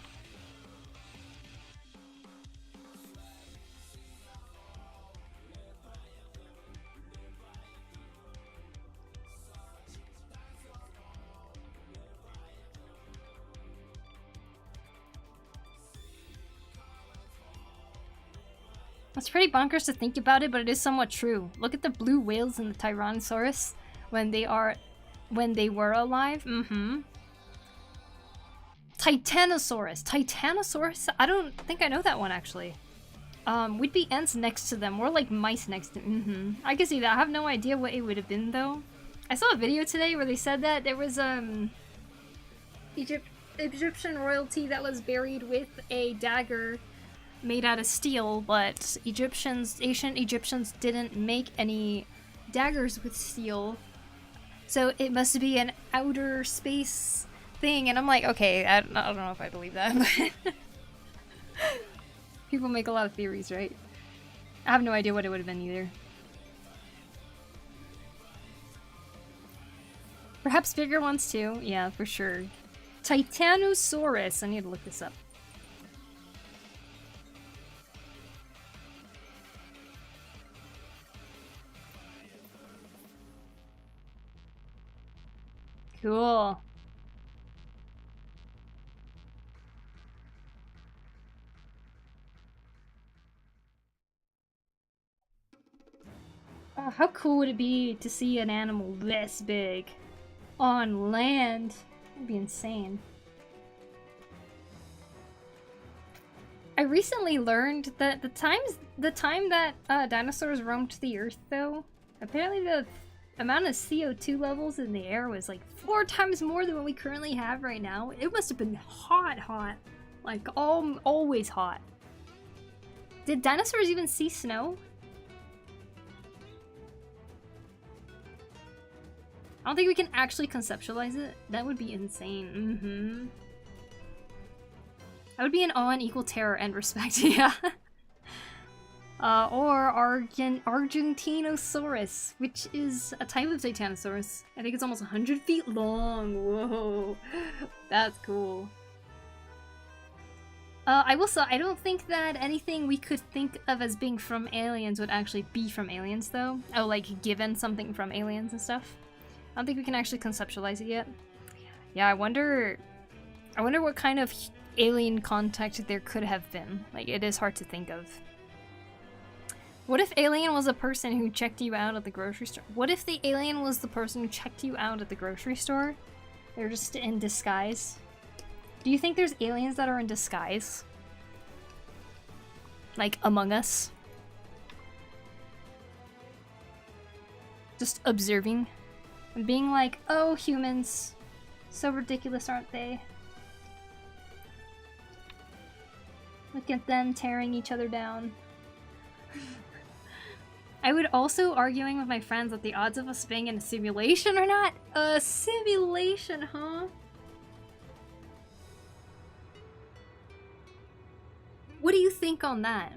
It's pretty bonkers to think about it, but it is somewhat true. Look at the blue whales and the Tyrannosaurus when they were alive. Titanosaurus. Titanosaurus? I don't think I know that one actually. We'd be ants next to them. We're like mice next to I can see that. I have no idea what it would have been though. I saw a video today where they said that there was Egyptian royalty that was buried with a dagger made out of steel, but ancient Egyptians didn't make any daggers with steel. So it must be an outer space thing, and I'm like, okay, I don't know if I believe that, but people make a lot of theories, right? I have no idea what it would have been either. Perhaps bigger ones too. Yeah, for sure. Titanosaurus. I need to look this up. Cool. How cool would it be to see an animal this big on land? That'd be insane. I recently learned that the time that dinosaurs roamed the earth, though, apparently the amount of CO2 levels in the air was like 4 times more than what we currently have right now. It must have been hot. Like, always hot. Did dinosaurs even see snow? I don't think we can actually conceptualize it. That would be insane. That would be an awe and equal terror and respect, yeah. Or Argentinosaurus, which is a type of Titanosaurus. I think it's almost 100 feet long. Whoa, that's cool. I will say, I don't think that anything we could think of as being from aliens would actually be from aliens, though. Oh, like given something from aliens and stuff. I don't think we can actually conceptualize it yet. Yeah, I wonder what kind of alien contact there could have been. Like, it is hard to think of. What if alien was a person who checked you out at the grocery store? What if the alien was the person who checked you out at the grocery store? They're just in disguise. Do you think there's aliens that are in disguise? Like, Among Us? Just observing? And being like, oh, humans. So ridiculous, aren't they? Look at them tearing each other down. I would also arguing with my friends that the odds of us being in a simulation or not. A simulation, huh? What do you think on that?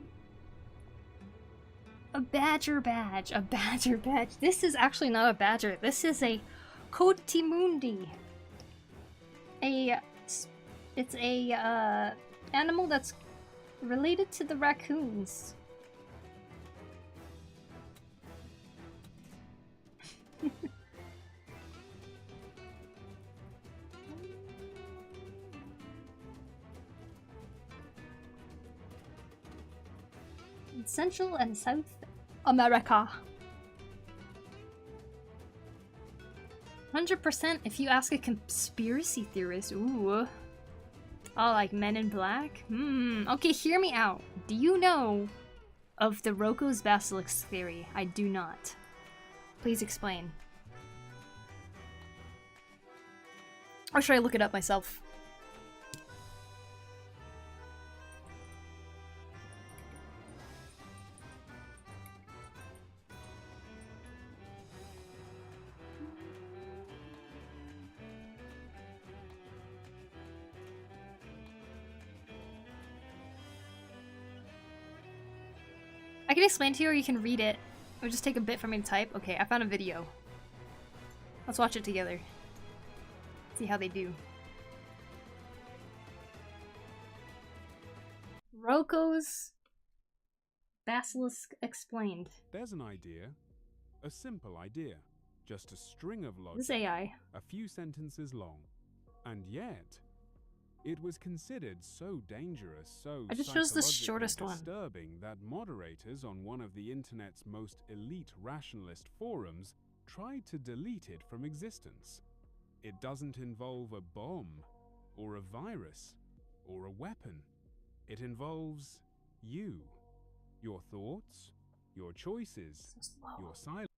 A badger badge. A badger badge. This is actually not a badger. This is a Coatimundi. It's a animal that's related to the raccoons. In Central and South America. 100% if you ask a conspiracy theorist. Ooh. Oh, like Men in Black? Okay, hear me out. Do you know of the Rocco's Basilisk theory? I do not. Please explain. Or should I look it up myself? I can explain to you, or you can read it. It would just take a bit for me to type. Okay, I found a video. Let's watch it together. See how they do. Rocco's Basilisk explained. There's an idea. A simple idea. Just a string of logic. This AI. A few sentences long. And yet, it was considered so dangerous, so I just chose the psychologically shortest one. disturbing that moderators on one of the internet's most elite rationalist forums tried to delete it from existence. It doesn't involve a bomb, or a virus, or a weapon. It involves you. Your thoughts, your choices, your silence.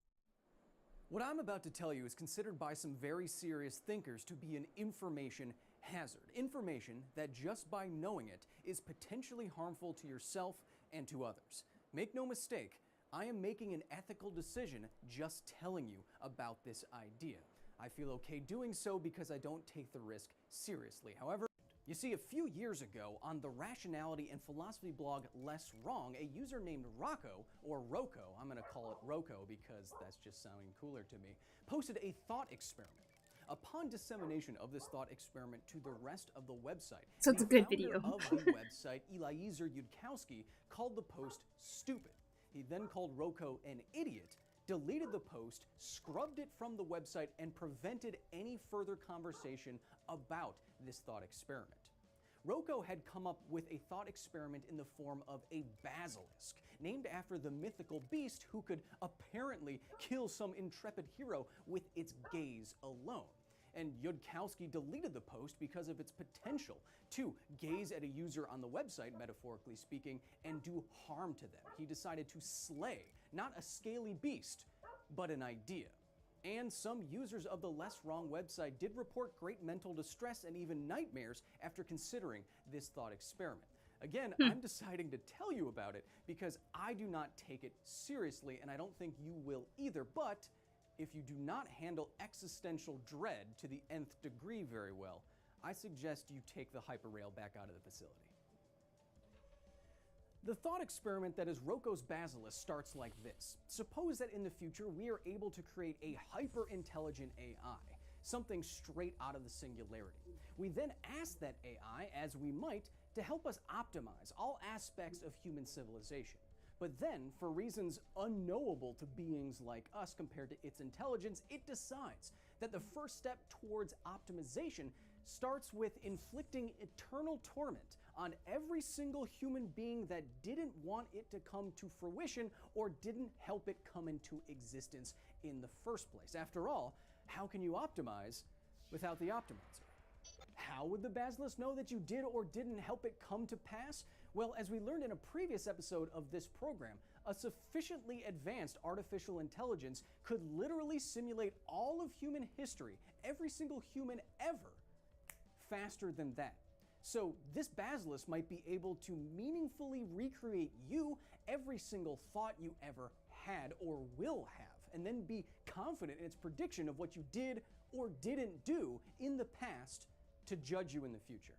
What I'm about to tell you is considered by some very serious thinkers to be an information hazard. Information that just by knowing it is potentially harmful to yourself and to others. Make no mistake, I am making an ethical decision just telling you about this idea. I feel okay doing so because I don't take the risk seriously. However, you see, a few years ago, on the rationality and philosophy blog Less Wrong, a user named Rocco, or Rocco, I'm gonna call it Rocco because that's just sounding cooler to me, posted a thought experiment. Upon dissemination of this thought experiment to the rest of the website, So it's a the good founder video. of the website, Eliezer Yudkowsky, called the post stupid. He then called Rocco an idiot, deleted the post, scrubbed it from the website, and prevented any further conversation about this thought experiment. Rocco had come up with a thought experiment in the form of a basilisk, named after the mythical beast who could apparently kill some intrepid hero with its gaze alone. And Yudkowsky deleted the post because of its potential to gaze at a user on the website, metaphorically speaking, and do harm to them. He decided to slay, not a scaly beast, but an idea. And some users of the Less Wrong website did report great mental distress and even nightmares after considering this thought experiment. Again, I'm deciding to tell you about it because I do not take it seriously, and I don't think you will either. But if you do not handle existential dread to the nth degree very well, I suggest you take the hyperrail back out of the facility. The thought experiment that is Rocco's basilisk starts like this. Suppose that in the future we are able to create a hyper-intelligent AI, something straight out of the singularity. We then ask that AI, as we might, to help us optimize all aspects of human civilization. But then, for reasons unknowable to beings like us compared to its intelligence, it decides that the first step towards optimization starts with inflicting eternal torment on every single human being that didn't want it to come to fruition or didn't help it come into existence in the first place. After all, how can you optimize without the optimizer? How would the basilisk know that you did or didn't help it come to pass? Well, as we learned in a previous episode of this program, a sufficiently advanced artificial intelligence could literally simulate all of human history, every single human ever, faster than that. So this basilisk might be able to meaningfully recreate you, every single thought you ever had or will have, and then be confident in its prediction of what you did or didn't do in the past to judge you in the future.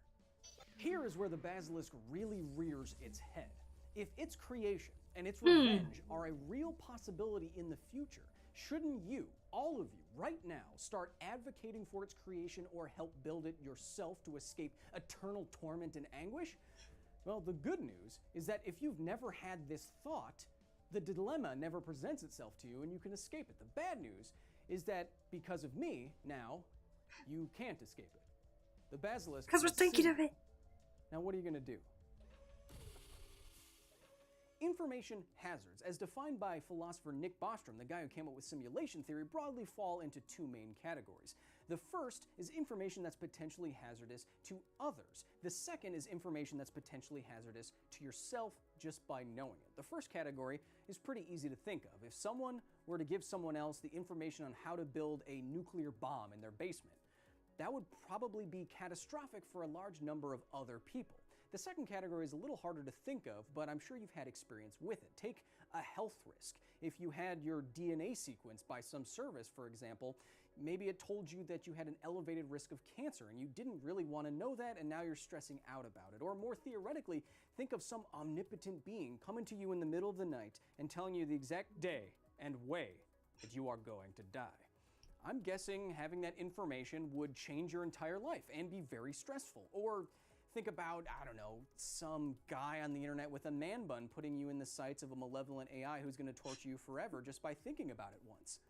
Here is where the basilisk really rears its head. If its creation and its revenge are a real possibility in the future, shouldn't you, all of you, right now, start advocating for its creation or help build it yourself to escape eternal torment and anguish? Well, the good news is that if you've never had this thought, the dilemma never presents itself to you and you can escape it. The bad news is that because of me, now, you can't escape it. The basilisk... Because we're thinking of it. Now what are you going to do? Information hazards, as defined by philosopher Nick Bostrom, the guy who came up with simulation theory, broadly fall into two main categories. The first is information that's potentially hazardous to others. The second is information that's potentially hazardous to yourself just by knowing it. The first category is pretty easy to think of. If someone were to give someone else the information on how to build a nuclear bomb in their basement, that would probably be catastrophic for a large number of other people. The second category is a little harder to think of, but I'm sure you've had experience with it. Take a health risk. If you had your DNA sequenced by some service, for example, maybe it told you that you had an elevated risk of cancer and you didn't really want to know that and now you're stressing out about it. Or more theoretically, think of some omnipotent being coming to you in the middle of the night and telling you the exact day and way that you are going to die. I'm guessing having that information would change your entire life and be very stressful. Or think about, I don't know, some guy on the internet with a man bun putting you in the sights of a malevolent AI who's going to torture you forever just by thinking about it once.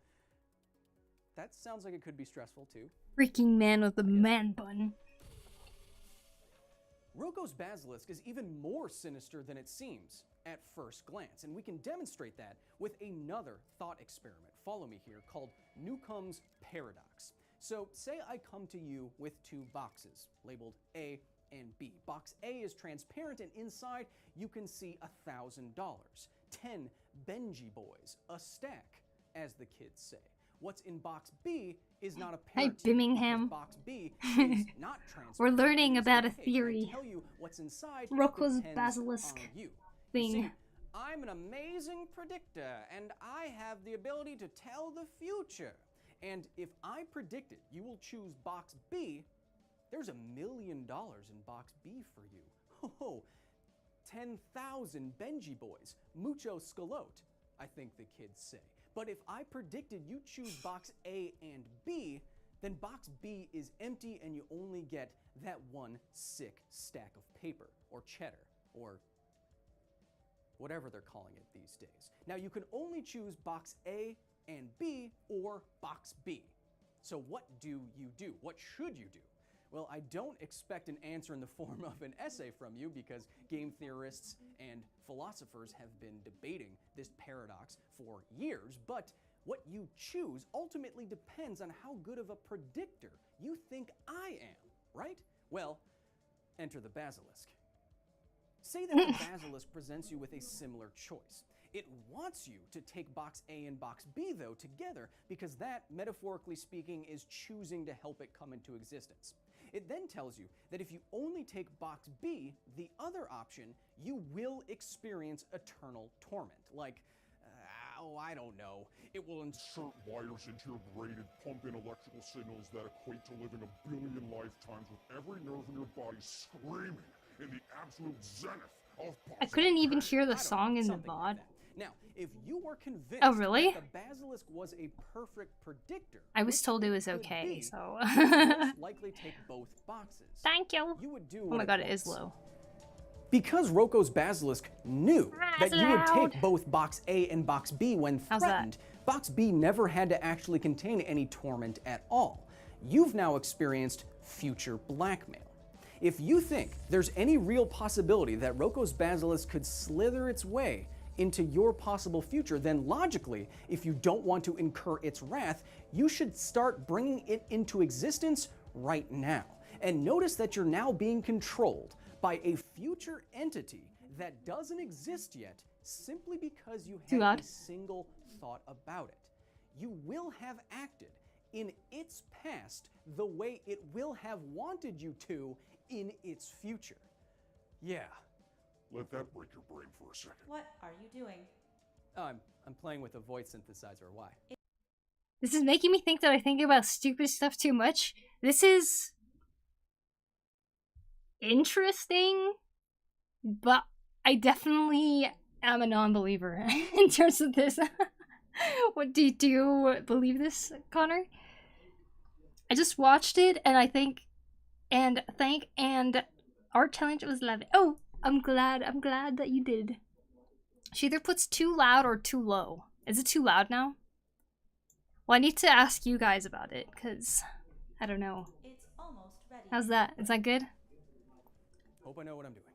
That sounds like it could be stressful too. Freaking man with the man bun. Rocco's basilisk is even more sinister than it seems at first glance, and we can demonstrate that with another thought experiment. Follow me here, called Newcomb's paradox. So say I come to you with two boxes labeled A and B. Box A is transparent and inside you can see $1,000. 10 Benji boys, a stack, as the kids say. What's in box B is not apparent. Hi, Birmingham. Box B is not transparent. We're learning about a Hey, theory. I tell you what's inside Rocco's depends basilisk on you. thing. You see, I'm an amazing predictor, and I have the ability to tell the future. And if I predicted you will choose box B, there's $1 million in box B for you. Oh, 10,000 Benji boys, mucho scalote, I think the kids say. But if I predicted you choose box A and B, then box B is empty and you only get that one sick stack of paper, or cheddar, or whatever they're calling it these days. Now you can only choose box A and B or box B. So what do you do? What should you do? Well, I don't expect an answer in the form of an essay from you, because game theorists and philosophers have been debating this paradox for years, but what you choose ultimately depends on how good of a predictor you think I am, right? Well, enter the basilisk. Say that the basilisk presents you with a similar choice. It wants you to take box A and box B, though, together, because that, metaphorically speaking, is choosing to help it come into existence. It then tells you that if you only take box B, the other option, you will experience eternal torment. Like, I don't know. It will insert wires into your brain and pump in electrical signals that equate to living 1 billion lifetimes with every nerve in your body screaming in the absolute zenith of possible I couldn't even pain. hear the I don't song know, in the something like VOD. that. Now, if you were convinced Oh, really? that the basilisk was a perfect predictor, I was which told it was could okay, be, so. you would most likely take both boxes. Thank you. You would do Oh what my it god, it is wants. low. Because Roko's basilisk knew that you would loud. take both box A and box B when How's that? threatened, box B never had to actually contain any torment at all. You've now experienced future blackmail. If you think there's any real possibility that Roko's basilisk could slither its way into your possible future, then logically, if you don't want to incur its wrath, you should start bringing it into existence right now. And notice that you're now being controlled by a future entity that doesn't exist yet, simply because you Too had loud. a single thought about it. You will have acted in its past the way it will have wanted you to in its future. Yeah. Let that break your brain for a second. What are you doing? I'm playing with a voice synthesizer. Why? This is making me think that I think about stupid stuff too much. This is interesting, but I definitely am a non-believer in terms of this. What do you believe this, Connor? I just watched it and I think and our challenge was 11. Oh, I'm glad that you did. She either puts too loud or too low. Is it too loud now? Well, I need to ask you guys about it, because I don't know. It's almost ready. How's that? Is that good? Hope I know what I'm doing.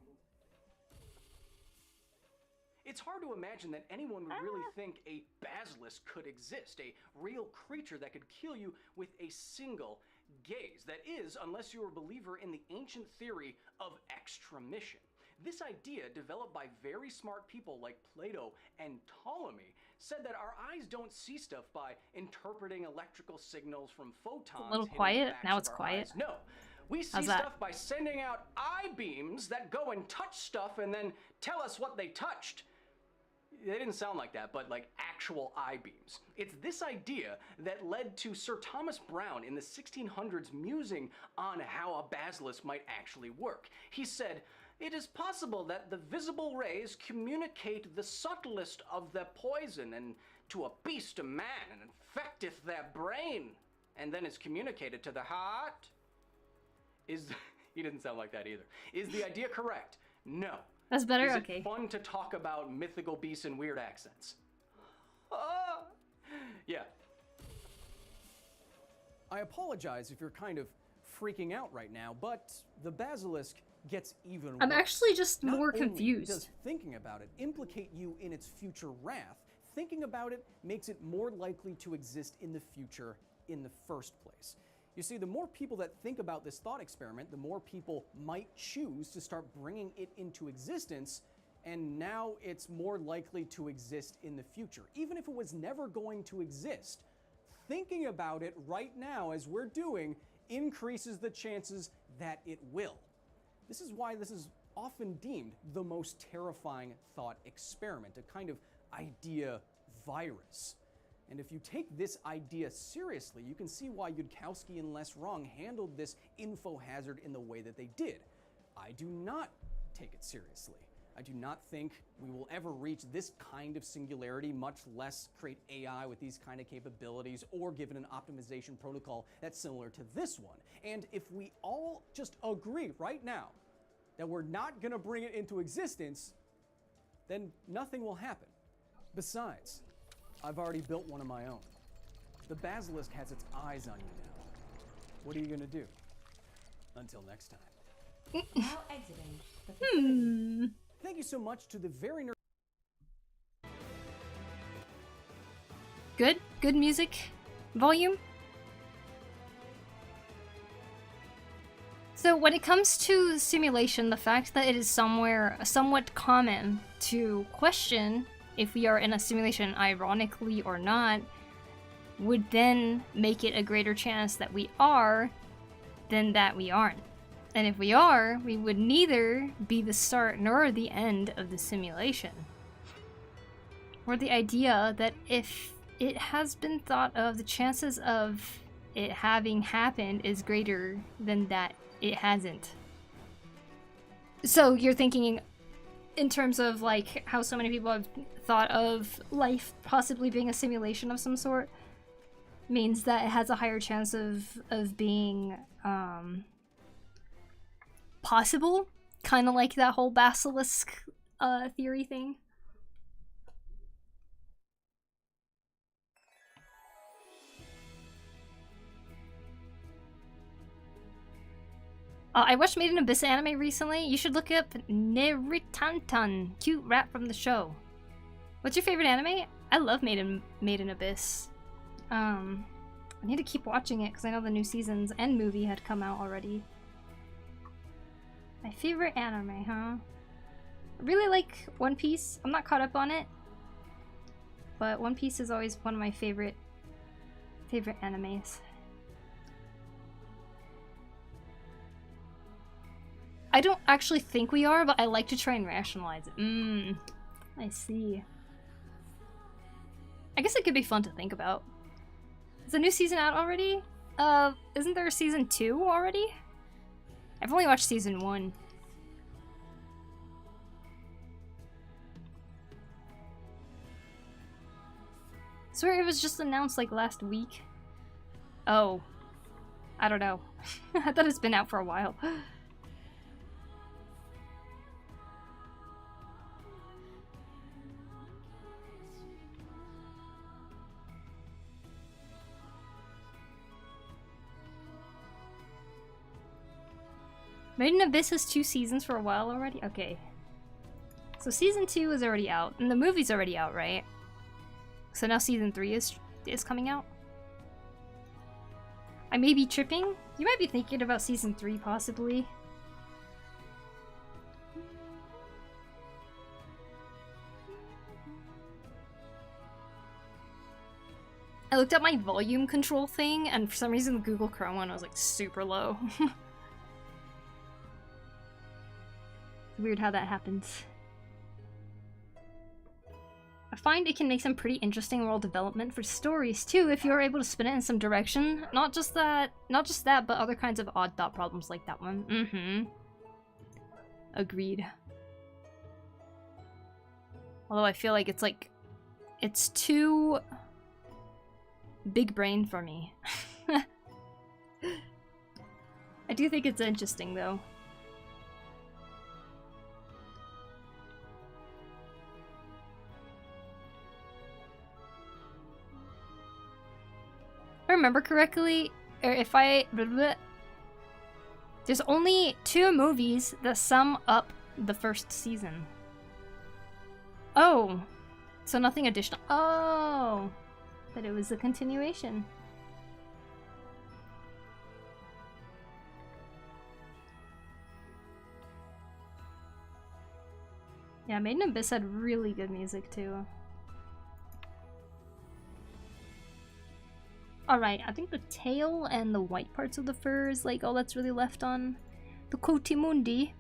It's hard to imagine that anyone would really think a basilisk could exist, a real creature that could kill you with a single gaze. That is, unless you're a believer in the ancient theory of extramission. This idea, developed by very smart people like Plato and Ptolemy, said that our eyes don't see stuff by interpreting electrical signals from photons. A little hitting the quiet. backs Now of it's our quiet. eyes. No. We see How's that? stuff by sending out eye beams that go and touch stuff and then tell us what they touched. They didn't sound like that, but like actual eye beams. It's this idea that led to Sir Thomas Browne in the 1600s musing on how a basilisk might actually work. He said, "It is possible that the visible rays communicate the subtlest of their poison and to a beast a man, and infecteth their brain, and then is communicated to the heart." He didn't sound like that either. Is the idea correct? No. That's better? Is Okay. it fun to talk about mythical beasts in weird accents? Yeah. I apologize if you're kind of freaking out right now, but the basilisk gets even I'm worse. actually just Not more only confused. Does thinking about it implicate you in its future wrath, thinking about it makes it more likely to exist in the future in the first place. You see, the more people that think about this thought experiment, the more people might choose to start bringing it into existence, and now it's more likely to exist in the future. Even if it was never going to exist, thinking about it right now, as we're doing, increases the chances that it will. This is why this is often deemed the most terrifying thought experiment, a kind of idea virus. And if you take this idea seriously, you can see why Yudkowsky and Less Wrong handled this info hazard in the way that they did. I do not take it seriously. I do not think we will ever reach this kind of singularity, much less create AI with these kind of capabilities or given an optimization protocol that's similar to this one. And if we all just agree right now that we're not going to bring it into existence, then nothing will happen. Besides, I've already built one of my own. The basilisk has its eyes on you now. What are you going to do? Until next time. Now exiting the facility. Thank you so much to the very Good music volume. So when it comes to simulation, the fact that it is somewhat common to question if we are in a simulation ironically or not would then make it a greater chance that we are than that we aren't. And if we are, we would neither be the start nor the end of the simulation. Or the idea that if it has been thought of, the chances of it having happened is greater than that it hasn't. So you're thinking in terms of like how so many people have thought of life possibly being a simulation of some sort means that it has a higher chance of being possible, kind of like that whole basilisk theory thing. I watched Made in Abyss anime recently. You should look up Neritantan, cute rap from the show. What's your favorite anime? I love Made in Abyss. I need to keep watching it because I know the new seasons and movie had come out already. My favorite anime, huh? I really like One Piece. I'm not caught up on it, but One Piece is always one of my favorite animes. I don't actually think we are, but I like to try and rationalize it. I see. I guess it could be fun to think about. Is the new season out already? Isn't there a season 2 already? I've only watched season 1. Swear it was just announced like last week. Oh. I don't know. I thought it's been out for a while. Made in Abyss has 2 seasons for a while already? Okay. So season 2 is already out, and the movie's already out, right? So now season 3 is coming out? I may be tripping. You might be thinking about season 3, possibly. I looked at my volume control thing, and for some reason the Google Chrome one was like super low. Weird how that happens. I find it can make some pretty interesting world development for stories too if you're able to spin it in some direction. Not just that, but other kinds of odd thought problems like that one. Agreed. Although I feel like it's too big brain for me. I do think it's interesting though. If I remember correctly, or if there's only 2 movies that sum up the first season. Oh, so nothing additional. Oh, but it was a continuation. Yeah, Made in Abyss had really good music too. Alright, I think the tail and the white parts of the fur is like all that's really left on the Coatimundi.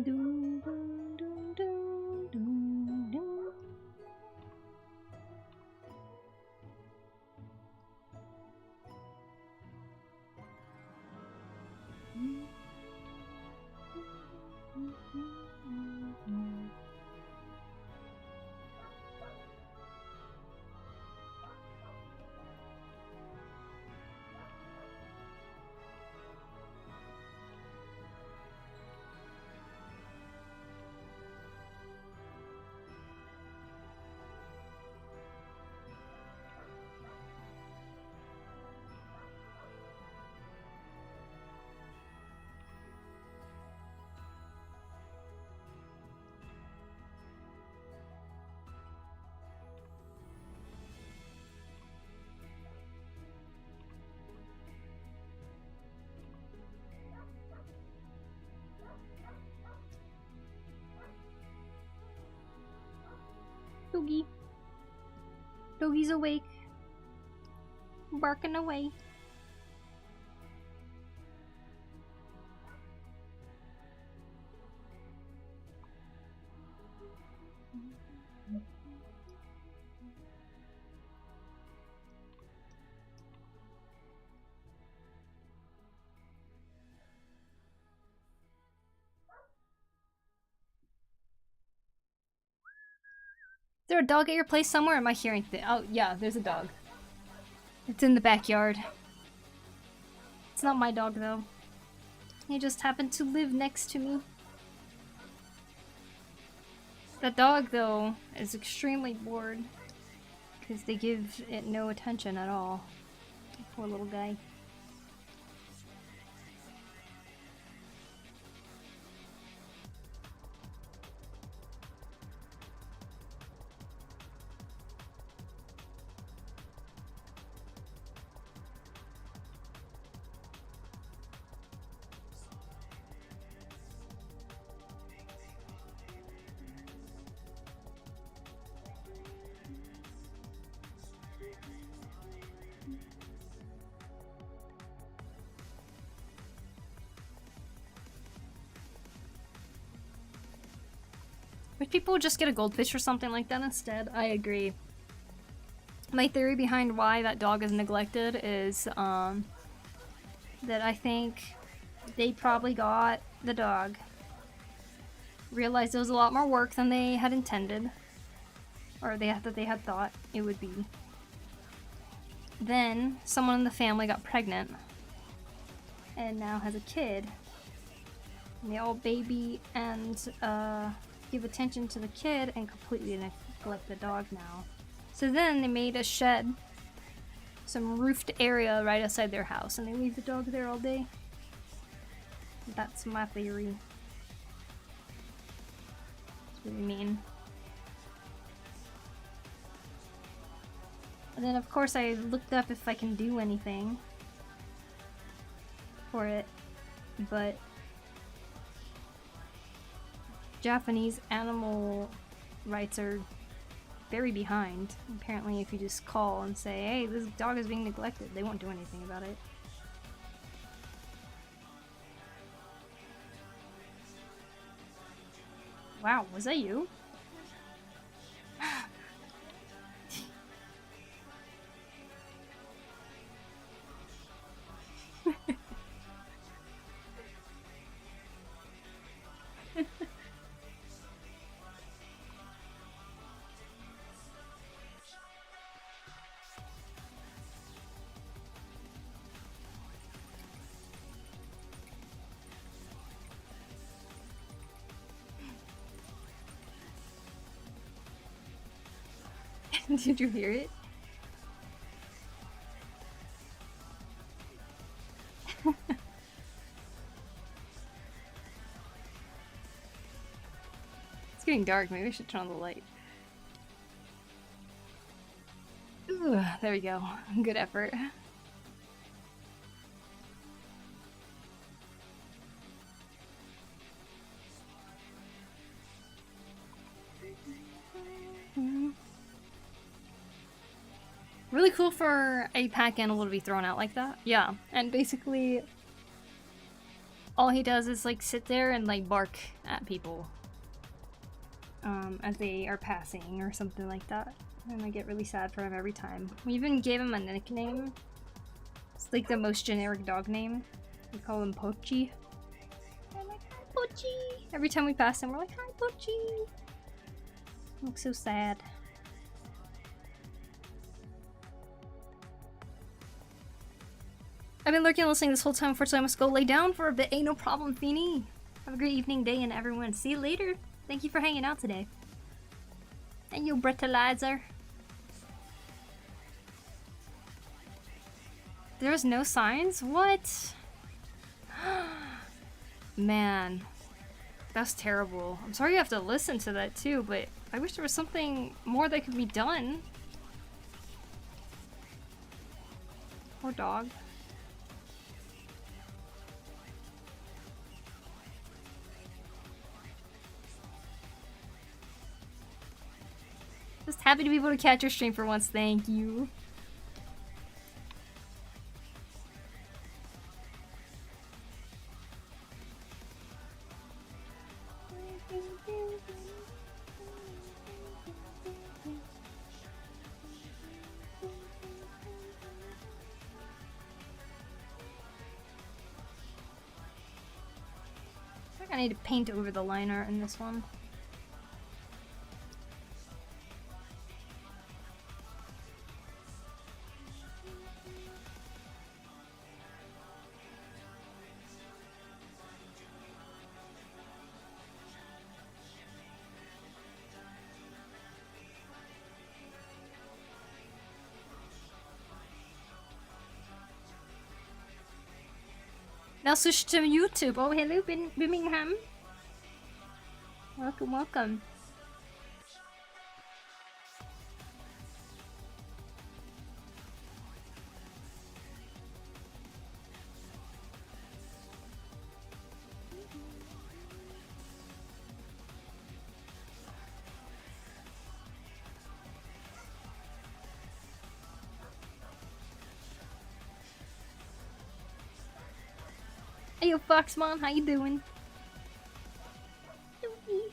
Doom, doom, doom, doom, doom, doom. Doggy. Doggy's awake. Barking away. Is there a dog at your place somewhere? Am I hearing things? Oh, yeah, there's a dog. It's in the backyard. It's not my dog, though. He just happened to live next to me. That dog, though, is extremely bored. Because they give it no attention at all. Poor little guy. If people would just get a goldfish or something like that instead, I agree. My theory behind why that dog is neglected is that I think they probably got the dog, realized it was a lot more work than they had intended, or that they had thought it would be. Then someone in the family got pregnant and now has a kid. And they all baby and give attention to the kid and completely neglect the dog now. So then they made a shed, some roofed area right outside their house, and they leave the dog there all day. That's my theory. That's what I mean. And then of course I looked up if I can do anything for it, but Japanese animal rights are very behind. Apparently if you just call and say, hey, this dog is being neglected, they won't do anything about it. Wow, was that you? Did you hear it? It's getting dark, maybe I should turn on the light. Ooh, there we go. Good effort. Really cool for a pack animal to be thrown out like that. Yeah, and basically all he does is like sit there and like bark at people as they are passing or something like that. And I get really sad for him every time. We even gave him a nickname. It's like the most generic dog name. We call him Pochi. I'm like, hi Pochi! Every time we pass him, we're like, hi Pochi! Looks so sad. I've been lurking and listening this whole time. Unfortunately, I must go lay down for a bit. Ain't no problem, Feeny. Have a great evening, day, and everyone. See you later. Thank you for hanging out today. And you, Brettalizer. There was no signs? What? Man. That's terrible. I'm sorry you have to listen to that too, but I wish there was something more that could be done. Poor dog. Just happy to be able to catch your stream for once, thank you. I think I need to paint over the line art in this one. Now switch to YouTube. Oh, hello, Birmingham. Welcome, welcome. Hey, yo, Foxmon, how you doing? Doogie.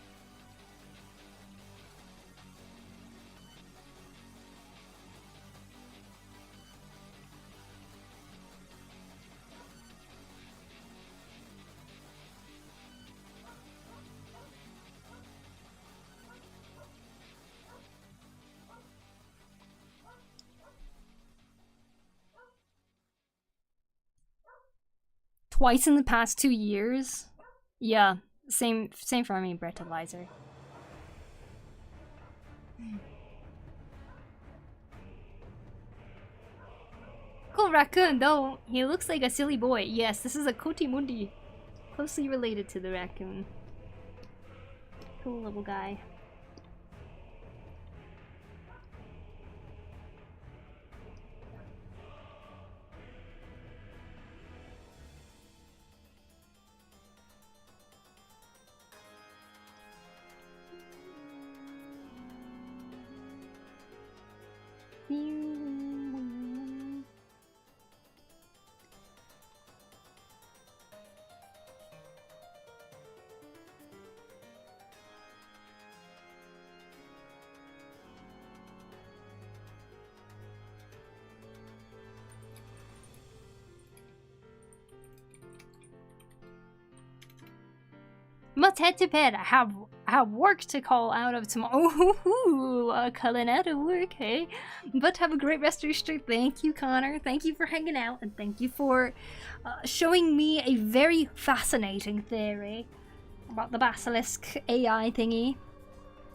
Twice in the past 2 years? Yeah, same for me, Brettalizer. Cool raccoon, though. He looks like a silly boy. Yes, this is a Kotimundi. Closely related to the raccoon. Cool little guy. Must head to bed. I have work to call out of tomorrow. Calling out of work, hey? But have a great rest of your street. Thank you, Connor. Thank you for hanging out, and thank you for showing me a very fascinating theory about the basilisk AI thingy.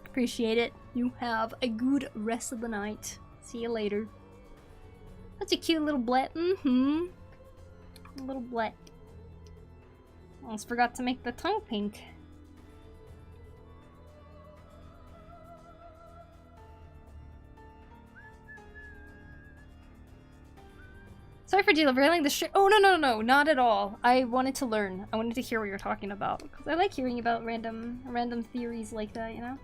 Appreciate it. You have a good rest of the night. See you later. That's a cute little blet. A little blet. Almost forgot to make the tongue pink. Sorry for derailing the shit. Oh, no, not at all. I wanted to learn. I wanted to hear what you're talking about. Because I like hearing about random theories like that, you know?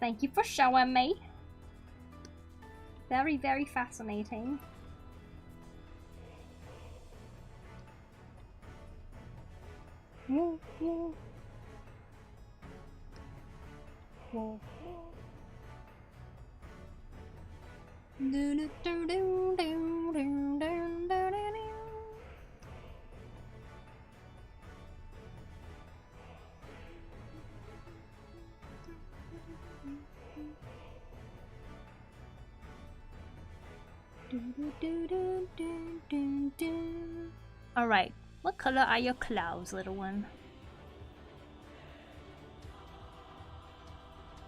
Thank you for showing me. Very, very fascinating. Whoa, whoa. Whoa. All right. What color are your clouds, little one?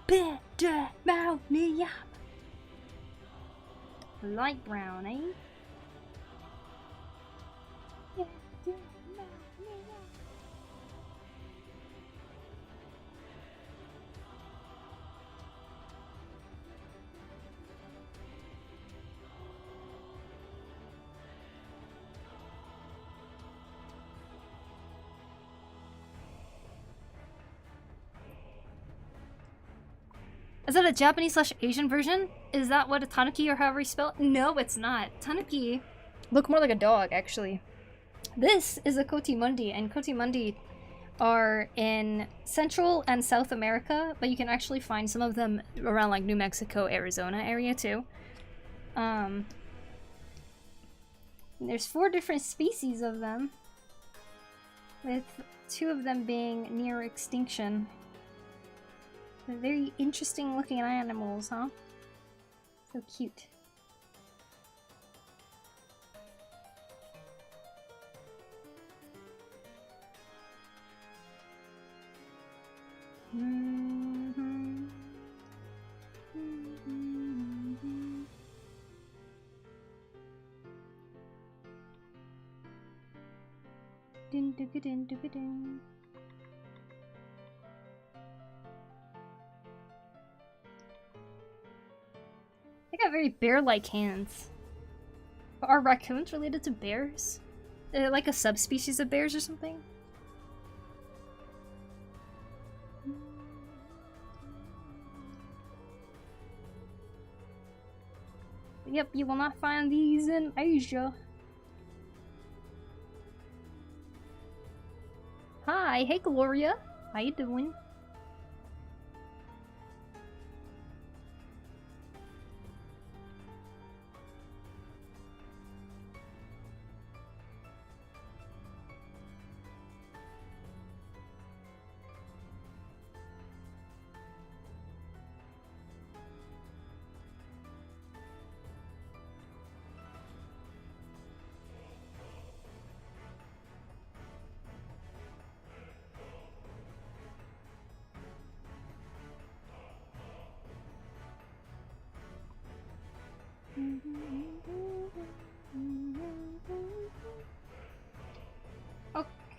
Better mount me up. Light brown, eh? Yeah, mount me up. Is that a Japanese/Asian version? Is that what a tanuki or however you spell it? No, it's not. Tanuki look more like a dog, actually. This is a coatimundi, and coatimundi are in Central and South America, but you can actually find some of them around like New Mexico, Arizona area too. There's 4 different species of them, with 2 of them being near extinction. They're very interesting looking animals, huh? So cute. They got very bear-like hands. But are raccoons related to bears? They're like a subspecies of bears or something? Yep, you will not find these in Asia. Hi, hey Gloria. How you doing?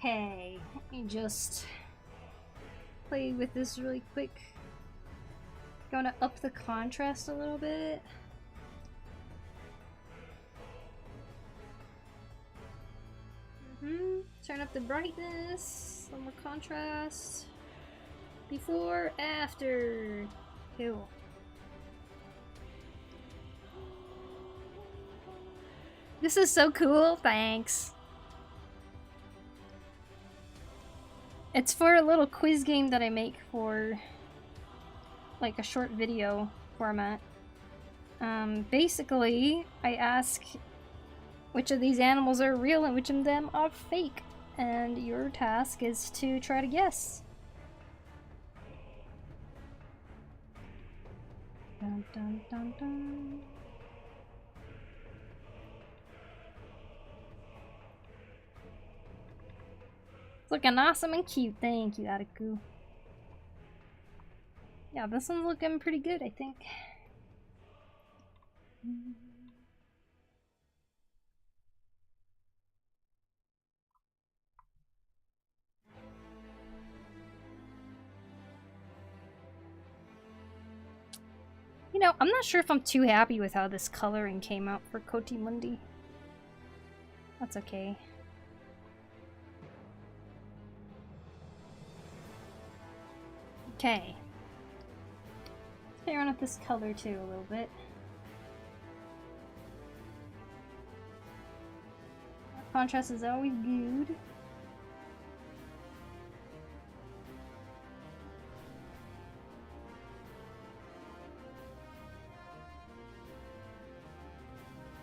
Okay, let me just play with this really quick. Gonna up the contrast a little bit. Turn up the brightness, some more contrast. Before, after. Cool. This is so cool, thanks. It's for a little quiz game that I make for like a short video format. Basically, I ask which of these animals are real and which of them are fake. And your task is to try to guess. Dun, dun, dun, dun. It's looking awesome and cute. Thank you, Ataku. Yeah, this one's looking pretty good, I think. You know, I'm not sure if I'm too happy with how this coloring came out for Koti Mundi. That's okay. Okay. Let's play around with this color too a little bit. Contrast is always good.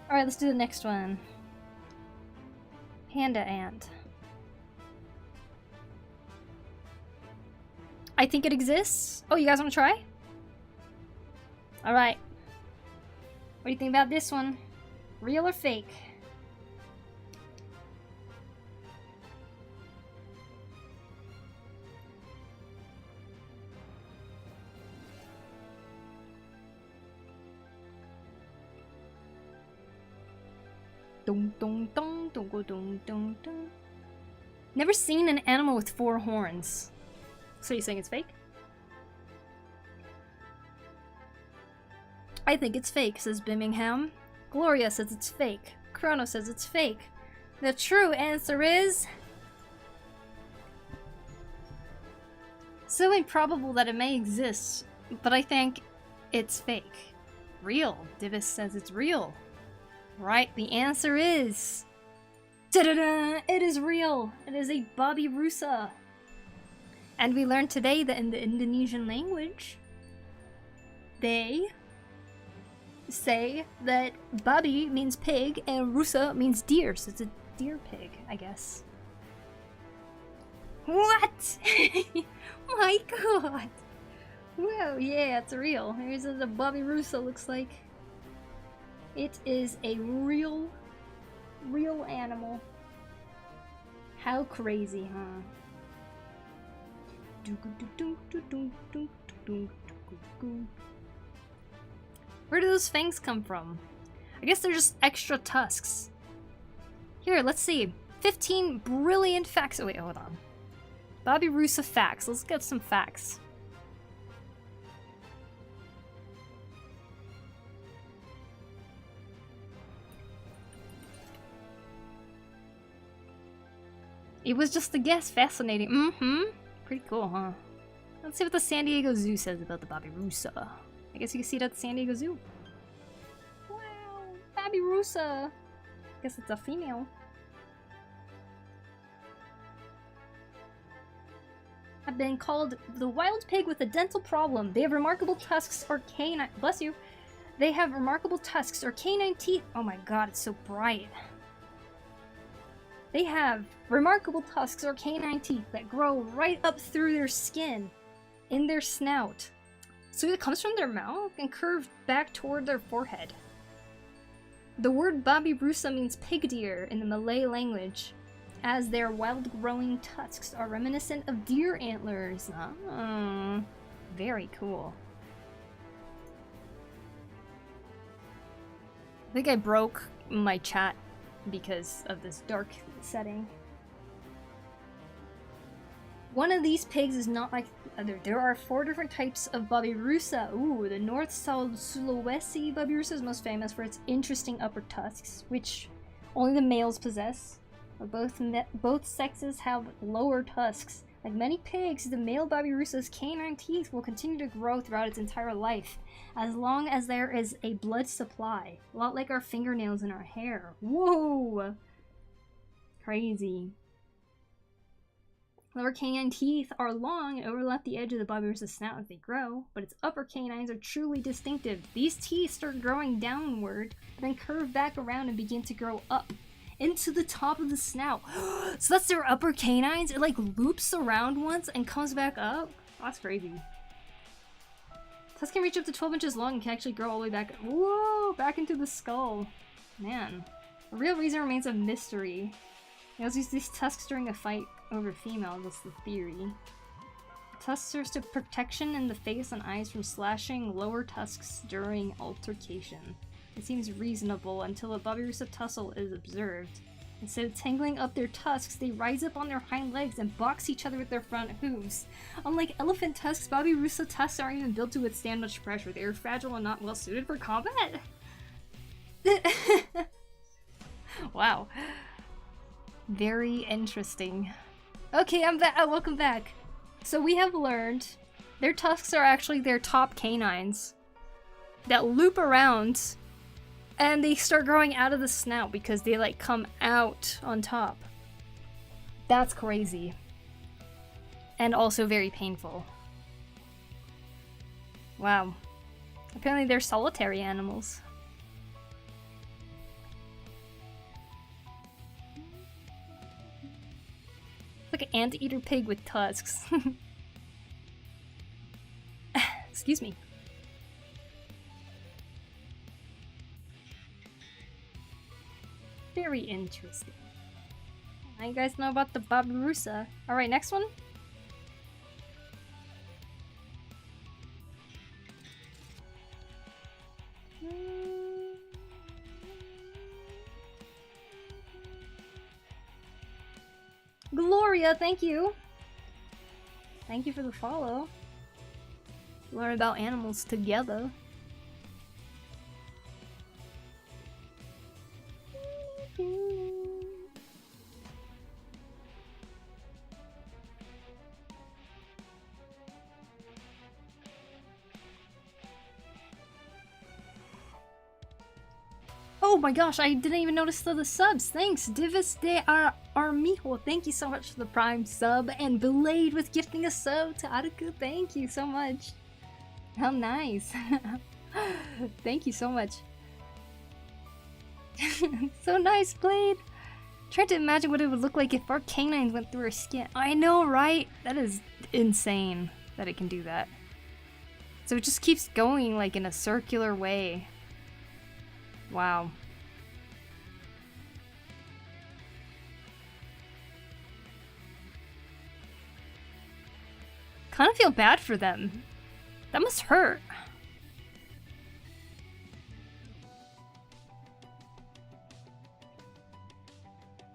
Alright, let's do the next one. Panda ant. I think it exists. Oh, you guys want to try? Alright. What do you think about this one? Real or fake? Dun, dun, dun, dun, dun, dun, dun, dun. Never seen an animal with 4 horns. So you're saying it's fake? I think it's fake, says Birmingham. Gloria says it's fake. Chrono says it's fake. The true answer is... so improbable that it may exist, but I think it's fake. Real. Divis says it's real. Right, the answer is... ta-da-da! It is real! It is a Babi Rusa! And we learned today that in the Indonesian language, they say that Babi means pig and Rusa means deer, so it's a deer pig, I guess. What? My god! Whoa, yeah, it's real. Here's what the Babi Rusa looks like. It is a real animal. How crazy, huh? Where do those fangs come from? I guess they're just extra tusks. Here, let's see. 15 brilliant facts. Oh, wait, hold on. Babi Rusa facts. Let's get some facts. It was just a guess. Fascinating. Mm-hmm. Pretty cool, huh? Let's see what the San Diego Zoo says about the Babi Rusa. I guess you can see it at the San Diego Zoo. Wow, Babi Rusa. Guess it's a female. Have been called the wild pig with a dental problem. They have remarkable tusks or canine. Bless you. They have remarkable tusks or canine teeth. Oh my god, it's so bright. They have remarkable tusks or canine teeth that grow right up through their skin, in their snout. So it comes from their mouth and curved back toward their forehead. The word Babi Rusa means pig deer in the Malay language, as their wild-growing tusks are reminiscent of deer antlers. Oh, very cool. I think I broke my chat because of this dark setting. One of these pigs is not like the other. There are 4 different types of Babi Rusa. Ooh, the North South Sulawesi Babi Rusa is most famous for its interesting upper tusks, which only the males possess. Both sexes have lower tusks Like many pigs, the male Babirusa's canine teeth will continue to grow throughout its entire life, as long as there is a blood supply. A lot like our fingernails and our hair. Whoa! Crazy. Lower canine teeth are long and overlap the edge of the Babirusa's snout as they grow, but its upper canines are truly distinctive. These teeth start growing downward, then curve back around and begin to grow up into the top of the snout. So that's their upper canines? It like loops around once and comes back up? Oh, that's crazy. Tusks can reach up to 12 inches long and can actually grow all the way back. Whoa! Back into the skull. Man. The real reason remains a mystery. Males use these tusks during a fight over female, that's the theory. Tusk serves to protection in the face and eyes from slashing lower tusks during altercation. It seems reasonable until a Babirusa tussle is observed. Instead of tangling up their tusks, they rise up on their hind legs and box each other with their front hooves. Unlike elephant tusks, Babirusa tusks aren't even built to withstand much pressure. They are fragile and not well suited for combat. Wow. Very interesting. Okay, I'm back. Welcome back. So we have learned their tusks are actually their top canines that loop around and they start growing out of the snout because they like come out on top. That's crazy. And also very painful. Wow. Apparently they're solitary animals. Like an anteater pig with tusks. Excuse me. Very interesting. Now you guys know about the Babirusa. Alright, next one. Gloria, thank you. Thank you for the follow. Learn about animals together. Oh my gosh, I didn't even notice the subs. Thanks, Divis de Armijo. Thank you so much for the Prime sub. And Belade with gifting a sub to Ataku. Thank you so much. How nice. Thank you so much. So nice, Blade. Trying to imagine what it would look like if our canines went through our skin. I know, right? That is insane that it can do that. So it just keeps going like in a circular way. Wow. Kind of feel bad for them. That must hurt.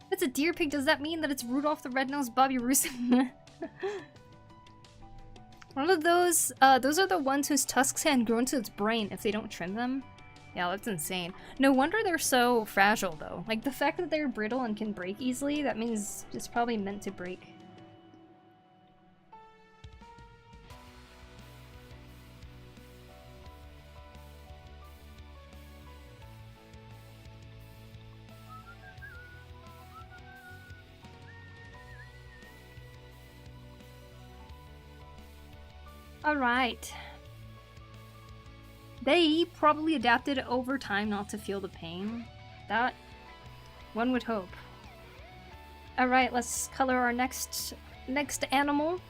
If it's a deer pig, does that mean that it's Rudolph the Red-Nosed Babirusa? One of those are the ones whose tusks hadn't grown to its brain if they don't trim them. Yeah, that's insane. No wonder they're so fragile, though. Like, the fact that they're brittle and can break easily, that means it's probably meant to break. Alright. They probably adapted over time not to feel the pain. That one would hope. Alright, let's color our next animal.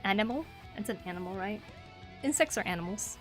Animal? It's an animal, right? Insects are animals.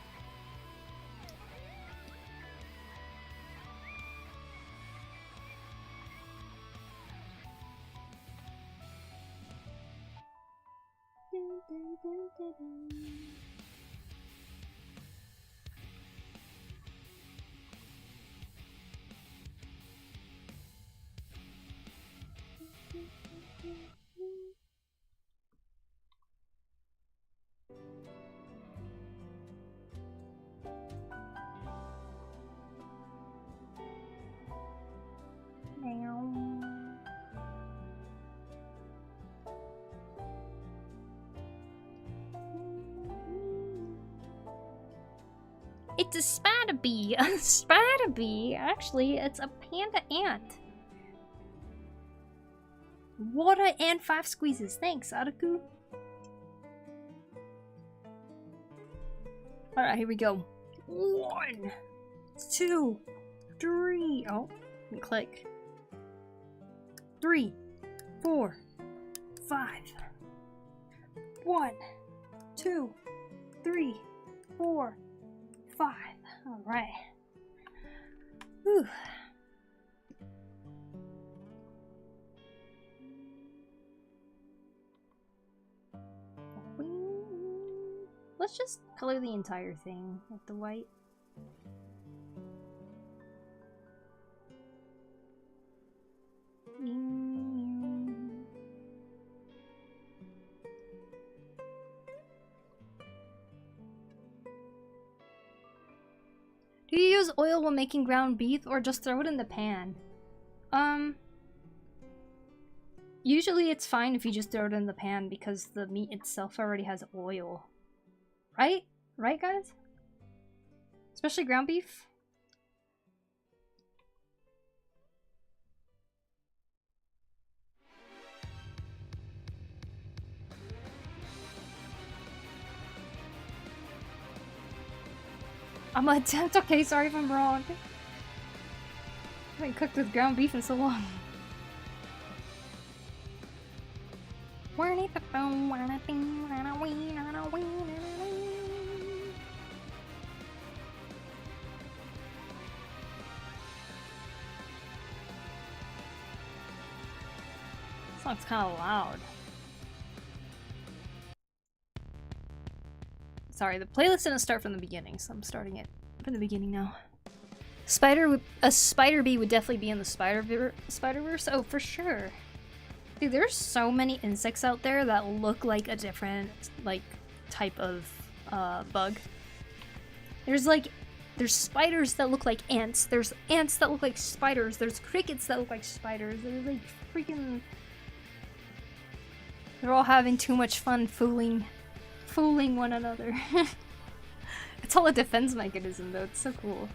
It's a spider bee. A spider bee. Actually, it's a panda ant. Water and 5 squeezes. Thanks, Adaku. Alright, here we go. 1, 2, 3. Oh, and click. 3, 4, 5. 1, 2, 3, 4, 5. Alright. Whew. Let's just color the entire thing with the white. Do you use oil when making ground beef or just throw it in the pan? Usually it's fine if you just throw it in the pan because the meat itself already has oil. Right? Right, guys? Especially ground beef? I'm a attempt. Okay, sorry if I'm wrong. I haven't cooked with ground beef in so long. This song's kind of loud. Sorry, the playlist didn't start from the beginning, so I'm starting it from the beginning now. A spider bee would definitely be in the Spider-Verse. Oh, for sure. Dude, there's so many insects out there that look like a different, like, type of bug. There's spiders that look like ants. There's ants that look like spiders. There's crickets that look like spiders. There's like freaking... They're all having too much fun fooling one another. It's all a defense mechanism though, it's so cool.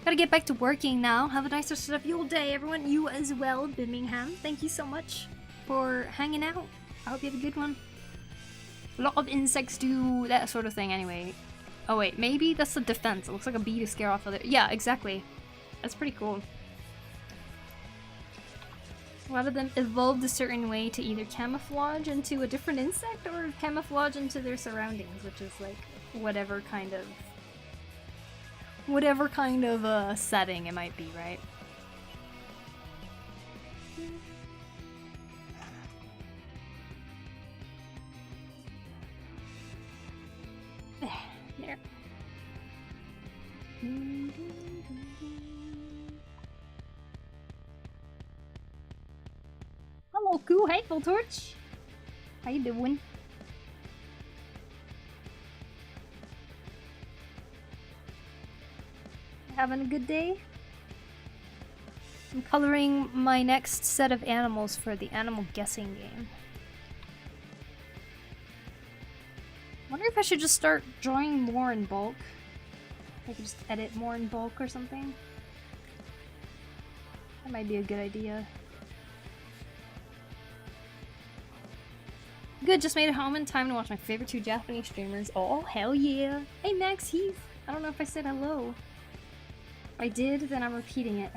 Gotta get back to working now. Have a nice rest of your day, everyone. You as well, Birmingham. Thank you so much for hanging out. I hope you have a good one. A lot of insects do that sort of thing anyway. Oh wait, maybe that's the defense. It looks like a bee to scare off other— Yeah, exactly. That's pretty cool. A lot of them evolved a certain way to either camouflage into a different insect or camouflage into their surroundings, which is like whatever kind of setting it might be, right? There. Hello, cool. Hey, Full Torch. How you doing? Having a good day? I'm coloring my next set of animals for the animal guessing game. Wonder if I should just start drawing more in bulk. I could just edit more in bulk or something. That might be a good idea. Good, just made it home in time to watch my favorite 2 Japanese streamers. Oh, hell yeah! Hey Max Heath! I don't know if I said hello. If I did, then I'm repeating it.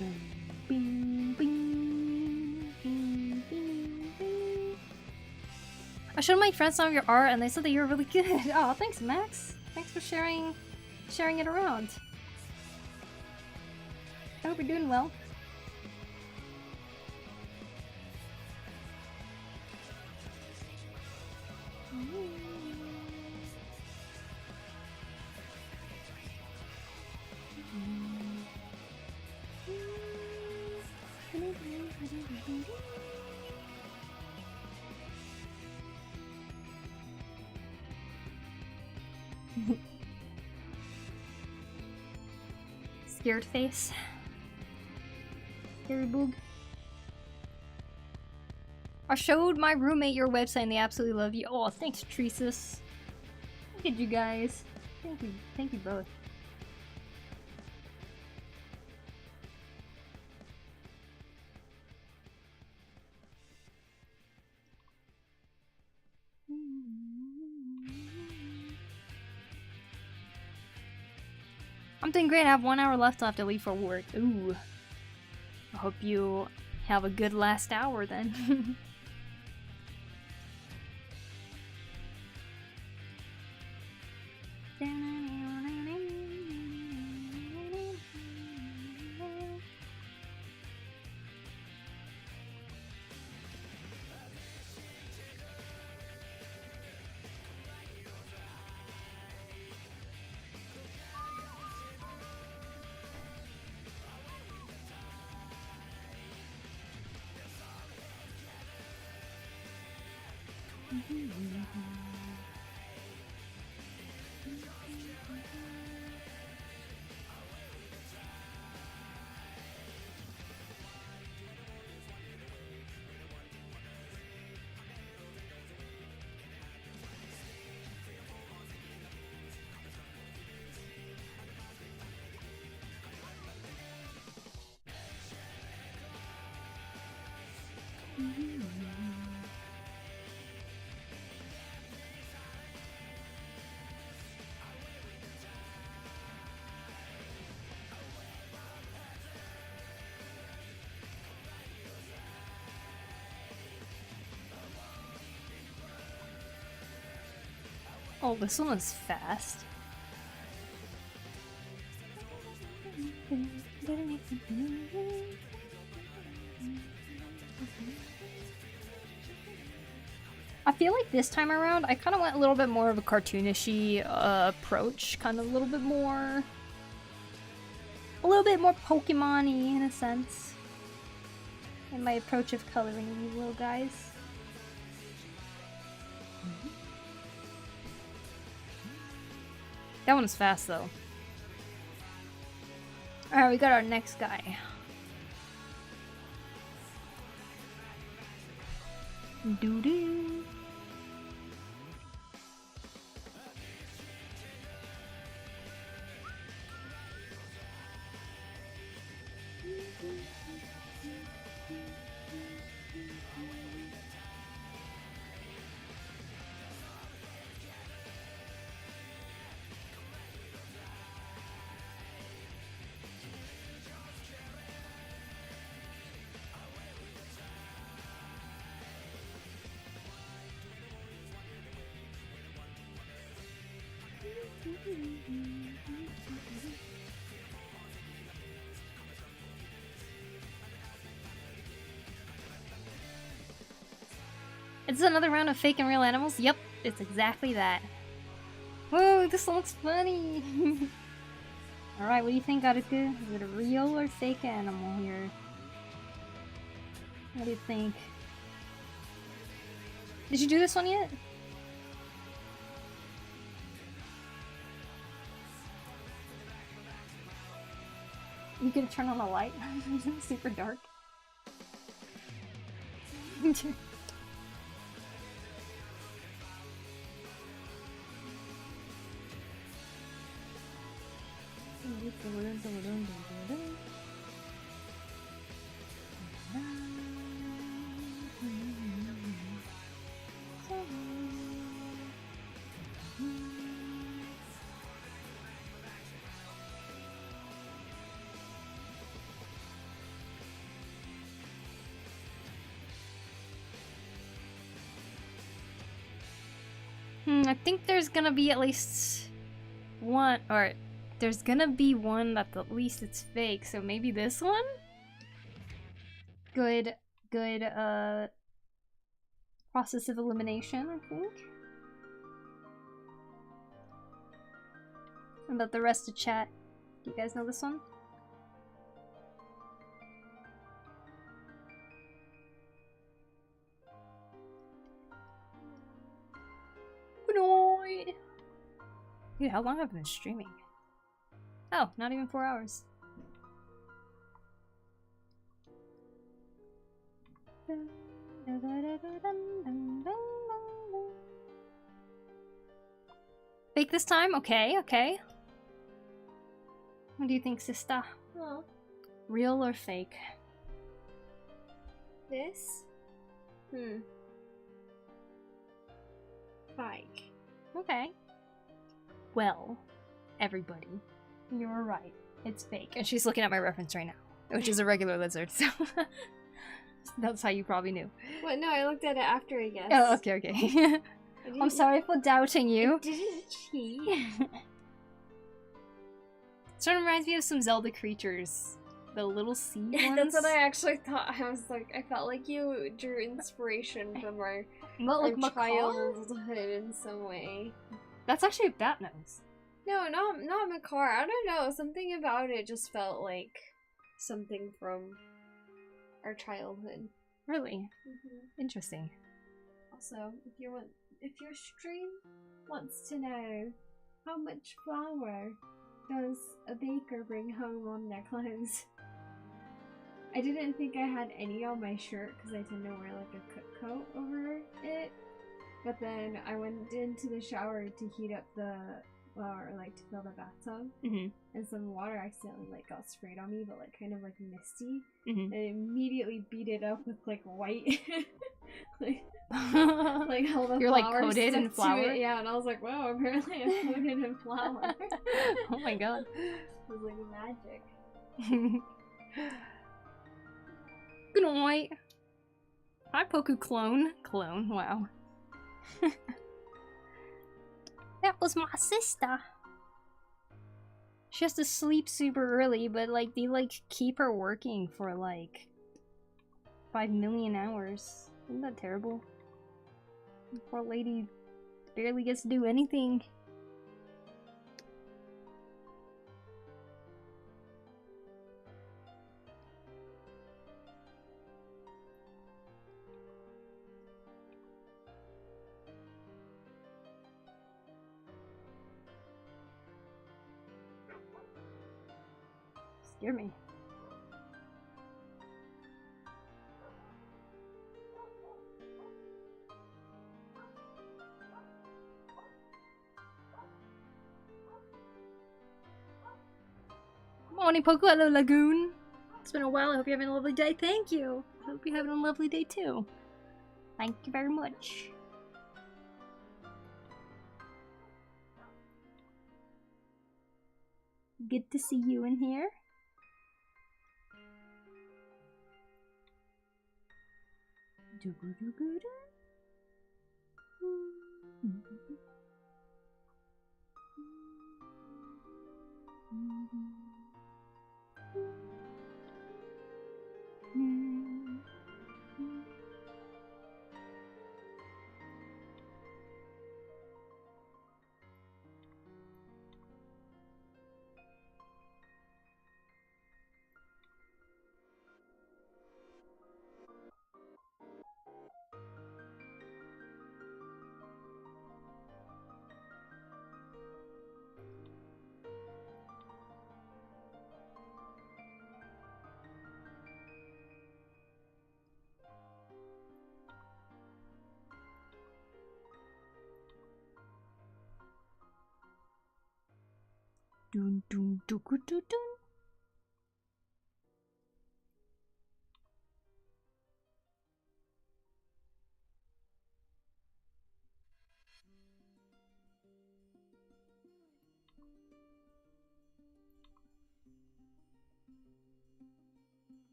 Bing, bing, bing, bing, bing. I showed my friends some of your art and they said that you were really good. Oh, thanks, Max. Thanks for sharing it around. I hope you're doing well. Scared face. Scary boog. I showed my roommate your website and they absolutely love you. Oh, thanks, Tresus. Look at you guys. Thank you. Thank you both. I'm doing great. I have 1 hour left till I have to leave for work. Ooh. I hope you have a good last hour then. Oh, this one is fast. I feel like this time around, I kind of went a little bit more of a cartoonish approach, kind of a little bit more Pokemon-y in a sense, in my approach of coloring these little guys. That one's fast though. Alright, we got our next guy. Doo-doo. It's another round of fake and real animals? Yep, it's exactly that. Whoa, this looks funny! Alright, what do you think, Garuku? Is it a real or fake animal here? What do you think? Did you do this one yet? You can turn on the light? It's super dark. I think there's gonna be at least one, or there's gonna be one that at least it's fake, so maybe this one? Good, process of elimination, I think. What about the rest of chat? Do you guys know this one? Good night. Dude, how long have I been streaming? Oh, not even 4 hours. Fake this time? Okay, okay. What do you think, sister? Oh, Real or fake? this? Fake. Okay. Well, everybody, you were right. It's fake. And she's looking at my reference right now, which is a regular lizard, so that's how you probably knew. What? No, I looked at it after, I guess. Oh, okay, okay. I'm sorry for doubting you. Didn't cheat. Sort of reminds me of some Zelda creatures. The little sea ones. That's what I actually thought. I was like, I felt like you drew inspiration from our, Well, like our macaw? childhood in some way. That's actually a bat nose. No, not Makar. I don't know. Something about it just felt like something from our childhood. Really? Interesting. Also, if your stream wants to know how much flour does a baker bring home on their clothes, I didn't think I had any on my shirt because I tend to wear like a coat coat over it. But then I went into the shower to heat up the flour, like to fill the bathtub, and some water accidentally like got sprayed on me, but like kind of like misty, and I immediately beat it up with like white, like all the You're like flour coated in stuck to flour? it, yeah, and I was like, wow, apparently I'm coated in flour. Oh my god. It was like magic. Good night. Hi, Poku clone. Clone, wow. That was my sister. She has to sleep super early, but like they like keep her working for like 5 million hours. Isn't that terrible? Poor lady barely gets to do anything. Scare me. Morning, Poku. Hello, Lagoon. It's been a while. I hope you're having a lovely day. Thank you. I hope you're having a lovely day too. Thank you very much. Good to see you in here. Dun dun dun dun dun.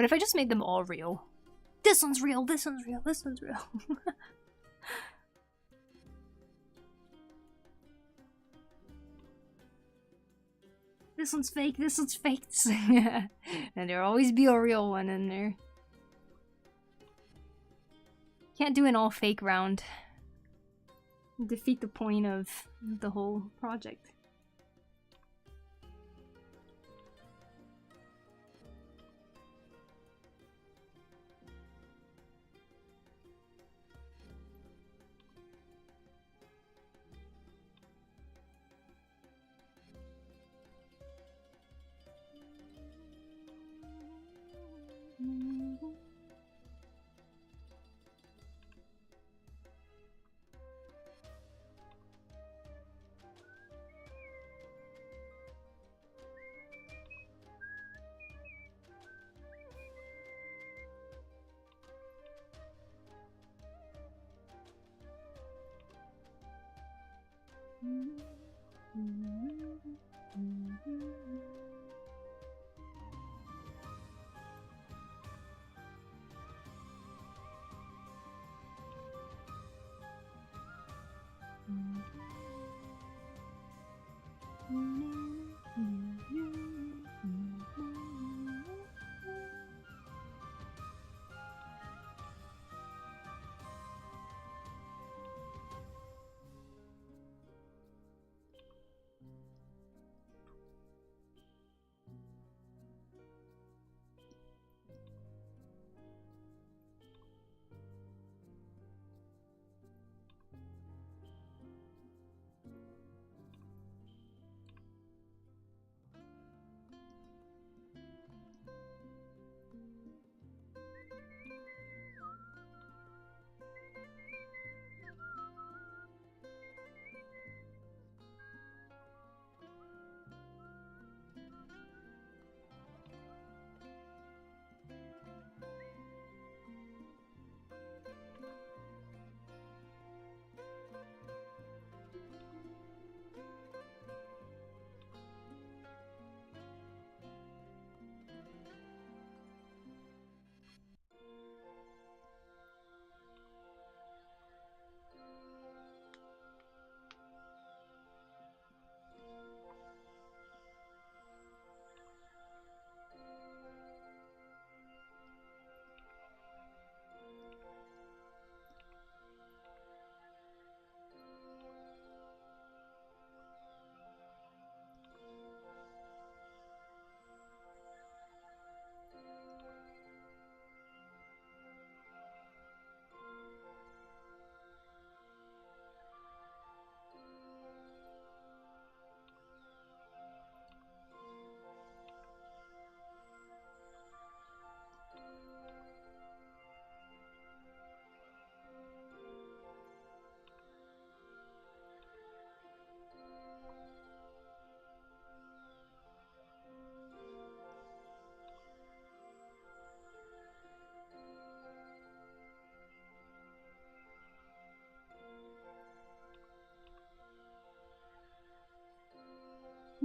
What if I just made them all real? This one's real, this one's real, this one's real. This one's fake, this one's fake. And there'll always be a real one in there. Can't do an all fake round. Defeat the point of the whole project.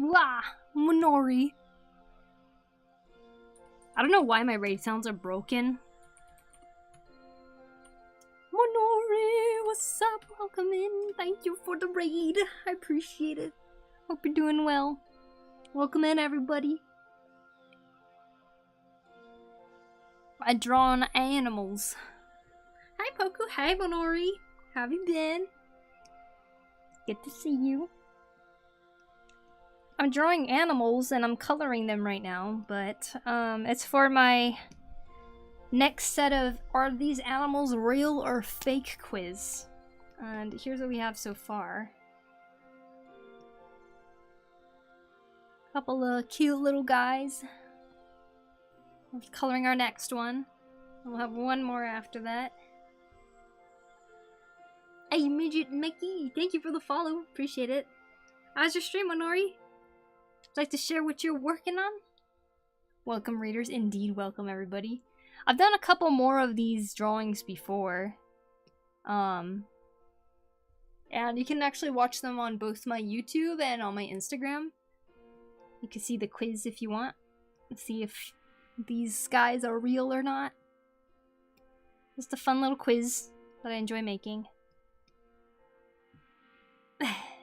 Wah! Minori. I don't know why my raid sounds are broken. Minori, what's up? Welcome in. Thank you for the raid. I appreciate it. Hope you're doing well. Welcome in, everybody. I draw on animals. Hi, Poku. Hi, Minori. How have you been? Good to see you. I'm drawing animals and I'm coloring them right now, but it's for my next set of Are These Animals Real or Fake quiz. And here's what we have so far. Couple of cute little guys. I'm coloring our next one. We'll have one more after that. Hey, Midget Mickey, thank you for the follow. Appreciate it. How's your stream, Minori? Like to share what you're working on? Welcome, readers. Indeed, welcome, everybody. I've done a couple more of these drawings before. And you can actually watch them on both my YouTube and on my Instagram. You can see the quiz if you want. See if these guys are real or not. Just a fun little quiz that I enjoy making.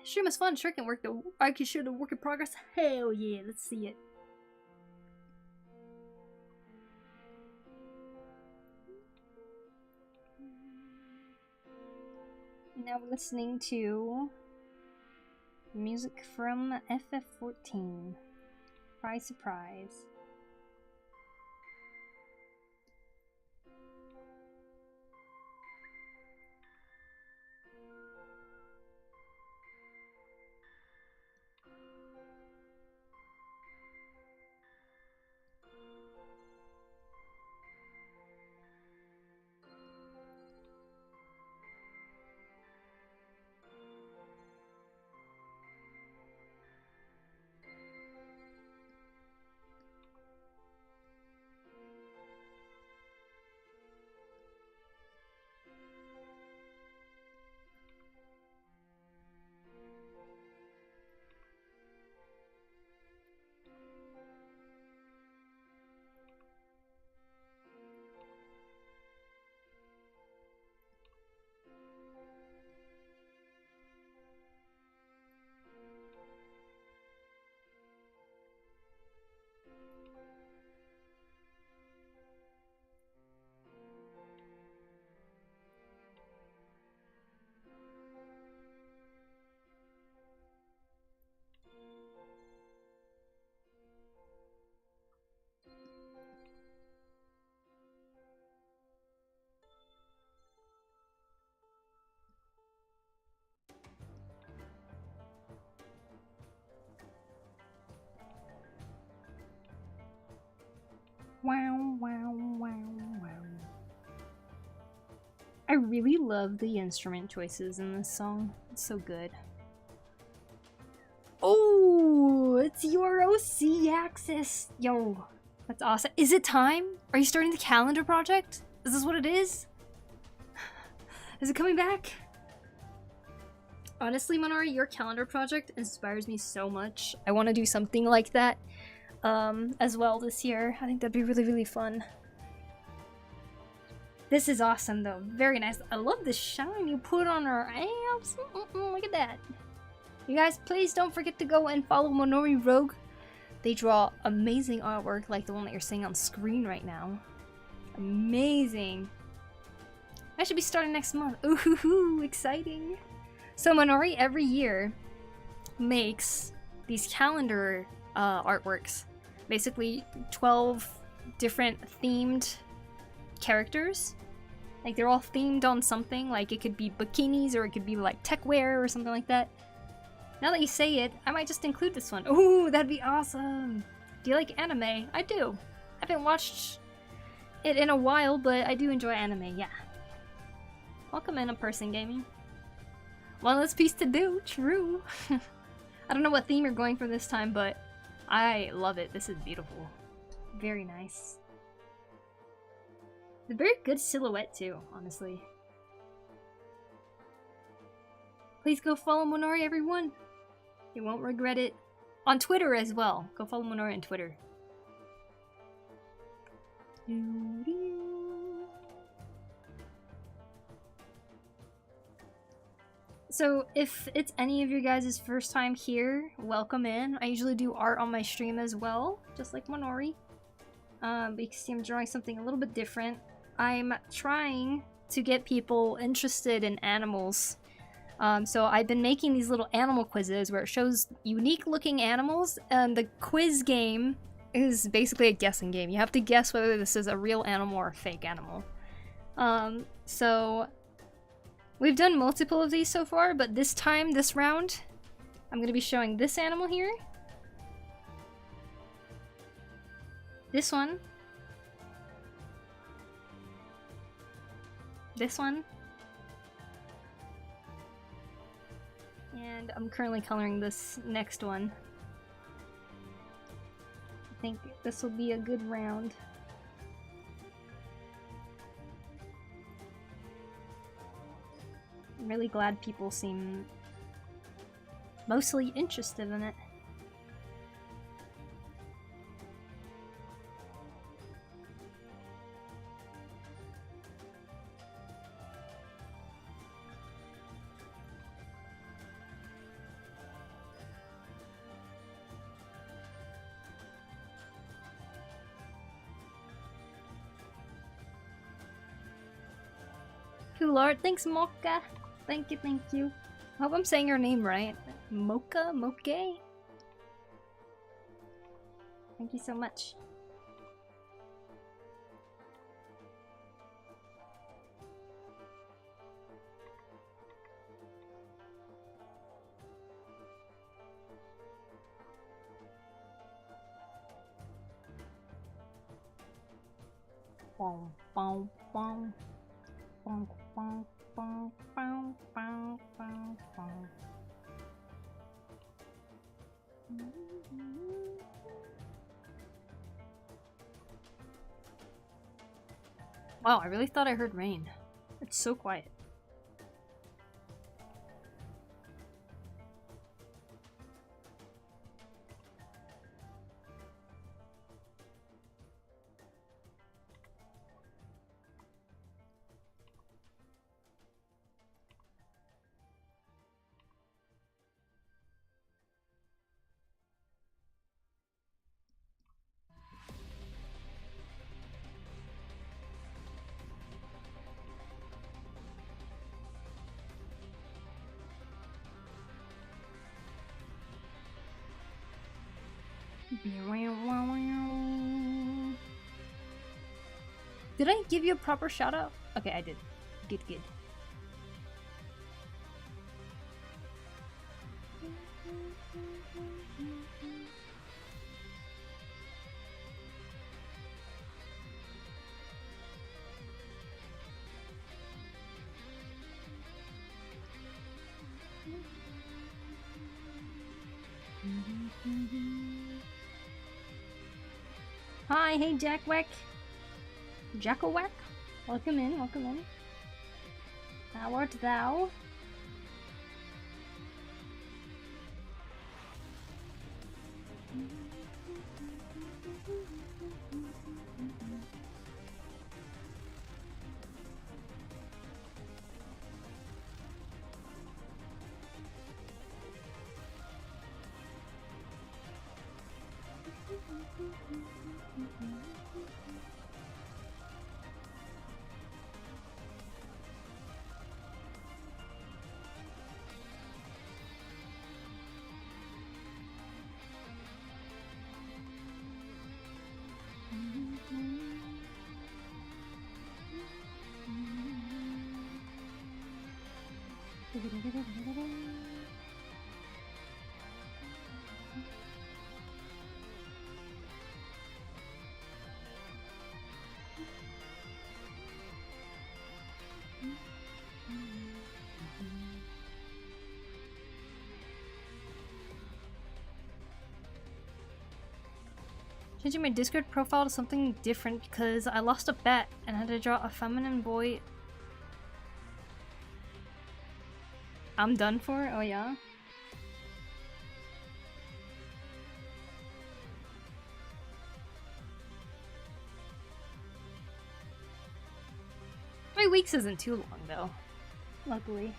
Stream is fun. Sure can work though. I can show the work in progress. Hell yeah, let's see it. Now we're listening to music from FF14. Surprise, surprise. Wow, wow, wow, wow. I really love the instrument choices in this song. It's so good. Oh, it's your OC access. Yo, that's awesome. Is it time? Are you starting the calendar project? Is this what it is? Is it coming back? Honestly, Monori, your calendar project inspires me so much. I want to do something like that as well this year. I think that'd be really, really fun. This is awesome though. Very nice. I love the shine you put on our abs. Look at that. You guys, please don't forget to go and follow Monori Rogue. They draw amazing artwork like the one that you're seeing on screen right now. Amazing. I should be starting next month. Ooh, exciting. So Monori every year makes these calendar artworks. Basically 12 different themed characters. Like they're all themed on something. Like it could be bikinis or it could be like tech wear or something like that. Now that you say it, I might just include this one. Ooh, that'd be awesome. Do you like anime? I do. I haven't watched it in a while, but I do enjoy anime, yeah. Welcome in, A Person Gaming. One less piece to do, true. I don't know what theme you're going for this time, but I love it. This is beautiful. Very nice. It's a very good silhouette too, honestly. Please go follow Monori, everyone. You won't regret it. On Twitter as well. Go follow Monori on Twitter. So if it's any of you guys' first time here, welcome in. I usually do art on my stream as well, just like Monori. Because I'm drawing something a little bit different. I'm trying to get people interested in animals. So I've been making these little animal quizzes where it shows unique looking animals, and the quiz game is basically a guessing game. You have to guess whether this is a real animal or a fake animal. So we've done multiple of these so far, but this time, this round, I'm going to be showing this animal here. This one. This one. And I'm currently coloring this next one. I think this will be a good round. I'm really glad people seem mostly interested in it. cool art. Thanks, Mocha. Thank you, thank you. I hope I'm saying your name right. Mocha? Moke? Thank you so much. Bong, bong, bong. Bong, bong, bong, bong, bong, bong, bong. Wow, I really thought I heard rain. It's so quiet. Did I give you a proper shout out? Okay, I did. Good, good. Hi, hey Jackwack. Jackawack? Welcome in, welcome in. How art thou? Changing my Discord profile to something different because I lost a bet and had to draw a feminine boy. I'm done for? Oh yeah? My weeks isn't too long though, luckily.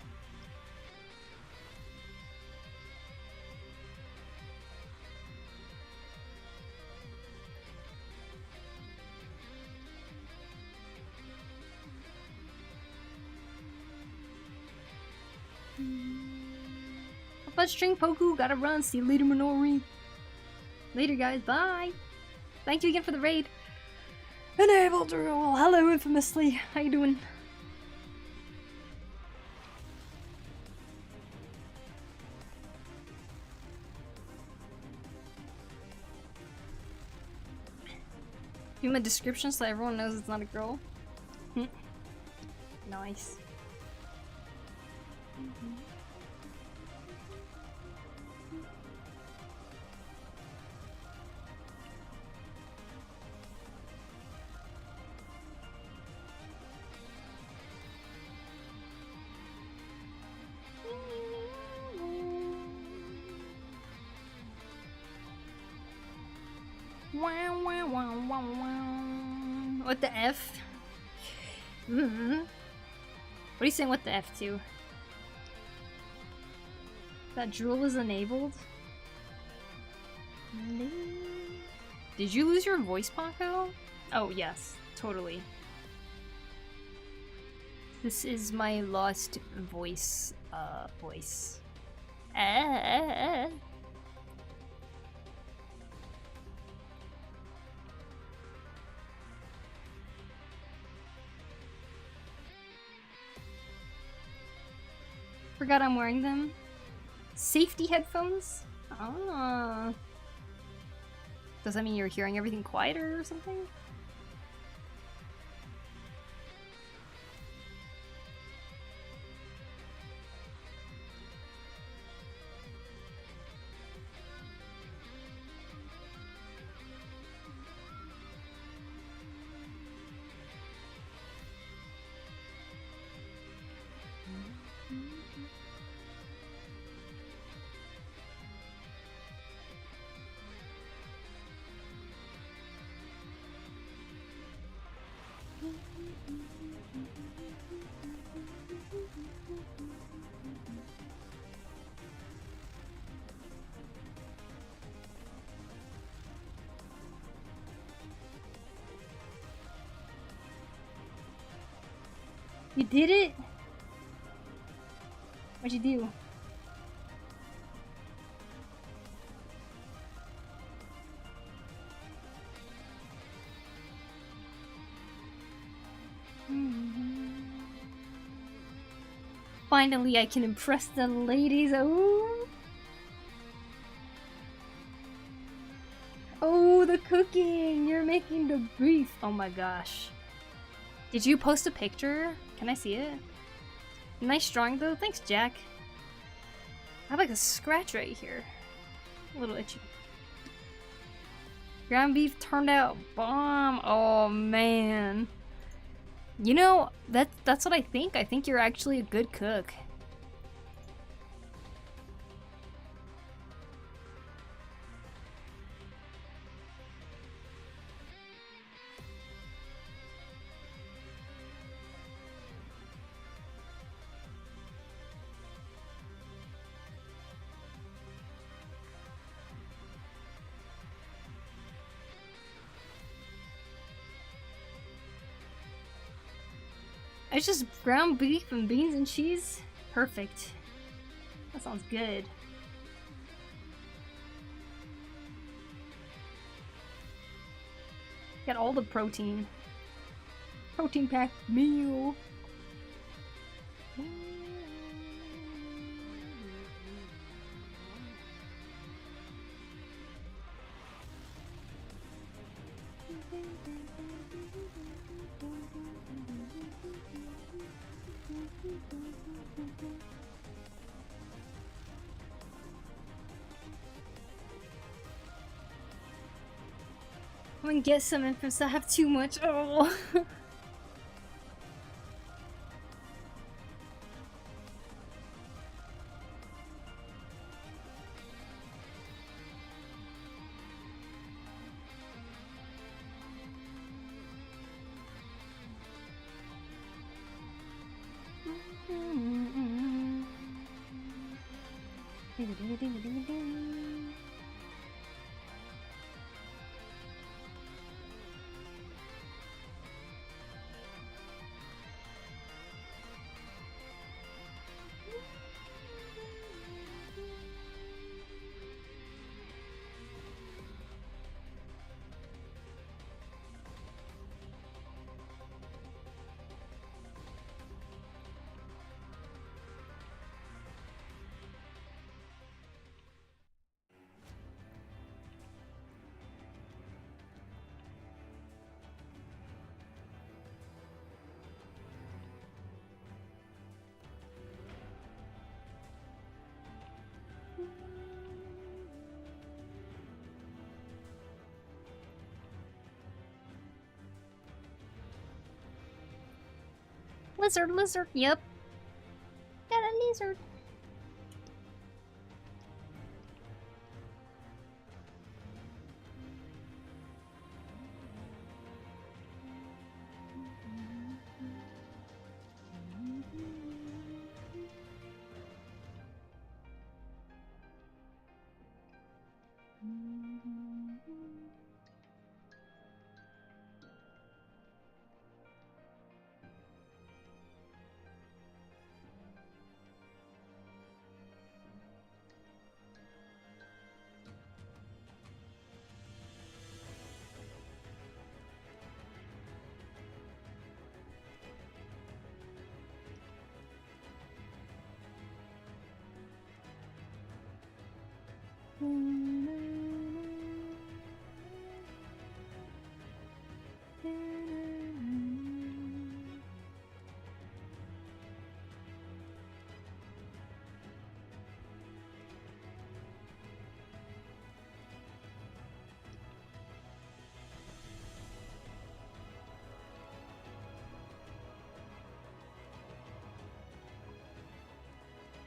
But string Poku, gotta run. See you later, Minori. Later, guys. Bye. Thank you again for the raid. Enabled rule. Hello, infamously. How you doing? Give me a description so everyone knows it's not a girl. Nice. Wow, wow, wow, wow, wow. What the F? What are you saying what the F to? That drool is enabled? Did you lose your voice, Paco? Oh, yes. Totally. This is my lost voice. Voice. Forgot I'm wearing them. Safety headphones? Ah. Does that mean you're hearing everything quieter or something? You did it? What'd you do? Finally, I can impress the ladies. Oh, oh, the cooking! You're making the beef. Oh my gosh. Did you post a picture? Can I see it? Nice drawing though. Thanks, Jack. I have like a scratch right here. A little itchy. Ground beef turned out bomb. Oh man. You know, that's what I think. I think you're actually a good cook. It's just ground beef and beans and cheese. Perfect. That sounds good. Got all the protein. Protein packed meal. I'm gonna get some infants that have too much. Oh. Lizard, lizard, yep. Got a lizard.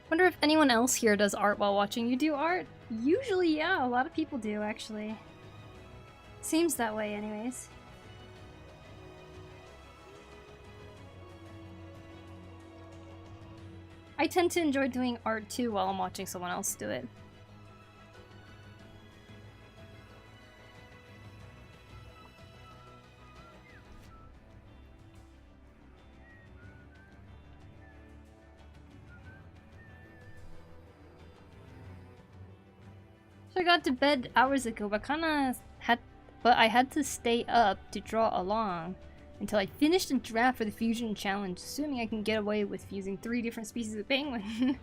Wonder if anyone else here does art while watching you do art? Usually, yeah, a lot of people do, actually. Seems that way, anyways. I tend to enjoy doing art too while I'm watching someone else do it. So I got to bed hours ago, but I had to stay up to draw along until I finished a draft for the fusion challenge, assuming I can get away with fusing 3 different species of penguin.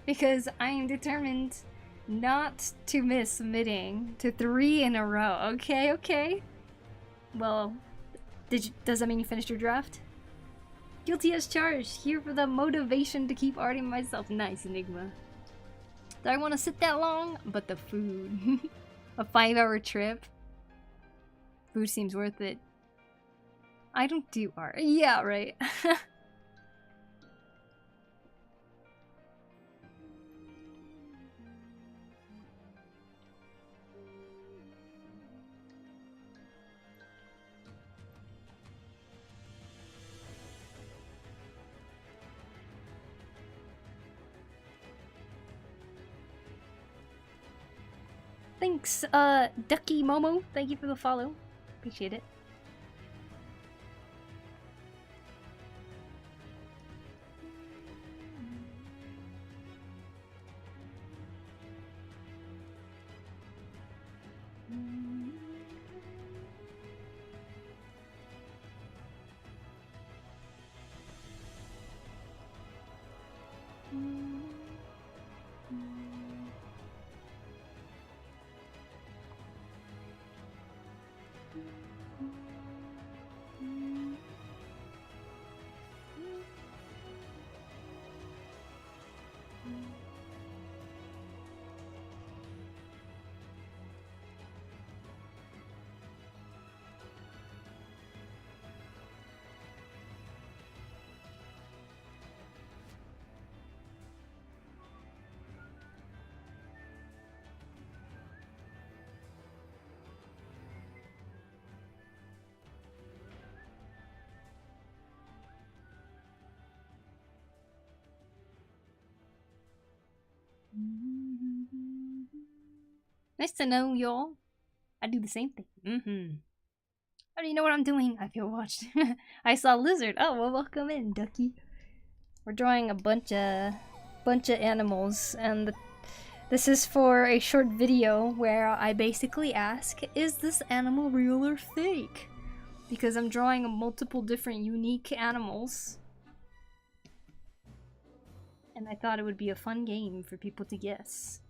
Because I am determined not to miss submitting to 3 in a row. Okay, okay. Well, does that mean you finished your draft? Guilty as charged. Here for the motivation to keep arting myself. Nice, Enigma. Do I want to sit that long? But the food. A 5-hour trip. Food seems worth it. I don't do art. Yeah, right. Thanks, Ducky Momo. Thank you for the follow. Appreciate it. Nice to know, y'all. I do the same thing. How do you know what I'm doing? I feel watched. I saw lizard. Oh, well, welcome in, Ducky. We're drawing a bunch of animals, and this is for a short video where I basically ask, is this animal real or fake? Because I'm drawing multiple different unique animals. And I thought it would be a fun game for people to guess.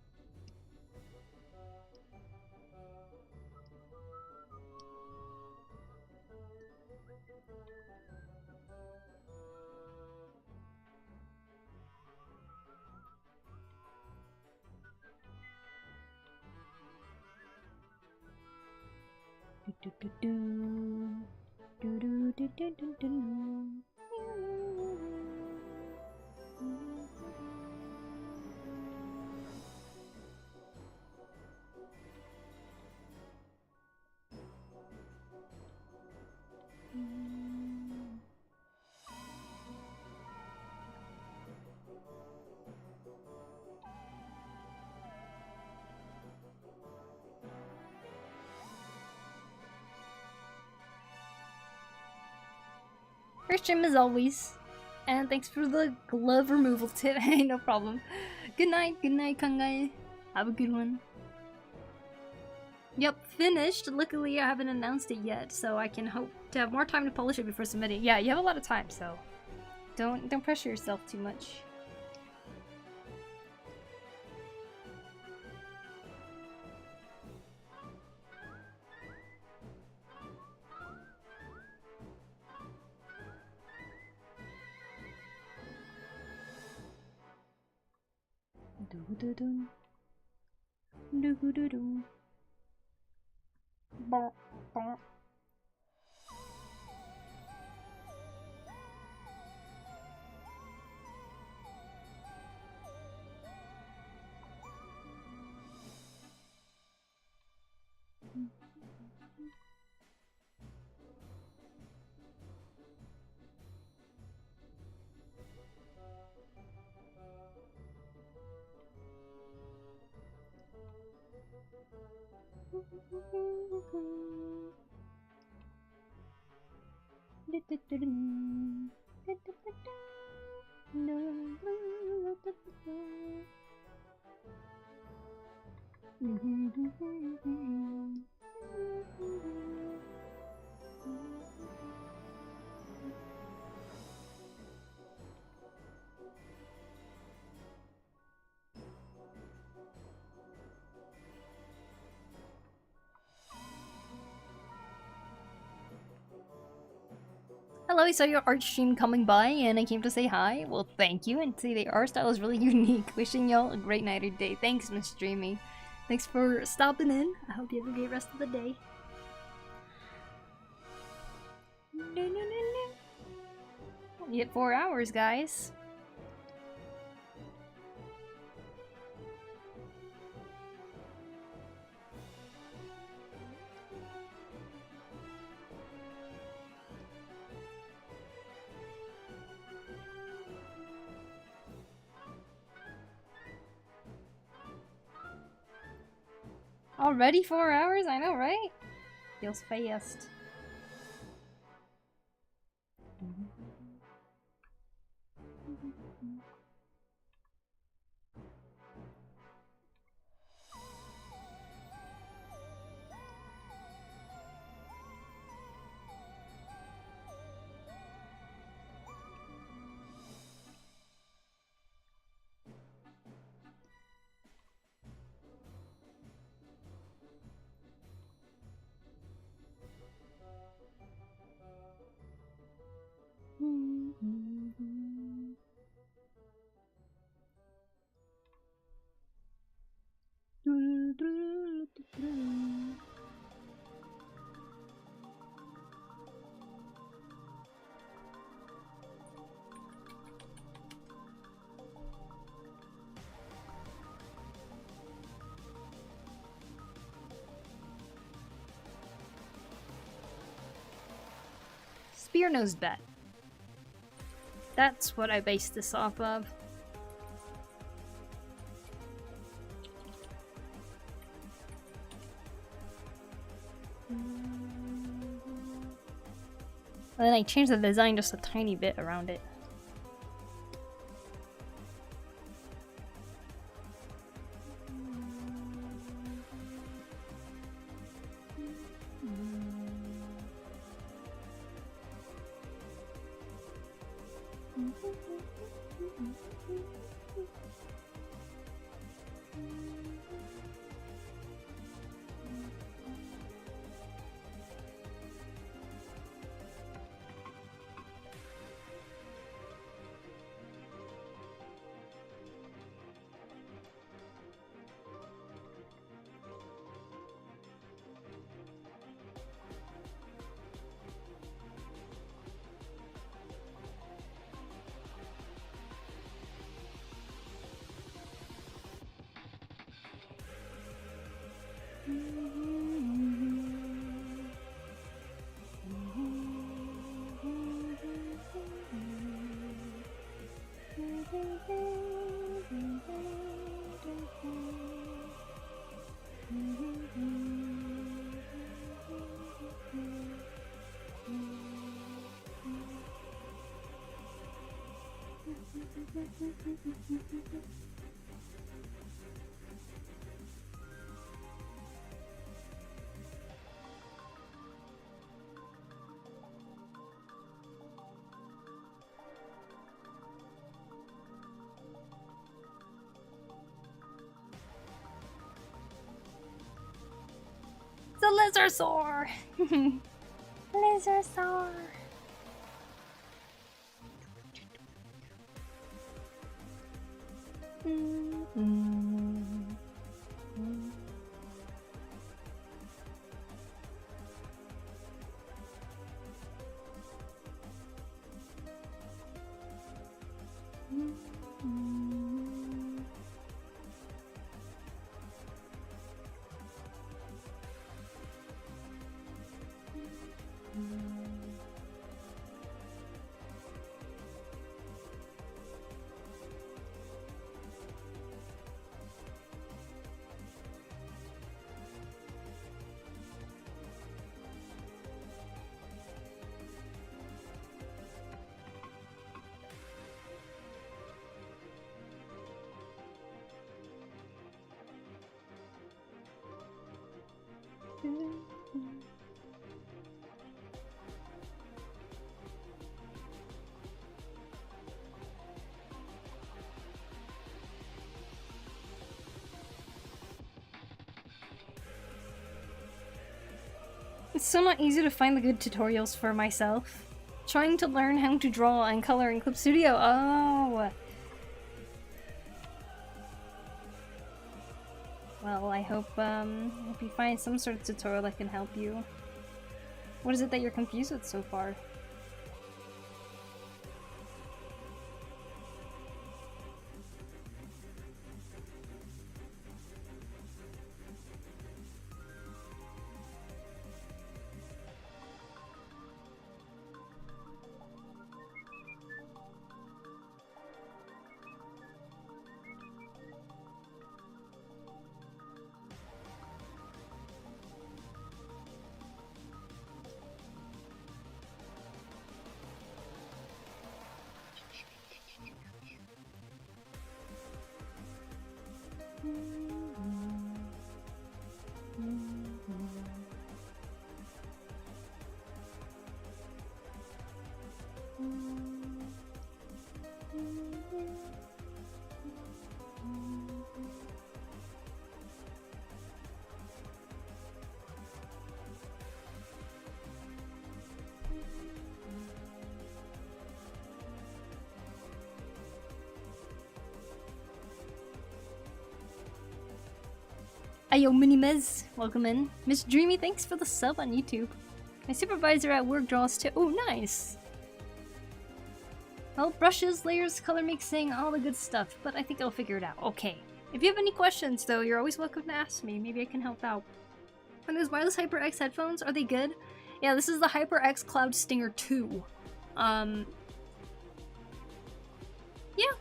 First stream as always, and thanks for the glove removal tip. Hey, no problem. Good night, Kangai. Have a good one. Yep, finished. Luckily, I haven't announced it yet, so I can hope to have more time to polish it before submitting. Yeah, you have a lot of time, so don't pressure yourself too much. Do-do-dum. Do-do-dum. Bonk, bonk. Hello, I saw your art stream coming by and I came to say hi. Well, thank you and say the art style is really unique. Wishing y'all a great night or day. Thanks, Miss Dreamy. Thanks for stopping in. I hope you have a great rest of the day. You get 4 hours, guys. Already 4 hours? I know, right? Feels fast. Spear-nosed bat. That's what I based this off of. And then I changed the design just a tiny bit around it. The lizarsaur! Lizarsaur! It's so not easy to find the good tutorials for myself. Trying to learn how to draw and color in Clip Studio. Oh. Well, I hope you find some sort of tutorial that can help you. What is it that you're confused with so far? Ayo Minimez, welcome in. Miss Dreamy, thanks for the sub on YouTube. My supervisor at work draws too. Oh, nice. Well, brushes, layers, color mixing, all the good stuff, but I think I'll figure it out. Okay. If you have any questions, though, you're always welcome to ask me. Maybe I can help out. And those wireless HyperX headphones, are they good? Yeah, this is the HyperX Cloud Stinger 2. Yeah,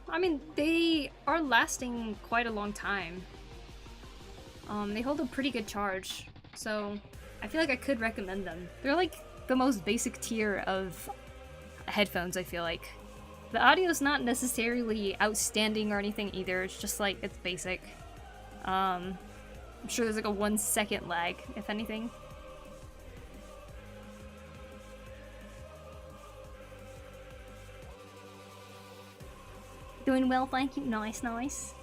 I mean, they are lasting quite a long time. They hold a pretty good charge, so I feel like I could recommend them. They're like the most basic tier of headphones, I feel like. The audio is not necessarily outstanding or anything either, it's just like, it's basic. I'm sure there's like a 1 second lag, if anything. Doing well, thank you. Nice, nice.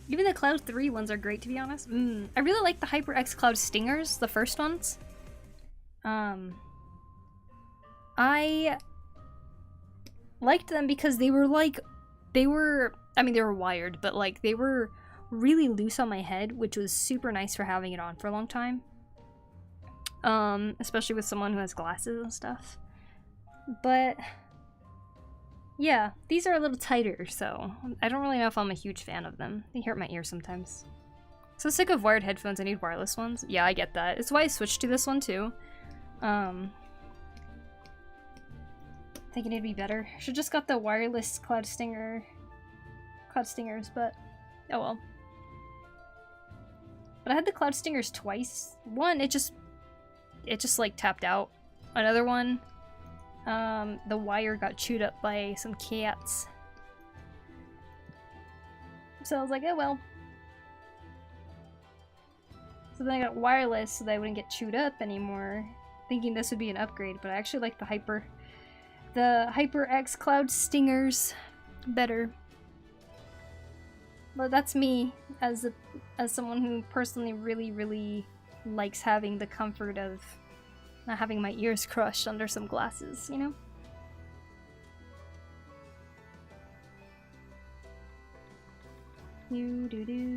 Even the Cloud 3 ones are great, to be honest. I really like the HyperX Cloud Stingers, the first ones. I liked them because they were like, I mean, they were wired, but like, they were really loose on my head, which was super nice for having it on for a long time. Especially with someone who has glasses and stuff. But yeah, these are a little tighter, so I don't really know if I'm a huge fan of them. They hurt my ears sometimes. So sick of wired headphones, I need wireless ones. Yeah, I get that. It's why I switched to this one too. Thinking it'd be better. Should've just got the wireless Cloud Stingers, but oh well. But I had the Cloud Stingers twice. One, it just like tapped out. Another one, the wire got chewed up by some cats. So I was like, oh well. So then I got wireless so that I wouldn't get chewed up anymore, thinking this would be an upgrade, but I actually like the HyperX Cloud Stingers better. But that's me as someone who personally really likes having the comfort of not having my ears crushed under some glasses, you know? You do do.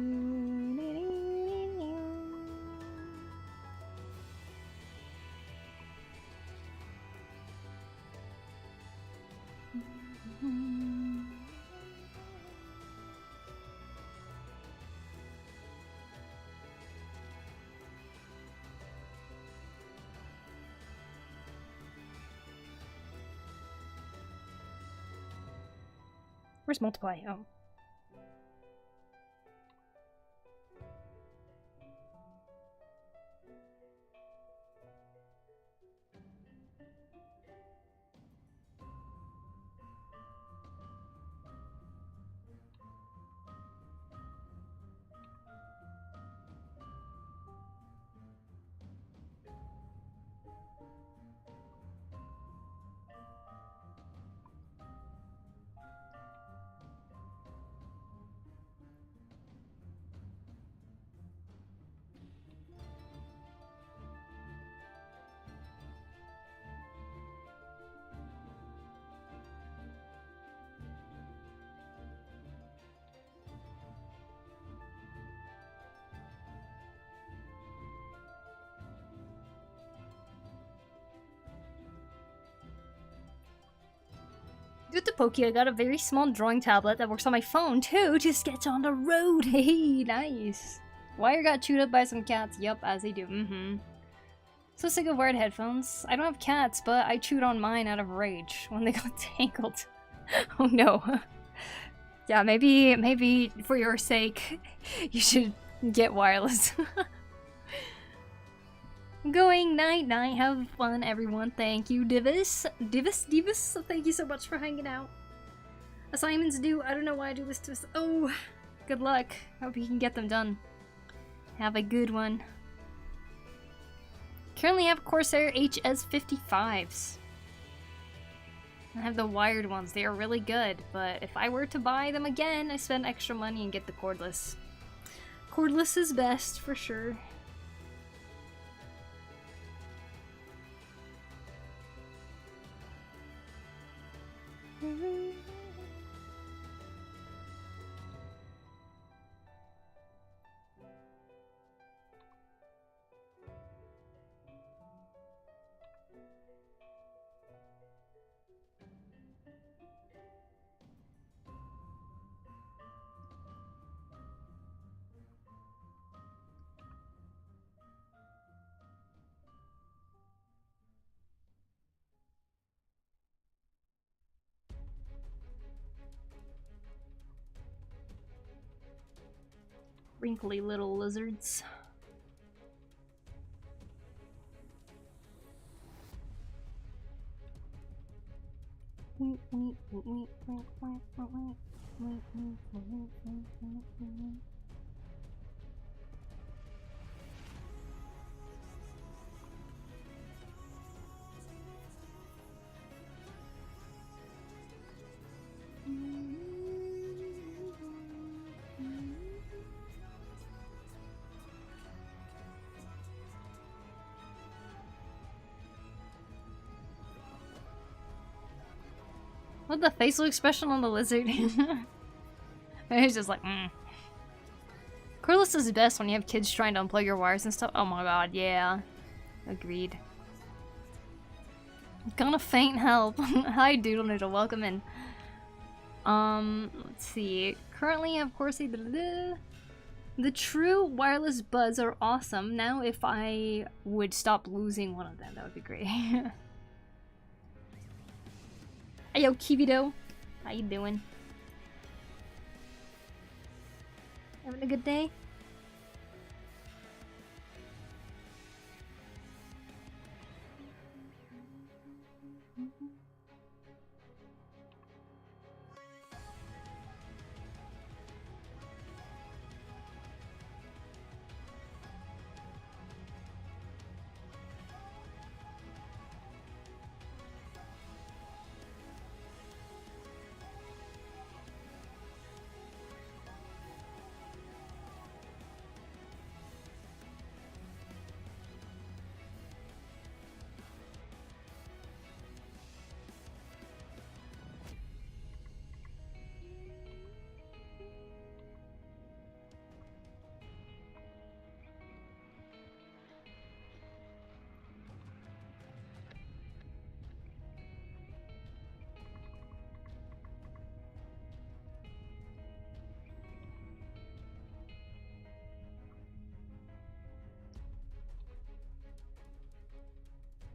Where's multiply? Oh. With the Poku, I got a very small drawing tablet that works on my phone too to sketch on the road. Hey, nice. Wire got chewed up by some cats. Yup, as they do. So sick of wired headphones. I don't have cats, but I chewed on mine out of rage when they got tangled. Oh no. Yeah, maybe for your sake, you should get wireless. Going night night. Have fun, everyone. Thank you, Divis. Divis. Thank you so much for hanging out. Assignments due. I don't know why I do this to us. Oh, good luck. Hope you can get them done. Have a good one. Currently have Corsair HS55s. I have the wired ones. They are really good, but if I were to buy them again, I spend extra money and get the cordless. Cordless is best for sure. Wrinkly little lizards. What the facial expression on the lizard? He's just like, Cordless is best when you have kids trying to unplug your wires and stuff. Oh my god, yeah. Agreed. Gonna faint help. Hi Doodle Noodle, welcome in. Let's see. Currently, of course, the true wireless buds are awesome. Now, if I would stop losing one of them, that would be great. Hey yo, Kibido. How you doing? Having a good day?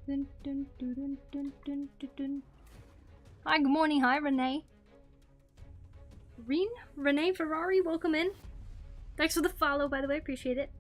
Dun, dun, dun, dun, dun, dun, dun, dun. Hi, good morning. Hi, Renee. Renee Ferrari, welcome in. Thanks for the follow, by the way. Appreciate it.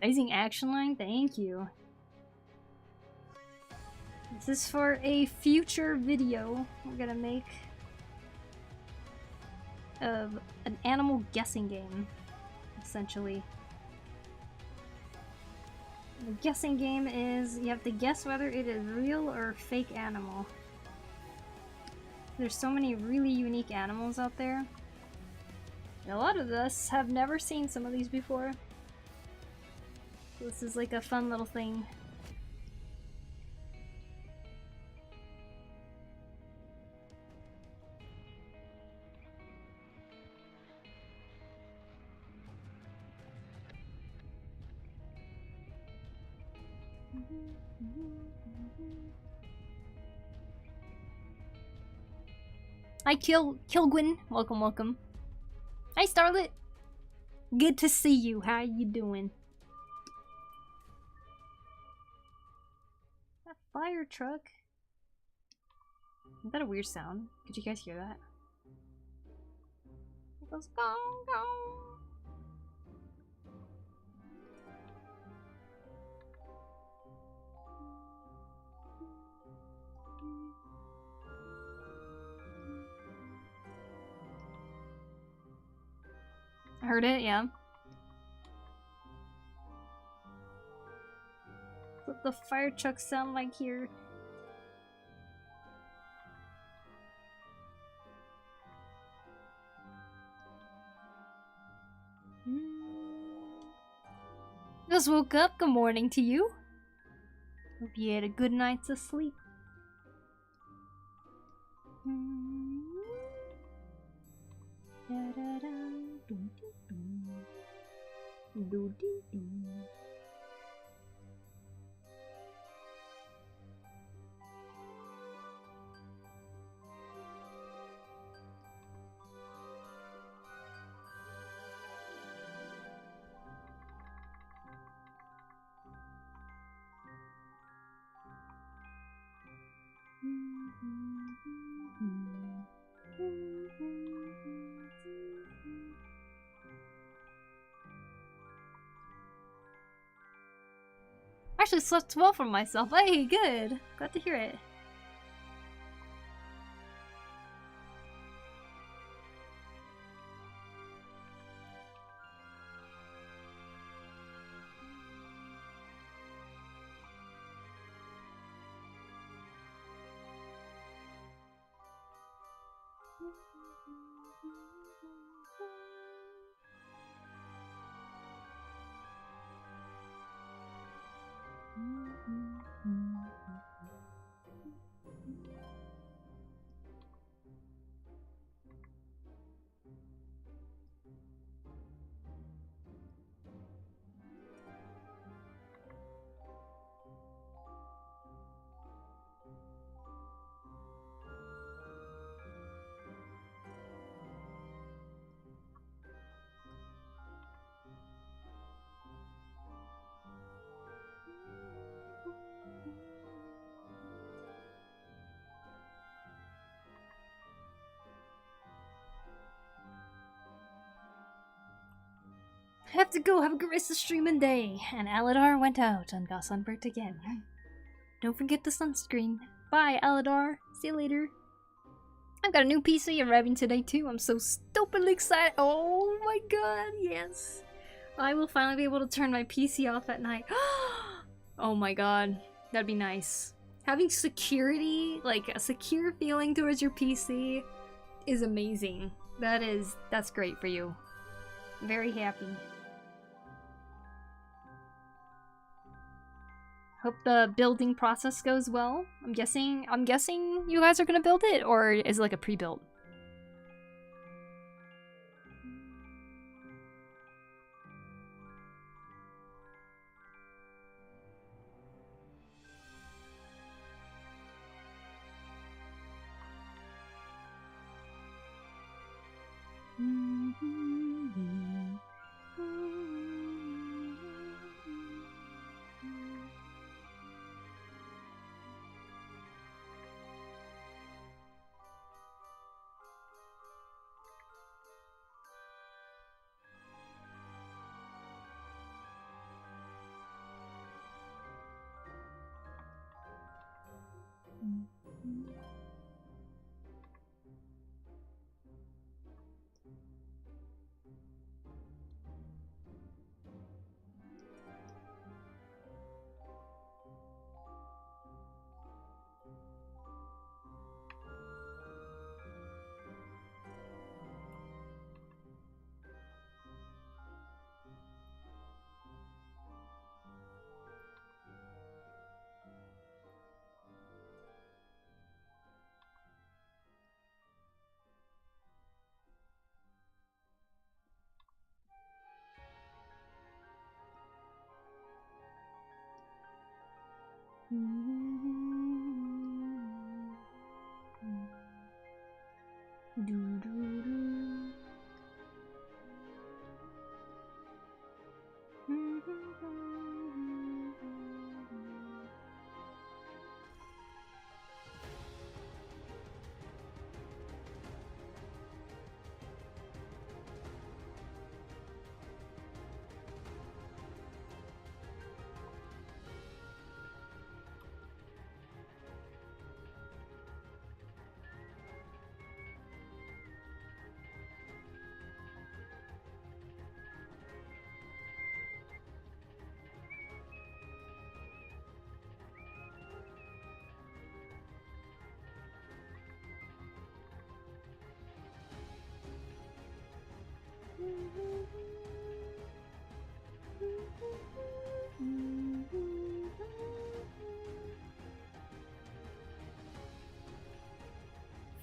Amazing action line, thank you. This is for a future video we're gonna make of an animal guessing game, essentially. The guessing game is you have to guess whether it is real or fake animal. There's so many really unique animals out there. And a lot of us have never seen some of these before. So this is like a fun little thing. Hi, Kilgwin. Welcome, welcome. Hi, Starlet. Good to see you. How you doing? That fire truck. Is that a weird sound? Could you guys hear that? It goes gong gong. I heard it, yeah. What the fire trucks sound like here? Just woke up. Good morning to you. Hope you had a good night's of sleep. Actually slept well for myself. Hey, good. Glad to hear it. Have to go. Have a good rest of streaming day. And Aladar went out and got sunburnt again. Don't forget the sunscreen. Bye, Aladar. See you later. I've got a new PC arriving today too. I'm so stupidly excited. Oh my god, yes. I will finally be able to turn my PC off at night. Oh my god, that'd be nice. Having security, like a secure feeling towards your PC is amazing. That's great for you. Very happy. Hope the building process goes well. I'm guessing you guys are gonna build it, or is it like a pre-built?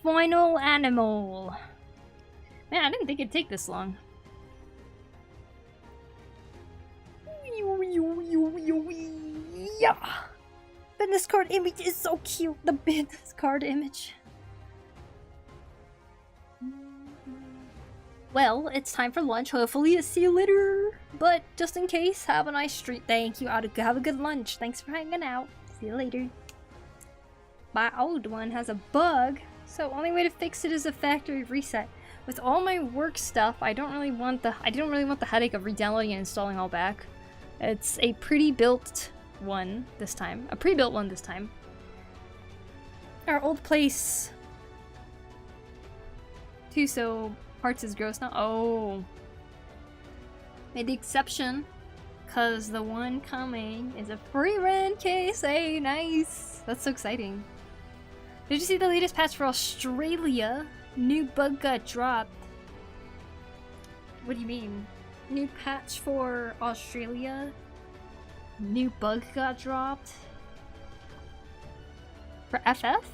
Final animal. Man, I didn't think it'd take this long. Yeah. Business card image is so cute. The business card image. Well, it's time for lunch. Hopefully, I'll see you later. But just in case, have a nice street. Thank you. Have a good lunch. Thanks for hanging out. See you later. My old one has a bug, so only way to fix it is a factory reset. With all my work stuff, I don't really want the headache of re-downloading and installing all back. It's a pre-built one this time. A pre-built one this time. Our old place too, so parts is gross now. Oh. Made the exception, cause the one coming is a free rent case. Hey, nice. That's so exciting. Did you see the latest patch for Australia? New bug got dropped. What do you mean? New patch for Australia? New bug got dropped? For FF?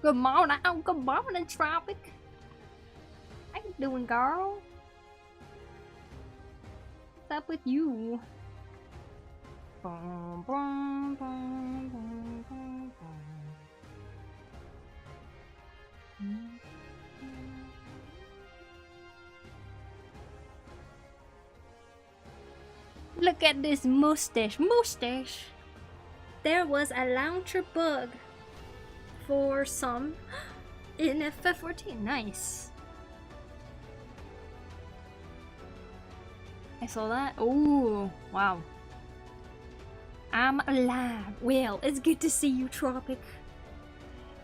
Good morning, Tropic. How you doing, girl? What's up with you? Bum, bum, bum, bum, bum, bum. Look at this mustache. There was a launcher bug for some in FF14. Nice. I saw that. Oh, wow. I'm alive. Well, it's good to see you, Tropic.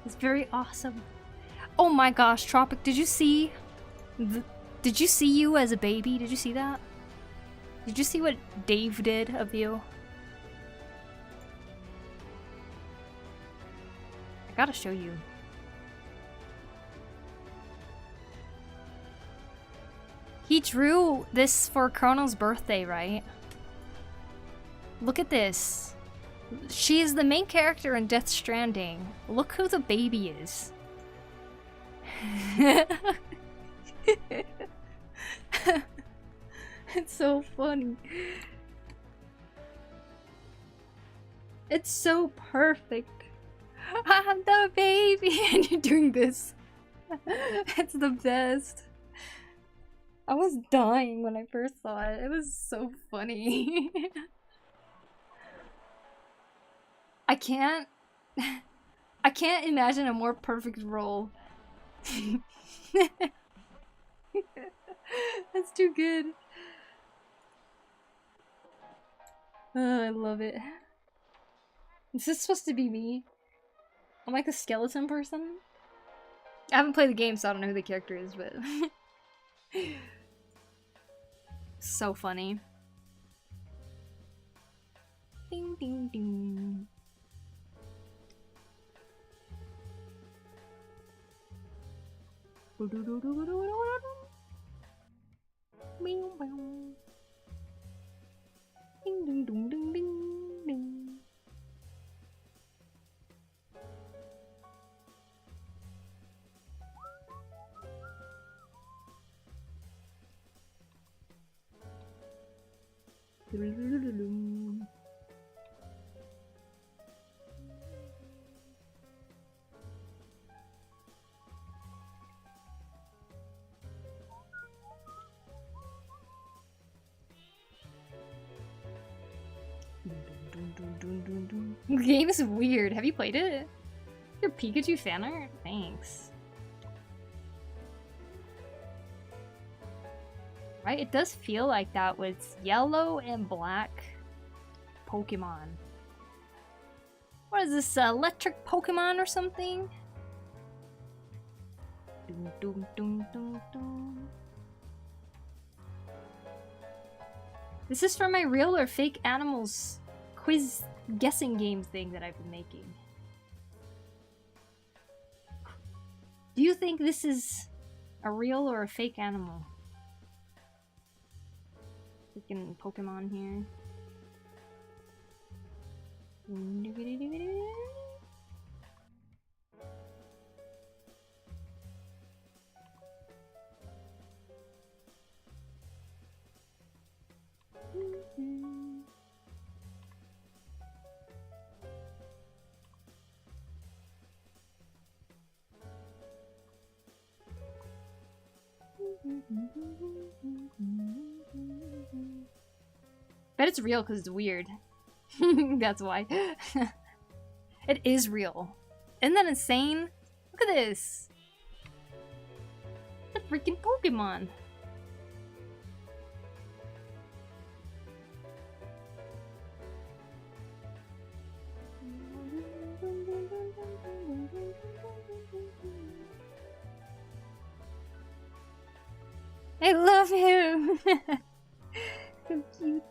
It's very awesome. Oh my gosh, Tropic, did you see you as a baby? Did you see that? Did you see what Dave did of you? I gotta show you. He drew this for Chrono's birthday, right? Look at this. She is the main character in Death Stranding. Look who the baby is. It's so funny. It's so perfect. I'm the baby and you're doing this. It's the best. I was dying when I first saw it. It was so funny. I can't imagine a more perfect role. That's too good. Oh, I love it. Is this supposed to be me? I'm like a skeleton person? I haven't played the game, so I don't know who the character is, but... So funny. Ding ding ding. Ding ding ding ding ding ding. The game is weird. Have you played it? Your Pikachu fan art? Thanks. Right? It does feel like that with yellow and black Pokemon. What is this, electric Pokemon or something? Doom, doom, doom, doom, doom. This is for my real or fake animals quiz guessing game thing that I've been making. Do you think this is a real or a fake animal? Freaking Pokemon here. Bet it's real because it's weird. That's why. It is real. Isn't that insane? Look at this. The freaking Pokemon. I love him. So cute.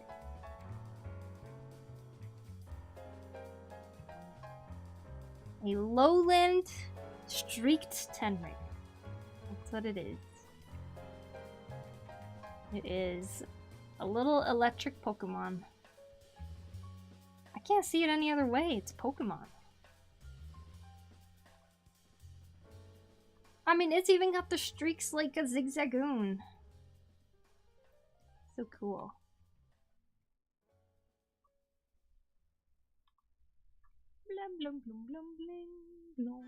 A lowland streaked Tenrich. That's what it is. It is a little electric Pokemon. I can't see it any other way. It's Pokemon. I mean, it's even got the streaks like a zigzagoon. So cool. Blum blum blum blum bling blum.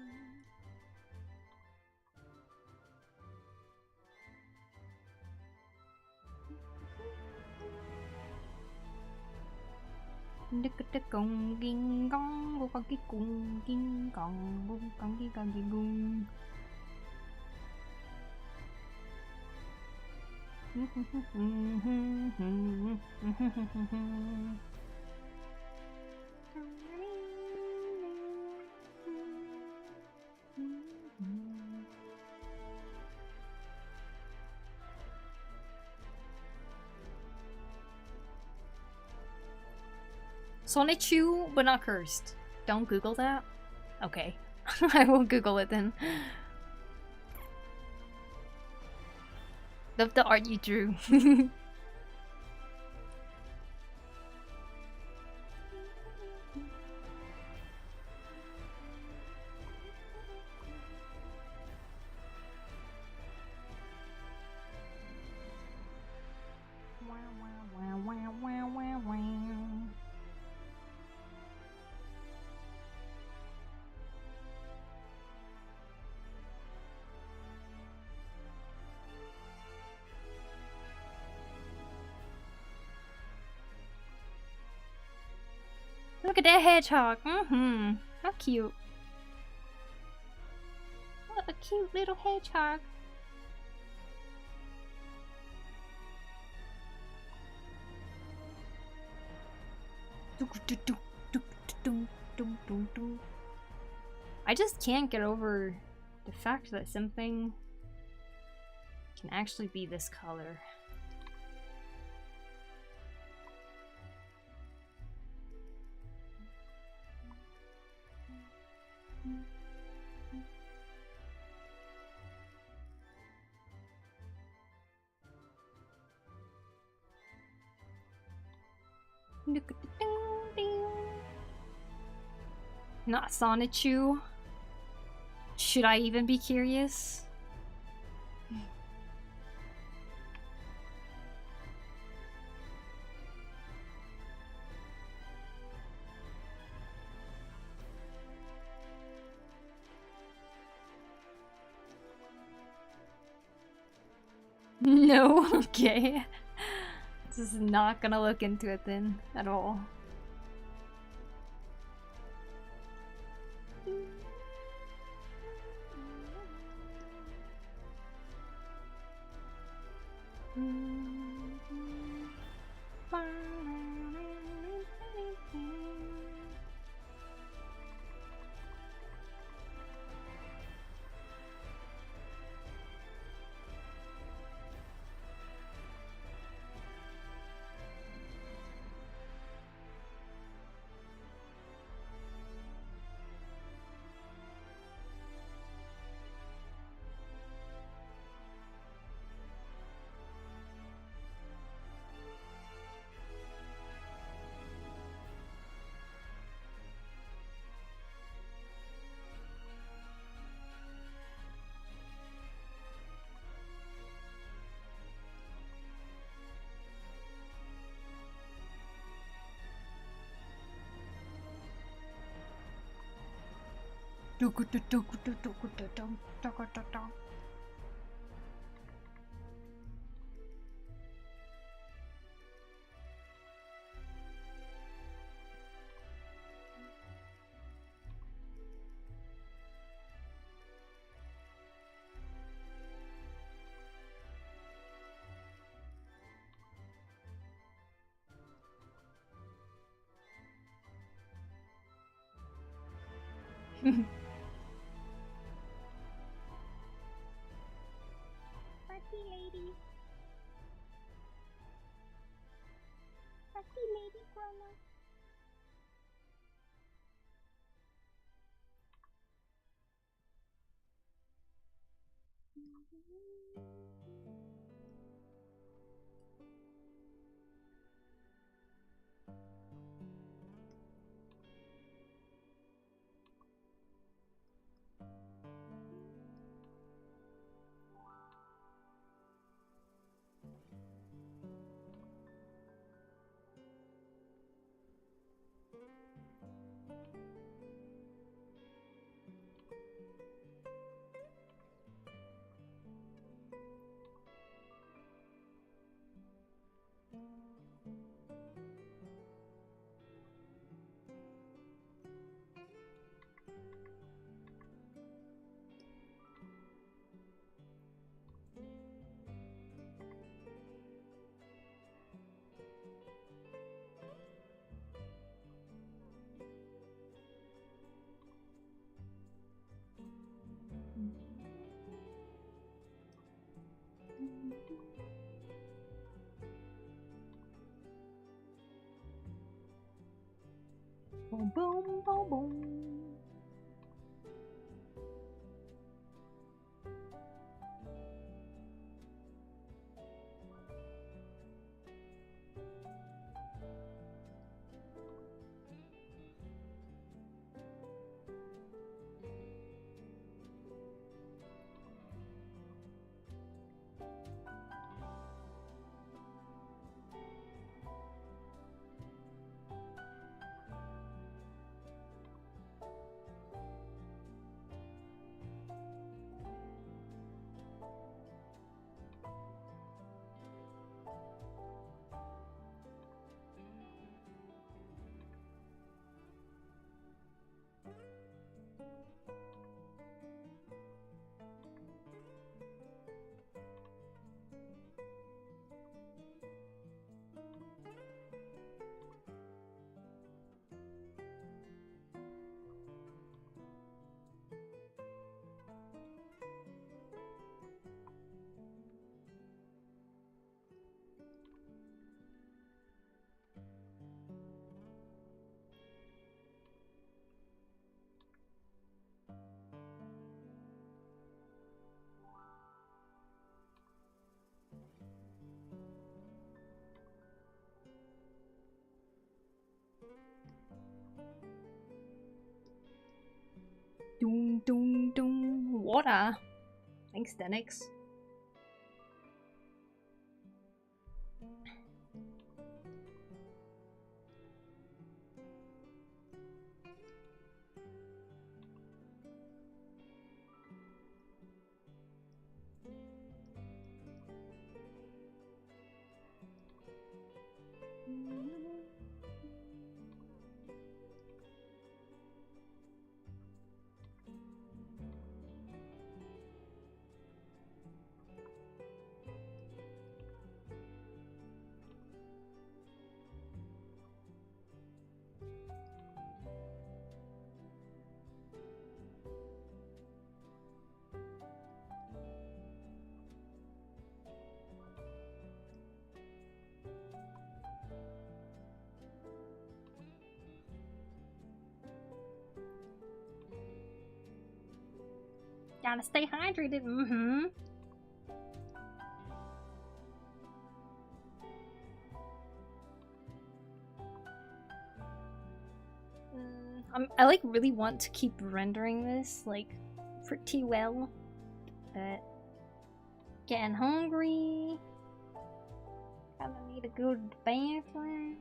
Gong ging gong, vô con cái cung ging gong, vô con cái gung. Sonichu, but not cursed. Don't Google that? Okay. I won't Google it then. Love the art you drew. Look at that hedgehog. How cute. What a cute little hedgehog. I just can't get over the fact that something can actually be this color. Not Sonichu. Should I even be curious? No, okay. This is not gonna look into it then, at all. Party lady. Party lady grandma. Boom, boom, boom, boom. Doom, doom, doom. Water. Thanks, Denix. Gotta stay hydrated, mm-hmm. I like really want to keep rendering this like pretty well, but getting hungry. Kinda need a good bathroom.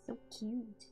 So cute.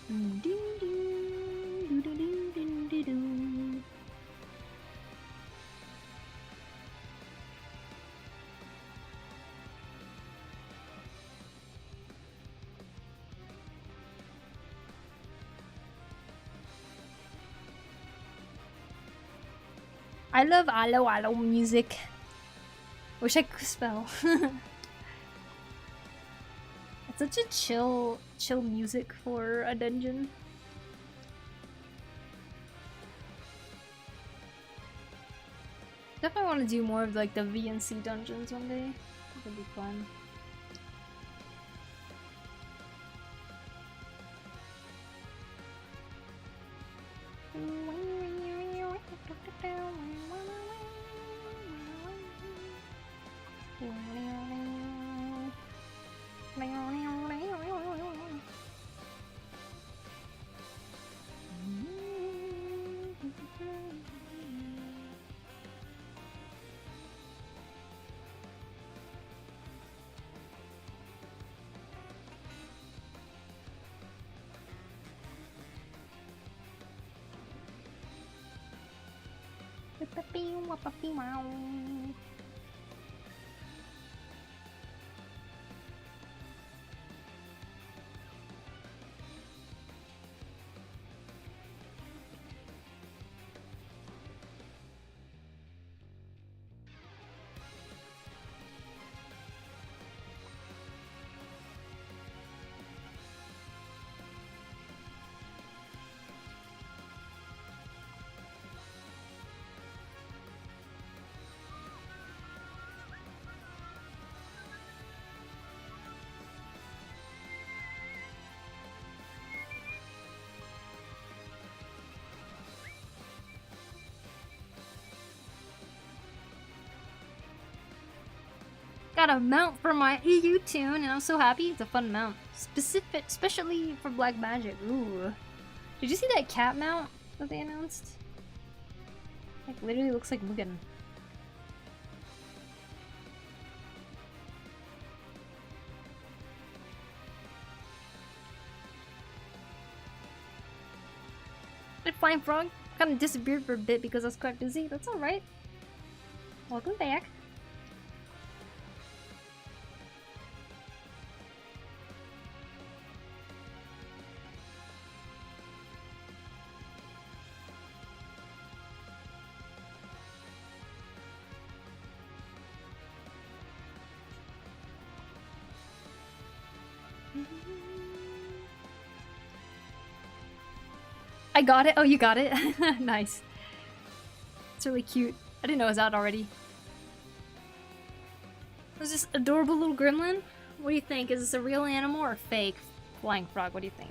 Ding ding ding ding ding ding ding. I love Allo Allo music. Wish I could spell. It's such a chill music for a dungeon. Definitely want to do more of like the VNC dungeons one day. That'd be fun. Got a mount for my EU tune, and I'm so happy. It's a fun mount, especially for black magic. Ooh, did you see that cat mount that they announced? Like literally looks like Mugen. Hey, Flying Frog, kind of disappeared for a bit because I was quite busy. That's all right. Welcome back. I got it. Oh, you got it? Nice. It's really cute. I didn't know it was out already. There's this adorable little gremlin. What do you think? Is this a real animal or fake? Flying Frog, what do you think?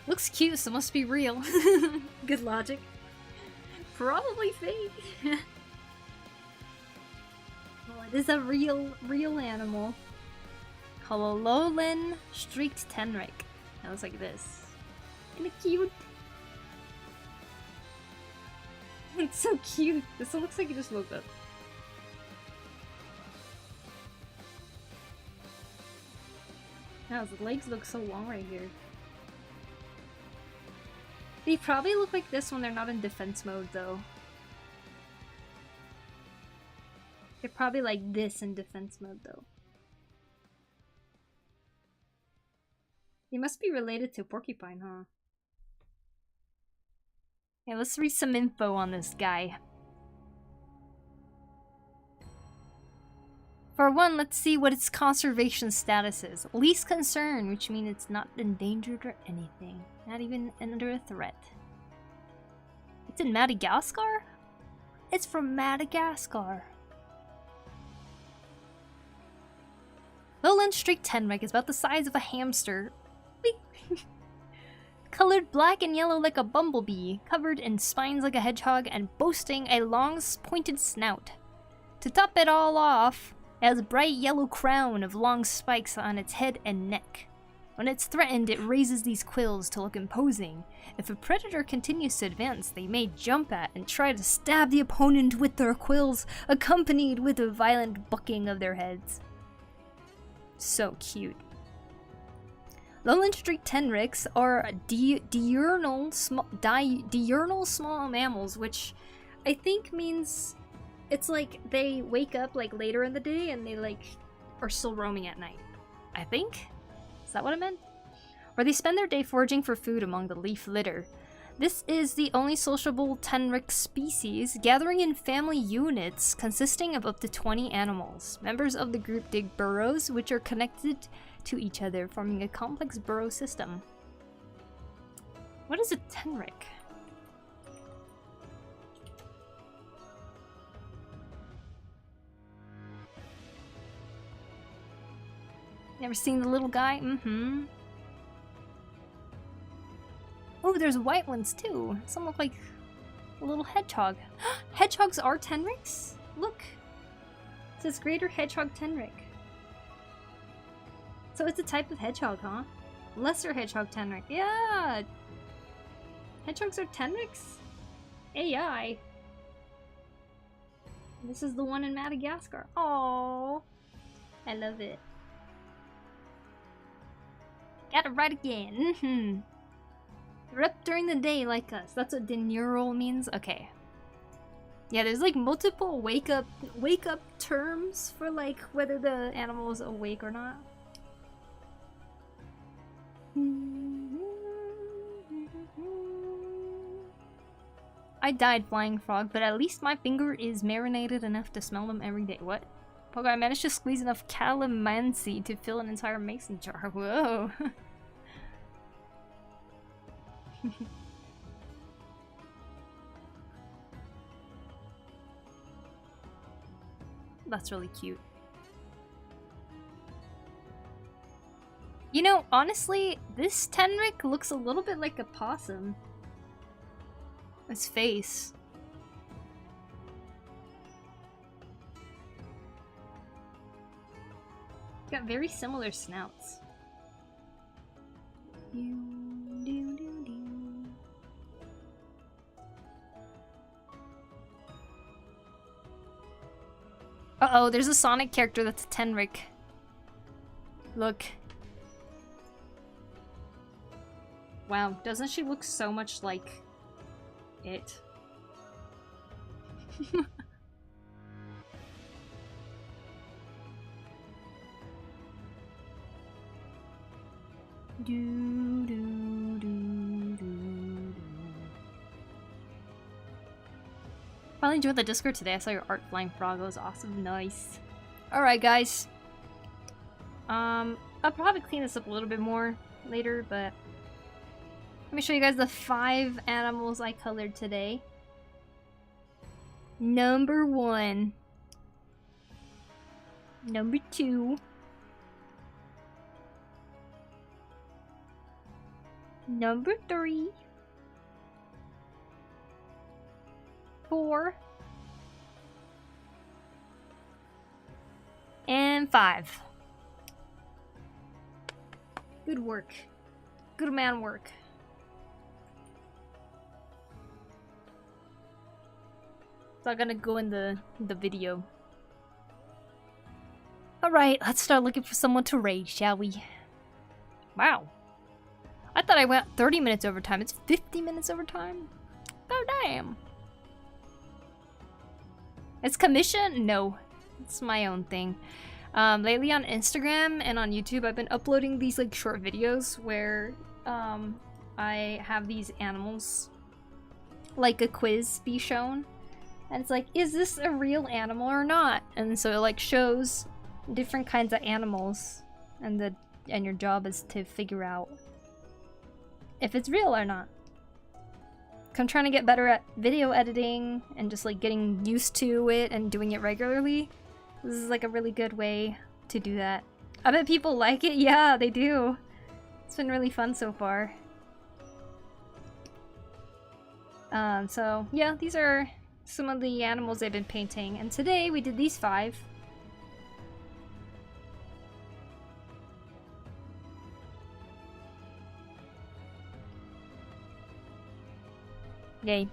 Looks cute, so must be real. Good logic. Probably fake. Well, it is a real animal. Holololin Streaked Tenrik. It looks like this. Isn't it cute? It's so cute. This one looks like he just woke up. Now his legs look so long right here. They probably look like this when they're not in defense mode, though. They're probably like this in defense mode, though. They must be related to Porcupine, huh? Okay, let's read some info on this guy. For one, let's see what its conservation status is. Least concern, which means it's not endangered or anything. Not even under a threat. It's in Madagascar? It's from Madagascar. Lowland Streaked Tenrik is about the size of a hamster. Colored black and yellow like a bumblebee, covered in spines like a hedgehog, and boasting a long pointed snout. To top it all off, it has a bright yellow crown of long spikes on its head and neck. When it's threatened, it raises these quills to look imposing. If a predator continues to advance, they may jump at and try to stab the opponent with their quills, accompanied with a violent bucking of their heads. So cute. Lowland Streaked Tenriks are diurnal small mammals, which I think means it's like they wake up like later in the day and they like are still roaming at night. I think? Is that what it meant? Or they spend their day foraging for food among the leaf litter. This is the only sociable Tenrik species, gathering in family units consisting of up to 20 animals. Members of the group dig burrows, which are connected to each other, forming a complex burrow system. What is a Tenrik? Never seen the little guy? Mm-hmm. Oh, there's white ones too. Some look like A little hedgehog. Hedgehogs are tenrics? Look. It says greater hedgehog tenric. So it's a type of hedgehog, huh? Lesser hedgehog tenric. Yeah! Hedgehogs are tenrics? AI. This is the one in Madagascar. Oh, I love it. Got it right again. They're up during the day like us. That's what diurnal means? Okay. Yeah, there's like multiple wake up terms for like whether the animal is awake or not. I died flying frog, but at least my finger is marinated enough to smell them every day. What? Poku, I managed to squeeze enough calamansi to fill an entire mason jar. Whoa. That's really cute. You know, honestly, this tenric looks a little bit like a possum. Its face. Got very similar snouts. Uh-oh, there's a Sonic character that's a tenric. Look. Wow, doesn't she look so much like it? Finally joined the Discord today. I saw your art, Flying Frog. It was awesome. Nice. Alright, guys. I'll probably clean this up a little bit more later, but let me show you guys the 5 animals I colored today. Number 1. Number 2. Number 3. 4. And 5. Good work. Good man work. It's not gonna go in the video. Alright, let's start looking for someone to raid, shall we? Wow. I thought I went 30 minutes overtime. It's 50 minutes overtime? Oh, damn. It's commission? No. It's my own thing. Lately on Instagram and on YouTube, I've been uploading these like short videos where I have these animals, like a quiz be shown. And it's like, is this a real animal or not? And so it like shows different kinds of animals, and your job is to figure out if it's real or not. I'm trying to get better at video editing and just like getting used to it and doing it regularly. This is like a really good way to do that. I bet people like it. Yeah, they do. It's been really fun so far. So yeah, these are some of the animals I've been painting, and today we did these 5. Yay.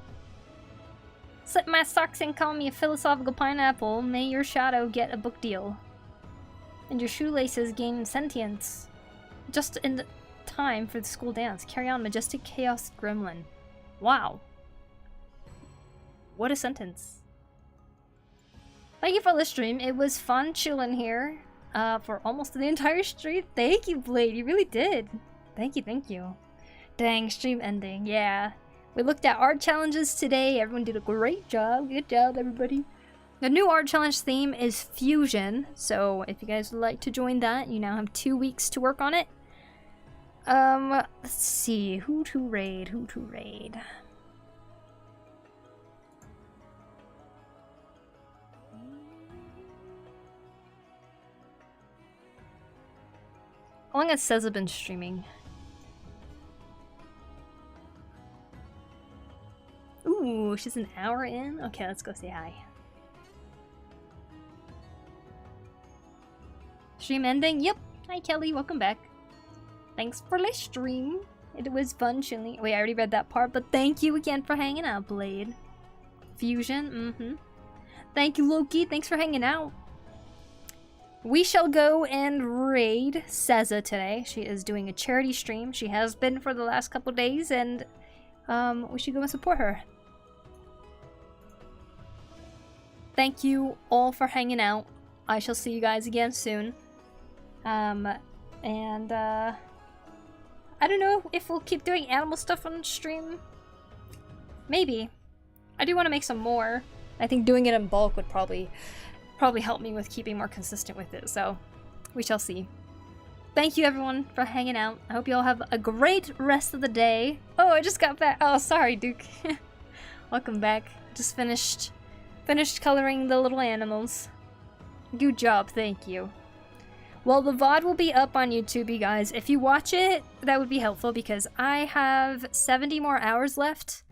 Slip my socks and call me a philosophical pineapple. May your shadow get a book deal. And your shoelaces gain sentience. Just in the time for the school dance. Carry on, majestic chaos gremlin. Wow. What a sentence. Thank you for the stream. It was fun chilling here for almost the entire stream. Thank you, Blade. You really did. Thank you, thank you. Dang, stream ending. Yeah. We looked at art challenges today. Everyone did a great job. Good job, everybody. The new art challenge theme is fusion. So if you guys would like to join that, you now have 2 weeks to work on it. Let's see. Who to raid? Who to raid? How long has Ceza been streaming? Ooh. Ooh, she's an hour in? Okay, let's go say hi. Stream ending? Yep. Hi, Kelly. Welcome back. Thanks for the stream. It was fun chilling. Wait, I already read that part, but thank you again for hanging out, Blade. Fusion, Thank you, Loki. Thanks for hanging out. We shall go and raid Seza today. She is doing a charity stream. She has been for the last couple days, and we should go and support her. Thank you all for hanging out. I shall see you guys again soon. I don't know if we'll keep doing animal stuff on stream. Maybe. I do want to make some more. I think doing it in bulk would probably help me with keeping more consistent with it, so we shall see. Thank you everyone for hanging out. I hope you all have a great rest of the day. Oh, I just got back. Oh, sorry, Duke. Welcome back. Just finished coloring the little animals. Good job, thank you. Well, the VOD will be up on YouTube, you guys. If you watch it, that would be helpful because I have 70 more hours left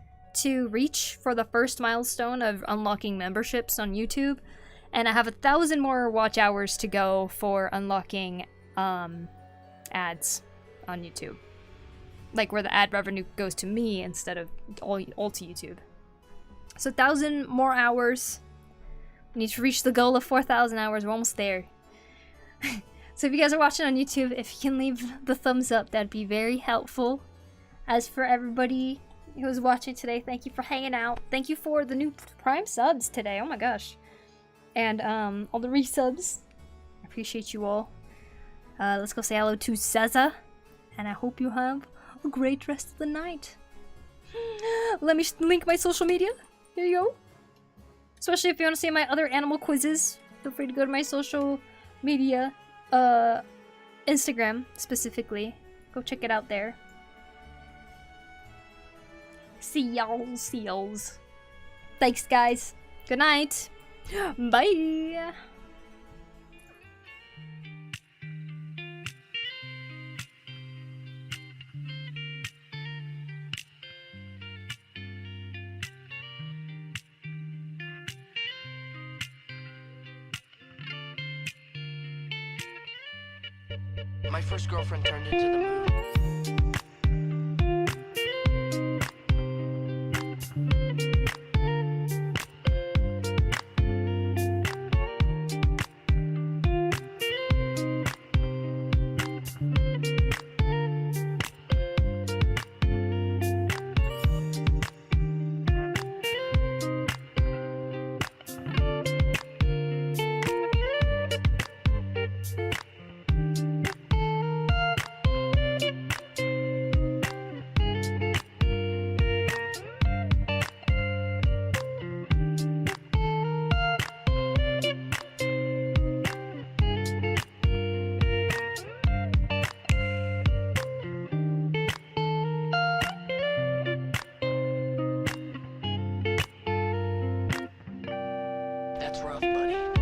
to reach for the first milestone of unlocking memberships on YouTube. And I have 1,000 more watch hours to go for unlocking ads on YouTube. Like where the ad revenue goes to me instead of all to YouTube. So 1,000 more hours. We need to reach the goal of 4,000 hours. We're almost there. So if you guys are watching on YouTube, if you can leave the thumbs up, that'd be very helpful. As for everybody who's watching today, thank you for hanging out. Thank you for the new Prime subs today. Oh my gosh. And all the resubs. I appreciate you all. Let's go say hello to Seza. And I hope you have a great rest of the night. Let me link my social media. Here you go. Especially if you want to see my other animal quizzes. Feel free to go to my social media. Instagram specifically. Go check it out there. See y'all. Thanks guys. Good night. Bye. My first girlfriend turned into the moon. That's rough, buddy.